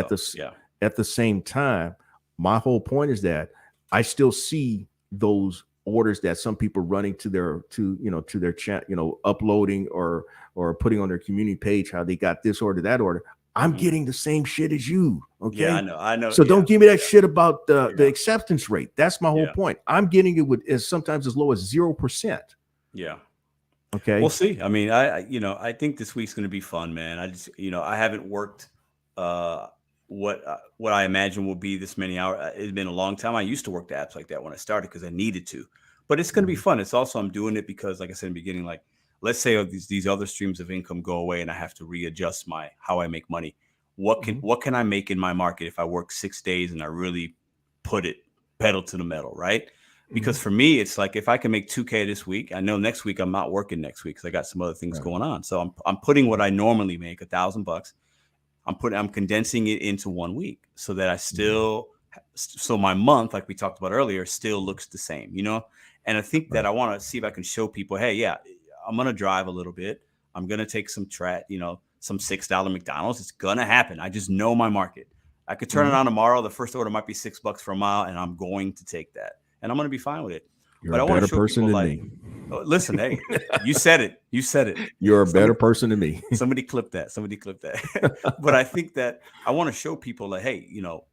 [SPEAKER 2] At the same time, my whole point is that I still see those orders that some people running to their chat, uploading or putting on their community page how they got this order, that order. I'm getting the same shit as you. Okay.
[SPEAKER 1] Yeah, I know.
[SPEAKER 2] So don't give me that shit about the acceptance rate. That's my whole point. I'm getting it with sometimes as low as 0%.
[SPEAKER 1] Yeah.
[SPEAKER 2] Okay.
[SPEAKER 1] We'll see. I mean, I think this week's going to be fun, man. I just, I haven't worked what I imagine will be this many hours. It's been a long time. I used to work the apps like that when I started because I needed to, but it's going to be fun. It's also, I'm doing it because, like I said in the beginning, like, let's say these other streams of income go away and I have to readjust how I make money. What can I make in my market if I work 6 days and I really put it pedal to the metal, right? Because for me, it's like, if I can make $2K this week, I know next week I'm not working next week because I got some other things going on. So I'm putting what I normally make, $1,000. I'm condensing it into 1 week so that I still, so my month, like we talked about earlier, still looks the same, And I think that I want to see if I can show people, hey, I'm going to drive a little bit. I'm going to take some some $6 McDonald's. It's going to happen. I just know my market. I could turn it on tomorrow. The first order might be $6 for a mile, and I'm going to take that. And I'm going to be fine with it.
[SPEAKER 2] You're a better person than me.
[SPEAKER 1] Listen, hey, you said it.
[SPEAKER 2] You're a better person than me.
[SPEAKER 1] Somebody clip that. But I think that I want to show people that, hey,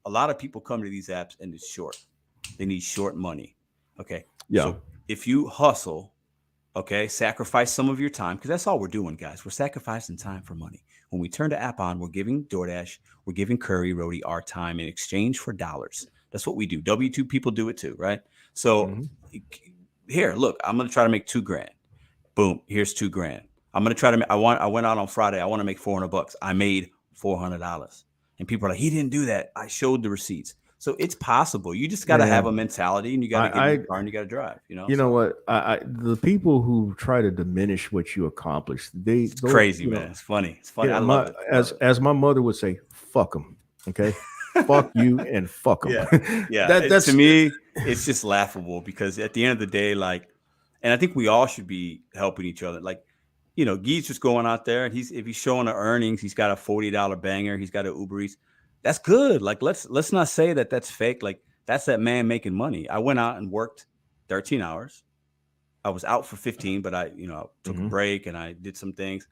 [SPEAKER 1] a lot of people come to these apps and it's short. They need short money. Okay.
[SPEAKER 2] Yeah.
[SPEAKER 1] So if you hustle, okay, sacrifice some of your time, because that's all we're doing, guys. We're sacrificing time for money. When we turn the app on, we're giving DoorDash, we're giving Curri, Roadie our time in exchange for dollars. That's what we do. W2 people do it too, right? So here, look, I'm going to try to make $2,000. Boom, here's $2,000. I'm going to try to I went out on Friday. I want to make $400. I made $400. And people are like, he didn't do that. I showed the receipts. So it's possible. You just got to have a mentality, and you got to get in the car and you got to drive. You know
[SPEAKER 2] what? The people who try to diminish what you accomplished, it's
[SPEAKER 1] crazy, man. It's funny. It's funny. I love it.
[SPEAKER 2] As my mother would say, fuck them. Okay. Fuck you and fuck them.
[SPEAKER 1] Yeah. That's to me, it's just laughable because at the end of the day, like, and I think we all should be helping each other. Like, Gee's just going out there and if he's showing the earnings, he's got a $40 banger. He's got an Uber Eats. That's good. Like, let's not say that that's fake. Like, that's that man making money. I went out and worked 13 hours. I was out for 15, but I took a break and I did some things.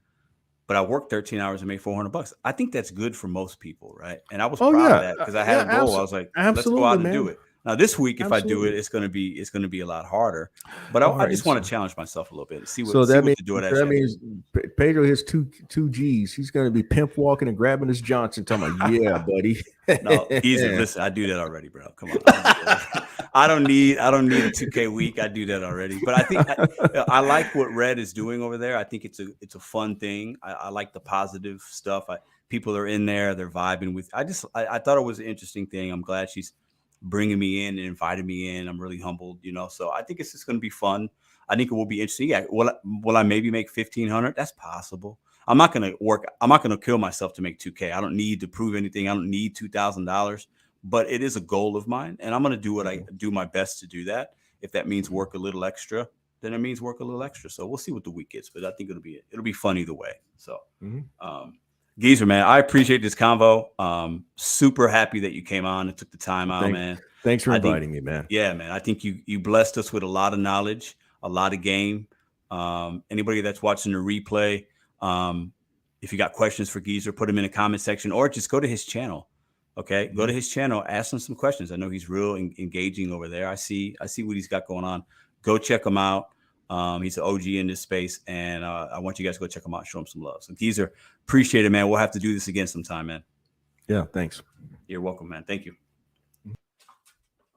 [SPEAKER 1] But I worked 13 hours and made $400. I think that's good for most people, right? And I was proud of that because I had a goal. I was like, let's go out and do it. Now this week, if I do it, it's gonna be a lot harder. But I just want to challenge myself a little bit and see what.
[SPEAKER 2] So that means Pedro has two G's. He's gonna be pimp walking and grabbing his Johnson, talking about, yeah, buddy.
[SPEAKER 1] No, easy. Listen, I do that already, bro. Come on. I don't need a 2K week. I do that already. But I think I like what Red is doing over there. I think it's a fun thing. I like the positive stuff. People are in there. They're vibing with. I thought it was an interesting thing. I'm glad she's bringing me in and invited me in. I'm really humbled, So I think it's just going to be fun. I think it will be interesting. Yeah, will I maybe make 1,500? That's possible. I'm not gonna kill myself to make 2K. I don't need to prove anything. I don't need $2,000, but it is a goal of mine, and I'm gonna do what I do my best to do that. If that means work a little extra, then it means work a little extra. So we'll see what the week gets, but I think it'll be fun either way. So, Geezer, man, I appreciate this convo. Super happy that you came on and took the time out, man.
[SPEAKER 2] Thanks for inviting me, man.
[SPEAKER 1] Yeah, man. I think you blessed us with a lot of knowledge, a lot of game. Anybody that's watching the replay, if you got questions for Geezer, put them in the comment section or just go to his channel. Okay, go to his channel, ask him some questions. I know he's real engaging over there. I see what he's got going on. Go check him out. He's an OG in this space, and I want you guys to go check him out, show him some love. So Geezer, appreciate it, man. We'll have to do this again sometime, man.
[SPEAKER 2] Yeah, thanks.
[SPEAKER 1] You're welcome, man. Thank you.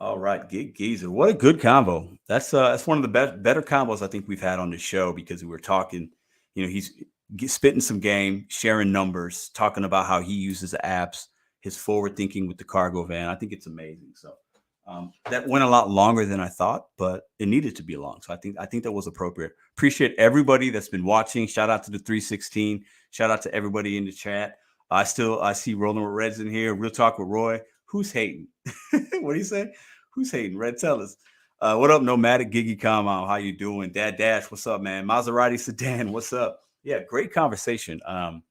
[SPEAKER 1] All right, Geezer, what a good convo. That's one of the better combos I think we've had on the show, because we were talking, he's spitting some game, sharing numbers, talking about how he uses the apps, his forward thinking with the cargo van. I think it's amazing. So that went a lot longer than I thought, but it needed to be long. So I think that was appropriate. Appreciate everybody that's been watching. Shout out to the 316. Shout out to everybody in the chat. I see Rolling with Reds in here. Real Talk with Roy. Who's hating? What do you say? Who's hating? Red, tell us. What up, Nomadic Giggy Kama? How you doing? Dad Dash, what's up, man? Maserati Sedan, what's up? Yeah, great conversation. And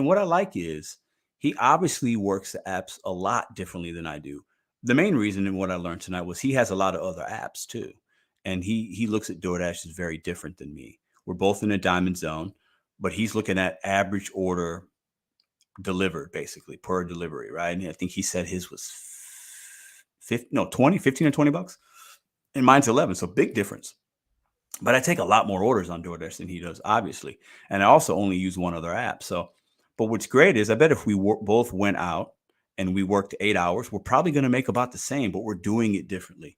[SPEAKER 1] what I like is he obviously works the apps a lot differently than I do. The main reason in what I learned tonight was he has a lot of other apps too. And he looks at DoorDash as very different than me. We're both in a diamond zone, but he's looking at average order delivered basically per delivery, right? And I think he said his was 15 or $20 and mine's 11. So big difference. But I take a lot more orders on DoorDash than he does, obviously. And I also only use one other app. So, but what's great is I bet if we both went out and we worked 8 hours, we're probably going to make about the same, but we're doing it differently,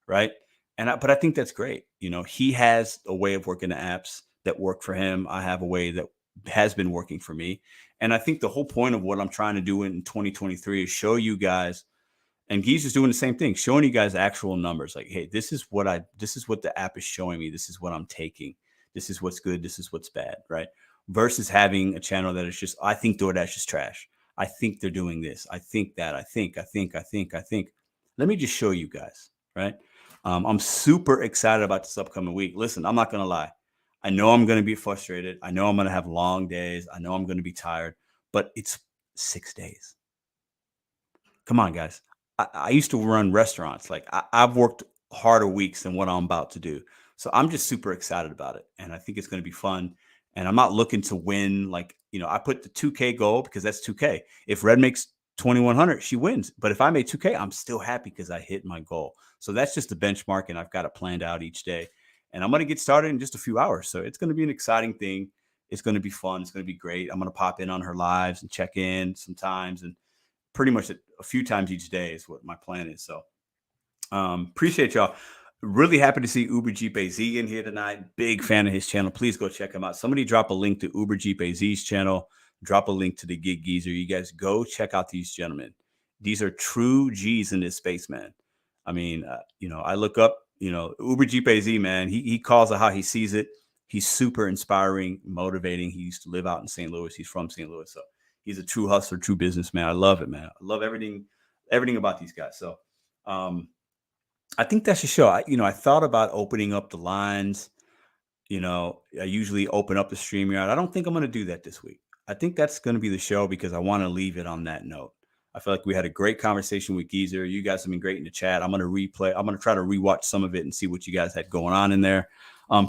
[SPEAKER 1] right? But I think that's great. He has a way of working the apps that work for him. I have a way that has been working for me. And I think the whole point of what I'm trying to do in 2023 is show you guys, and Geezer's doing the same thing, showing you guys actual numbers. Like, hey, this is what the app is showing me. This is what I'm taking. This is what's good. This is what's bad, right? Versus having a channel that is just, I think DoorDash is trash. I think they're doing this. I think that. I think. Let me just show you guys, right? I'm super excited about this upcoming week. Listen, I'm not going to lie. I know I'm going to be frustrated. I know I'm going to have long days. I know I'm going to be tired, but it's 6 days. Come on, guys. I used to run restaurants. Like I've worked harder weeks than what I'm about to do. So I'm just super excited about it. And I think it's going to be fun. And I'm not looking to win. Like, I put the 2K goal because that's 2K. If Red makes 2,100, she wins. But if I made 2K, I'm still happy because I hit my goal. So that's just the benchmark. And I've got it planned out each day. And I'm going to get started in just a few hours. So it's going to be an exciting thing. It's going to be fun. It's going to be great. I'm going to pop in on her lives and check in sometimes. And pretty much a few times each day is what my plan is. So appreciate y'all. Really happy to see Uber Jeep AZ in here tonight. Big fan of his channel. Please go check him out. Somebody drop a link to Uber Jeep AZ's channel. Drop a link to the Gig Geezer. You guys go check out these gentlemen. These are true G's in this space, man. I mean, I look up, Uber Jeep AZ, man. He calls it how he sees it. He's super inspiring, motivating. He used to live out in St. Louis. He's from St. Louis. So he's a true hustler, true businessman. I love it, man. I love everything about these guys. So I think that's the show. I thought about opening up the lines. I usually open up the StreamYard. I don't think I'm going to do that this week. I think that's going to be the show because I want to leave it on that note. I feel like we had a great conversation with Geezer. You guys have been great in the chat. I'm going to try to rewatch some of it and see what you guys had going on in there.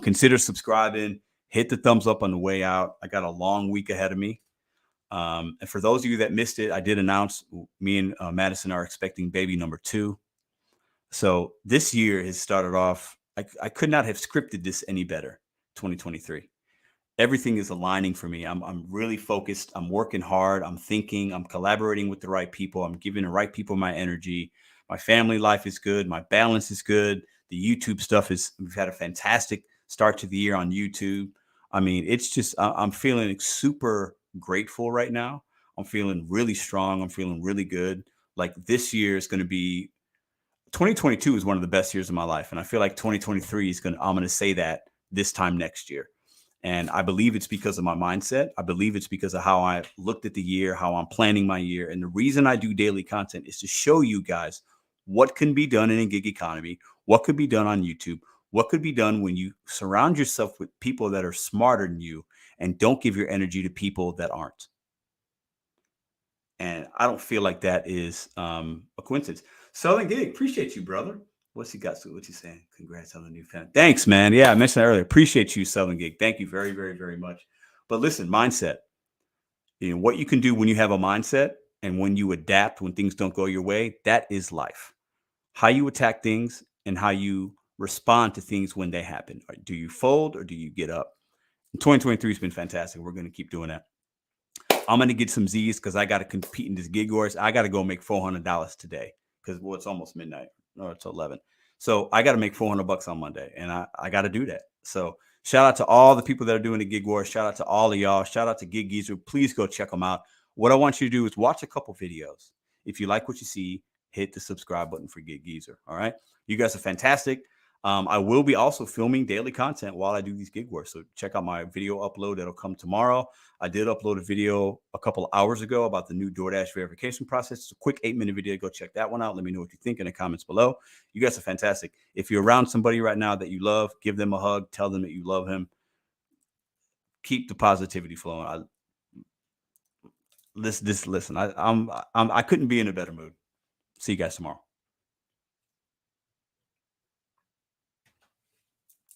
[SPEAKER 1] Consider subscribing. Hit the thumbs up on the way out. I got a long week ahead of me. And for those of you that missed it, I did announce me and Madison are expecting baby number 2. So this year has started off, I could not have scripted this any better, 2023. Everything is aligning for me. I'm really focused. I'm working hard. I'm thinking. I'm collaborating with the right people. I'm giving the right people my energy. My family life is good. My balance is good. The YouTube stuff we've had a fantastic start to the year on YouTube. I mean, it's just, I'm feeling super grateful right now. I'm feeling really strong. I'm feeling really good. Like this year is going to be 2022 is one of the best years of my life. And I feel like 2023 is I'm going to say that this time next year. And I believe it's because of my mindset. I believe it's because of how I looked at the year, how I'm planning my year. And the reason I do daily content is to show you guys what can be done in a gig economy, what could be done on YouTube, what could be done when you surround yourself with people that are smarter than you and don't give your energy to people that aren't. And I don't feel like that is a coincidence. Southern Gig, appreciate you, brother. What's he got? What's he saying? Congrats on the new fan. Thanks, man. Yeah, I mentioned that earlier. Appreciate you, Southern Gig. Thank you very, very, very much. But listen, mindset. You know what you can do when you have a mindset and when you adapt when things don't go your way. That is life. How you attack things and how you respond to things when they happen. Do you fold or do you get up? 2023 has been fantastic. We're going to keep doing that. I'm going to get some Z's because I got to compete in this gig wars. I got to go make $400 today because, well, it's almost midnight. No, it's 11. So I got to make $400 on Monday, and I got to do that. So shout out to all the people that are doing the gig wars. Shout out to all of y'all. Shout out to Gig Geezer. Please go check them out. What I want you to do is watch a couple videos. If you like what you see, hit the subscribe button for Gig Geezer. All right. You guys are fantastic. I will be also filming daily content while I do these gig wars. So check out my video upload that'll come tomorrow. I did upload a video a couple of hours ago about the new DoorDash verification process. It's a quick 8-minute video. Go check that one out. Let me know what you think in the comments below. You guys are fantastic. If you're around somebody right now that you love, give them a hug. Tell them that you love him. Keep the positivity flowing. Listen. I couldn't be in a better mood. See you guys tomorrow.